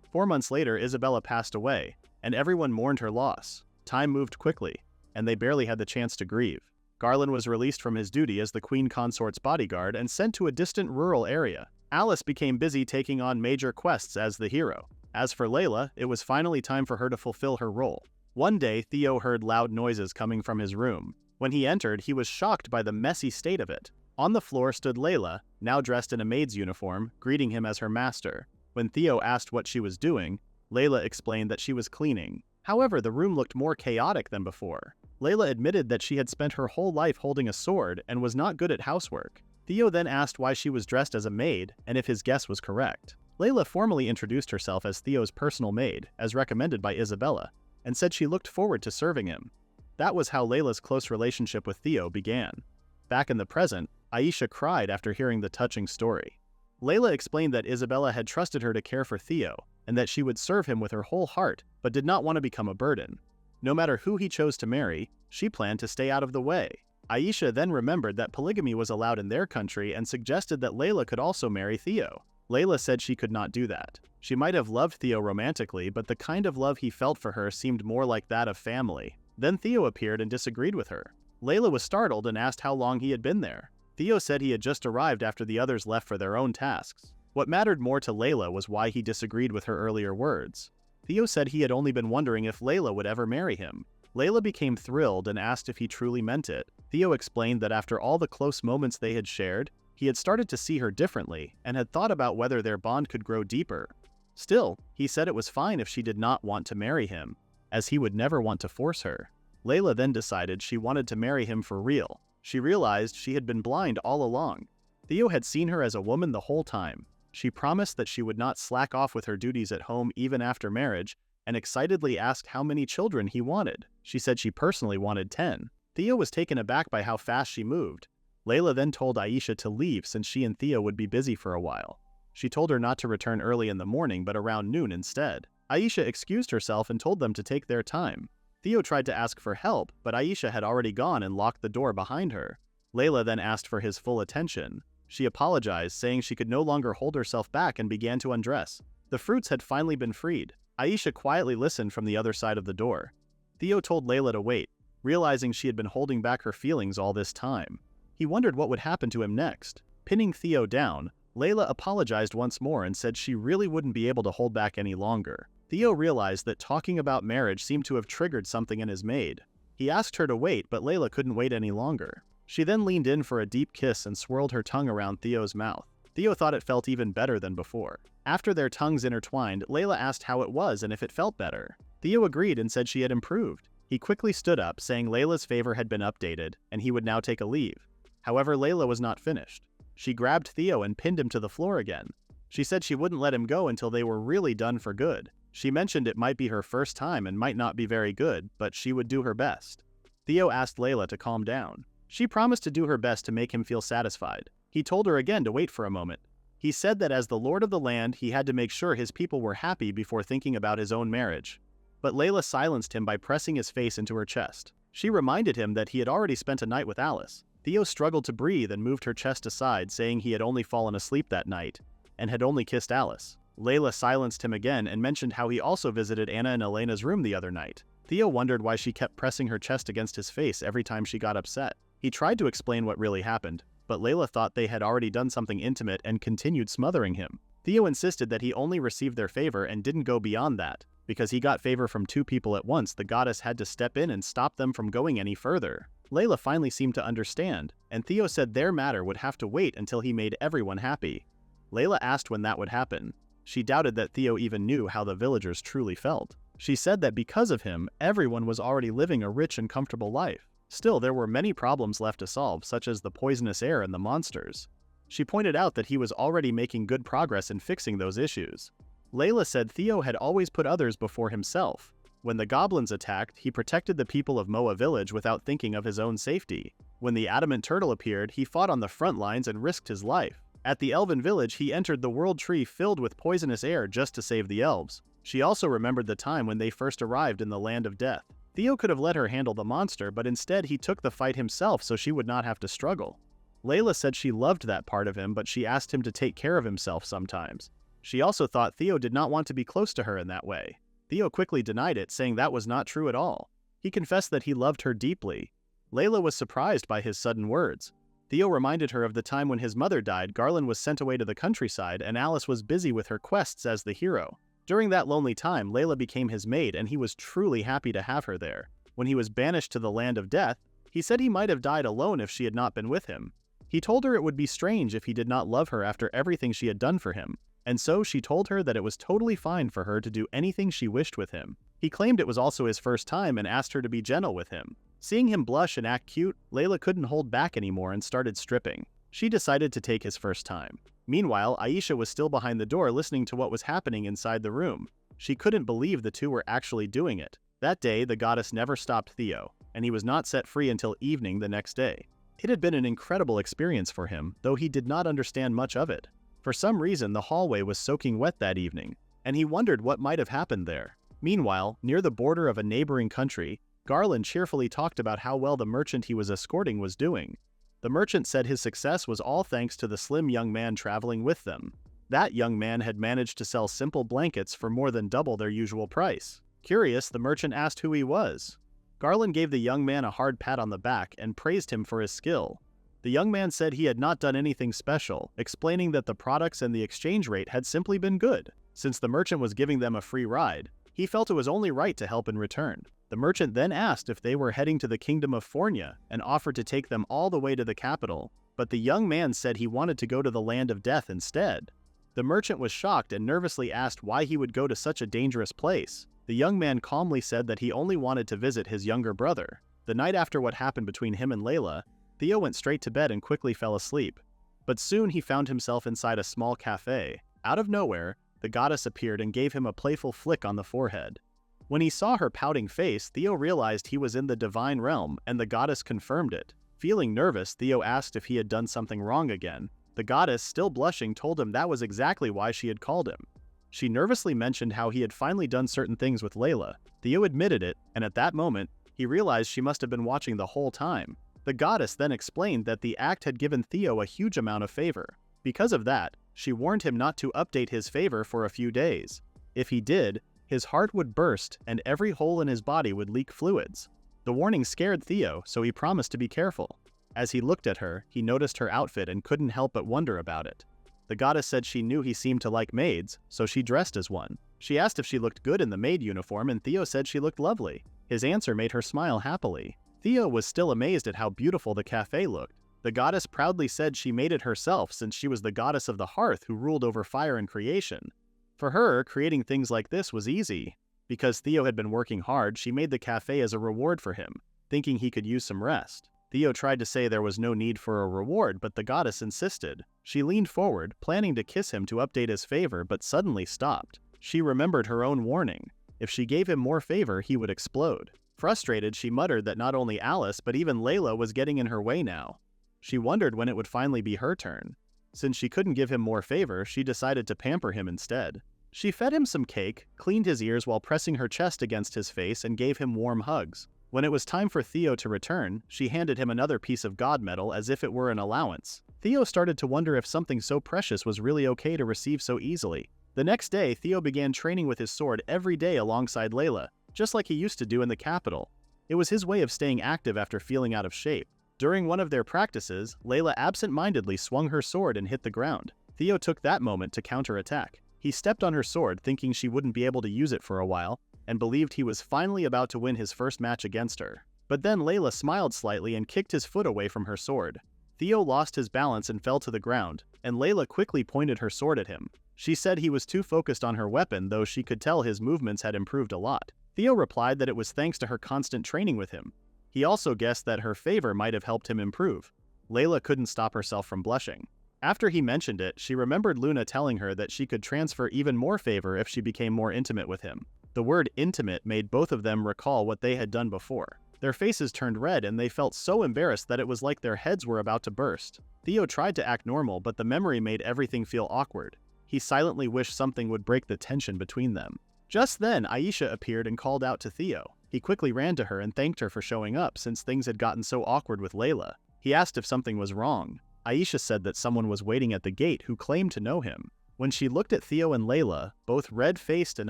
4 months later, Isabella passed away, and everyone mourned her loss. Time moved quickly, and they barely had the chance to grieve. Garland was released from his duty as the queen consort's bodyguard and sent to a distant rural area. Alice became busy taking on major quests as the hero. As for Layla, it was finally time for her to fulfill her role. One day, Theo heard loud noises coming from his room. When he entered, he was shocked by the messy state of it. On the floor stood Layla, now dressed in a maid's uniform, greeting him as her master. When Theo asked what she was doing, Layla explained that she was cleaning. However, the room looked more chaotic than before. Layla admitted that she had spent her whole life holding a sword and was not good at housework. Theo then asked why she was dressed as a maid and if his guess was correct. Layla formally introduced herself as Theo's personal maid, as recommended by Isabella, and said she looked forward to serving him. That was how Layla's close relationship with Theo began. Back in the present, Aisha cried after hearing the touching story. Layla explained that Isabella had trusted her to care for Theo, and that she would serve him with her whole heart, but did not want to become a burden. No matter who he chose to marry, she planned to stay out of the way. Aisha then remembered that polygamy was allowed in their country and suggested that Layla could also marry Theo. Layla said she could not do that. She might have loved Theo romantically, but the kind of love he felt for her seemed more like that of family. Then Theo appeared and disagreed with her. Layla was startled and asked how long he had been there. Theo said he had just arrived after the others left for their own tasks. What mattered more to Layla was why he disagreed with her earlier words. Theo said he had only been wondering if Layla would ever marry him. Layla became thrilled and asked if he truly meant it. Theo explained that after all the close moments they had shared, he had started to see her differently and had thought about whether their bond could grow deeper. Still, he said it was fine if she did not want to marry him, as he would never want to force her. Layla then decided she wanted to marry him for real. She realized she had been blind all along. Theo had seen her as a woman the whole time. She promised that she would not slack off with her duties at home even after marriage, and excitedly asked how many children he wanted. She said she personally wanted 10. Theo was taken aback by how fast she moved. Layla then told Aisha to leave since she and Theo would be busy for a while. She told her not to return early in the morning but around noon instead. Aisha excused herself and told them to take their time. Theo tried to ask for help, but Aisha had already gone and locked the door behind her. Layla then asked for his full attention. She apologized, saying she could no longer hold herself back and began to undress. The fruits had finally been freed. Aisha quietly listened from the other side of the door. Theo told Layla to wait, realizing she had been holding back her feelings all this time. He wondered what would happen to him next. Pinning Theo down, Layla apologized once more and said she really wouldn't be able to hold back any longer. Theo realized that talking about marriage seemed to have triggered something in his maid. He asked her to wait, but Layla couldn't wait any longer. She then leaned in for a deep kiss and swirled her tongue around Theo's mouth. Theo thought it felt even better than before. After their tongues intertwined, Layla asked how it was and if it felt better. Theo agreed and said she had improved. He quickly stood up, saying Layla's favor had been updated, and he would now take a leave. However, Layla was not finished. She grabbed Theo and pinned him to the floor again. She said she wouldn't let him go until they were really done for good. She mentioned it might be her first time and might not be very good, but she would do her best. Theo asked Layla to calm down. She promised to do her best to make him feel satisfied. He told her again to wait for a moment. He said that as the lord of the land, he had to make sure his people were happy before thinking about his own marriage. But Layla silenced him by pressing his face into her chest. She reminded him that he had already spent a night with Alice. Theo struggled to breathe and moved her chest aside, saying he had only fallen asleep that night and had only kissed Alice. Layla silenced him again and mentioned how he also visited Anna and Elena's room the other night. Theo wondered why she kept pressing her chest against his face every time she got upset. He tried to explain what really happened, but Layla thought they had already done something intimate and continued smothering him. Theo insisted that he only received their favor and didn't go beyond that. Because he got favor from two people at once, the goddess had to step in and stop them from going any further. Layla finally seemed to understand, and Theo said their matter would have to wait until he made everyone happy. Layla asked when that would happen. She doubted that Theo even knew how the villagers truly felt. She said that because of him, everyone was already living a rich and comfortable life. Still, there were many problems left to solve, such as the poisonous air and the monsters. She pointed out that he was already making good progress in fixing those issues. Layla said Theo had always put others before himself. When the goblins attacked, he protected the people of Moa village without thinking of his own safety. When the adamant turtle appeared, he fought on the front lines and risked his life. At the elven village, he entered the world tree filled with poisonous air just to save the elves. She also remembered the time when they first arrived in the land of death. Theo could have let her handle the monster, but instead he took the fight himself so she would not have to struggle. Layla said she loved that part of him, but she asked him to take care of himself sometimes. She also thought Theo did not want to be close to her in that way. Theo quickly denied it, saying that was not true at all. He confessed that he loved her deeply. Layla was surprised by his sudden words. Theo reminded her of the time when his mother died. Garland was sent away to the countryside, and Alice was busy with her quests as the hero. During that lonely time, Layla became his maid, and he was truly happy to have her there. When he was banished to the land of death, he said he might have died alone if she had not been with him. He told her it would be strange if he did not love her after everything she had done for him. And so she told her that it was totally fine for her to do anything she wished with him. He claimed it was also his first time and asked her to be gentle with him. Seeing him blush and act cute, Layla couldn't hold back anymore and started stripping. She decided to take his first time. Meanwhile, Aisha was still behind the door listening to what was happening inside the room. She couldn't believe the two were actually doing it. That day, the goddess never stopped Theo, and he was not set free until evening the next day. It had been an incredible experience for him, though he did not understand much of it. For some reason, the hallway was soaking wet that evening, and he wondered what might have happened there. Meanwhile, near the border of a neighboring country, Garland cheerfully talked about how well the merchant he was escorting was doing. The merchant said his success was all thanks to the slim young man traveling with them. That young man had managed to sell simple blankets for more than double their usual price. Curious, the merchant asked who he was. Garland gave the young man a hard pat on the back and praised him for his skill. The young man said he had not done anything special, explaining that the products and the exchange rate had simply been good. Since the merchant was giving them a free ride, he felt it was only right to help in return. The merchant then asked if they were heading to the kingdom of Fornia and offered to take them all the way to the capital, but the young man said he wanted to go to the land of death instead. The merchant was shocked and nervously asked why he would go to such a dangerous place. The young man calmly said that he only wanted to visit his younger brother. The night after what happened between him and Layla, Theo went straight to bed and quickly fell asleep. But soon he found himself inside a small cafe. Out of nowhere, the goddess appeared and gave him a playful flick on the forehead. When he saw her pouting face, Theo realized he was in the divine realm, and the goddess confirmed it. Feeling nervous, Theo asked if he had done something wrong again. The goddess, still blushing, told him that was exactly why she had called him. She nervously mentioned how he had finally done certain things with Layla. Theo admitted it, and at that moment, he realized she must have been watching the whole time. The goddess then explained that the act had given Theo a huge amount of favor. Because of that, she warned him not to update his favor for a few days. If he did, his heart would burst and every hole in his body would leak fluids. The warning scared Theo, so he promised to be careful. As he looked at her, he noticed her outfit and couldn't help but wonder about it. The goddess said she knew he seemed to like maids, so she dressed as one. She asked if she looked good in the maid uniform, and Theo said she looked lovely. His answer made her smile happily. Theo was still amazed at how beautiful the cafe looked. The goddess proudly said she made it herself since she was the goddess of the hearth who ruled over fire and creation. For her, creating things like this was easy. Because Theo had been working hard, she made the cafe as a reward for him, thinking he could use some rest. Theo tried to say there was no need for a reward, but the goddess insisted. She leaned forward, planning to kiss him to update his favor, but suddenly stopped. She remembered her own warning. If she gave him more favor, he would explode. Frustrated, she muttered that not only Alice but even Layla was getting in her way now. She wondered when it would finally be her turn. Since she couldn't give him more favor, she decided to pamper him instead. She fed him some cake, cleaned his ears while pressing her chest against his face, and gave him warm hugs. When it was time for Theo to return, she handed him another piece of god metal as if it were an allowance. Theo started to wonder if something so precious was really okay to receive so easily. The next day, Theo began training with his sword every day alongside Layla, just like he used to do in the capital. It was his way of staying active after feeling out of shape. During one of their practices, Layla absent-mindedly swung her sword and hit the ground. Theo took that moment to counterattack. He stepped on her sword, thinking she wouldn't be able to use it for a while, and believed he was finally about to win his first match against her. But then Layla smiled slightly and kicked his foot away from her sword. Theo lost his balance and fell to the ground, and Layla quickly pointed her sword at him. She said he was too focused on her weapon, though she could tell his movements had improved a lot. Theo replied that it was thanks to her constant training with him. He also guessed that her favor might have helped him improve. Layla couldn't stop herself from blushing. After he mentioned it, she remembered Luna telling her that she could transfer even more favor if she became more intimate with him. The word intimate made both of them recall what they had done before. Their faces turned red and they felt so embarrassed that it was like their heads were about to burst. Theo tried to act normal, but the memory made everything feel awkward. He silently wished something would break the tension between them. Just then, Aisha appeared and called out to Theo. He quickly ran to her and thanked her for showing up since things had gotten so awkward with Layla. He asked if something was wrong. Aisha said that someone was waiting at the gate who claimed to know him. When she looked at Theo and Layla, both red-faced and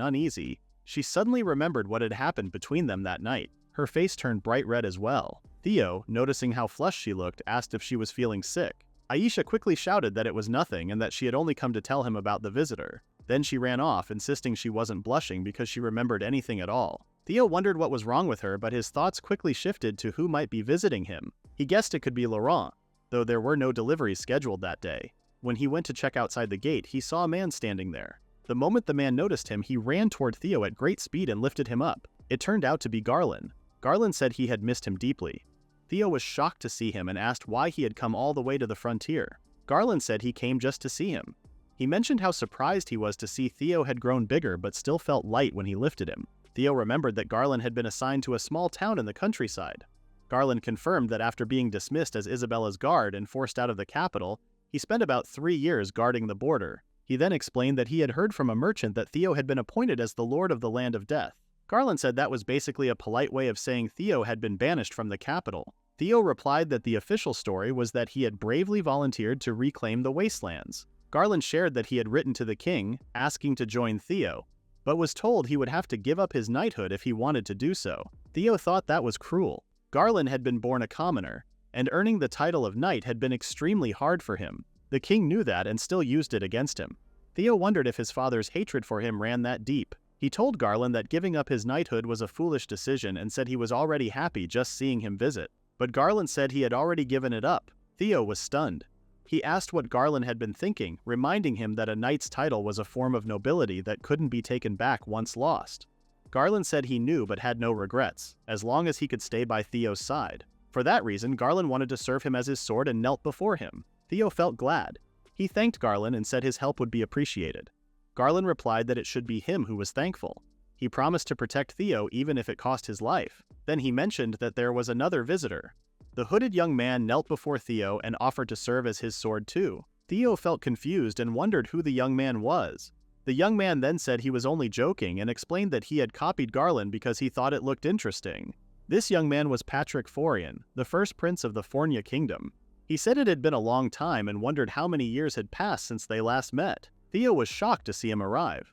uneasy, she suddenly remembered what had happened between them that night. Her face turned bright red as well. Theo, noticing how flushed she looked, asked if she was feeling sick. Aisha quickly shouted that it was nothing and that she had only come to tell him about the visitor. Then she ran off, insisting she wasn't blushing because she remembered anything at all. Theo wondered what was wrong with her, but his thoughts quickly shifted to who might be visiting him. He guessed it could be Laurent, though there were no deliveries scheduled that day. When he went to check outside the gate, he saw a man standing there. The moment the man noticed him, he ran toward Theo at great speed and lifted him up. It turned out to be Garland. Garland said he had missed him deeply. Theo was shocked to see him and asked why he had come all the way to the frontier. Garland said he came just to see him. He mentioned how surprised he was to see Theo had grown bigger but still felt light when he lifted him. Theo remembered that Garland had been assigned to a small town in the countryside. Garland confirmed that after being dismissed as Isabella's guard and forced out of the capital, he spent about 3 years guarding the border. He then explained that he had heard from a merchant that Theo had been appointed as the Lord of the Land of Death. Garland said that was basically a polite way of saying Theo had been banished from the capital. Theo replied that the official story was that he had bravely volunteered to reclaim the wastelands. Garland shared that he had written to the king, asking to join Theo, but was told he would have to give up his knighthood if he wanted to do so. Theo thought that was cruel. Garland had been born a commoner, and earning the title of knight had been extremely hard for him. The king knew that and still used it against him. Theo wondered if his father's hatred for him ran that deep. He told Garland that giving up his knighthood was a foolish decision and said he was already happy just seeing him visit. But Garland said he had already given it up. Theo was stunned. He asked what Garland had been thinking, reminding him that a knight's title was a form of nobility that couldn't be taken back once lost. Garland said he knew but had no regrets, as long as he could stay by Theo's side. For that reason, Garland wanted to serve him as his sword and knelt before him. Theo felt glad. He thanked Garland and said his help would be appreciated. Garland replied that it should be him who was thankful. He promised to protect Theo even if it cost his life. Then he mentioned that there was another visitor. The hooded young man knelt before Theo and offered to serve as his sword too. Theo felt confused and wondered who the young man was. The young man then said he was only joking and explained that he had copied Garland because he thought it looked interesting. This young man was Patrick Forian, the first prince of the Fornia kingdom. He said it had been a long time and wondered how many years had passed since they last met. Theo was shocked to see him arrive.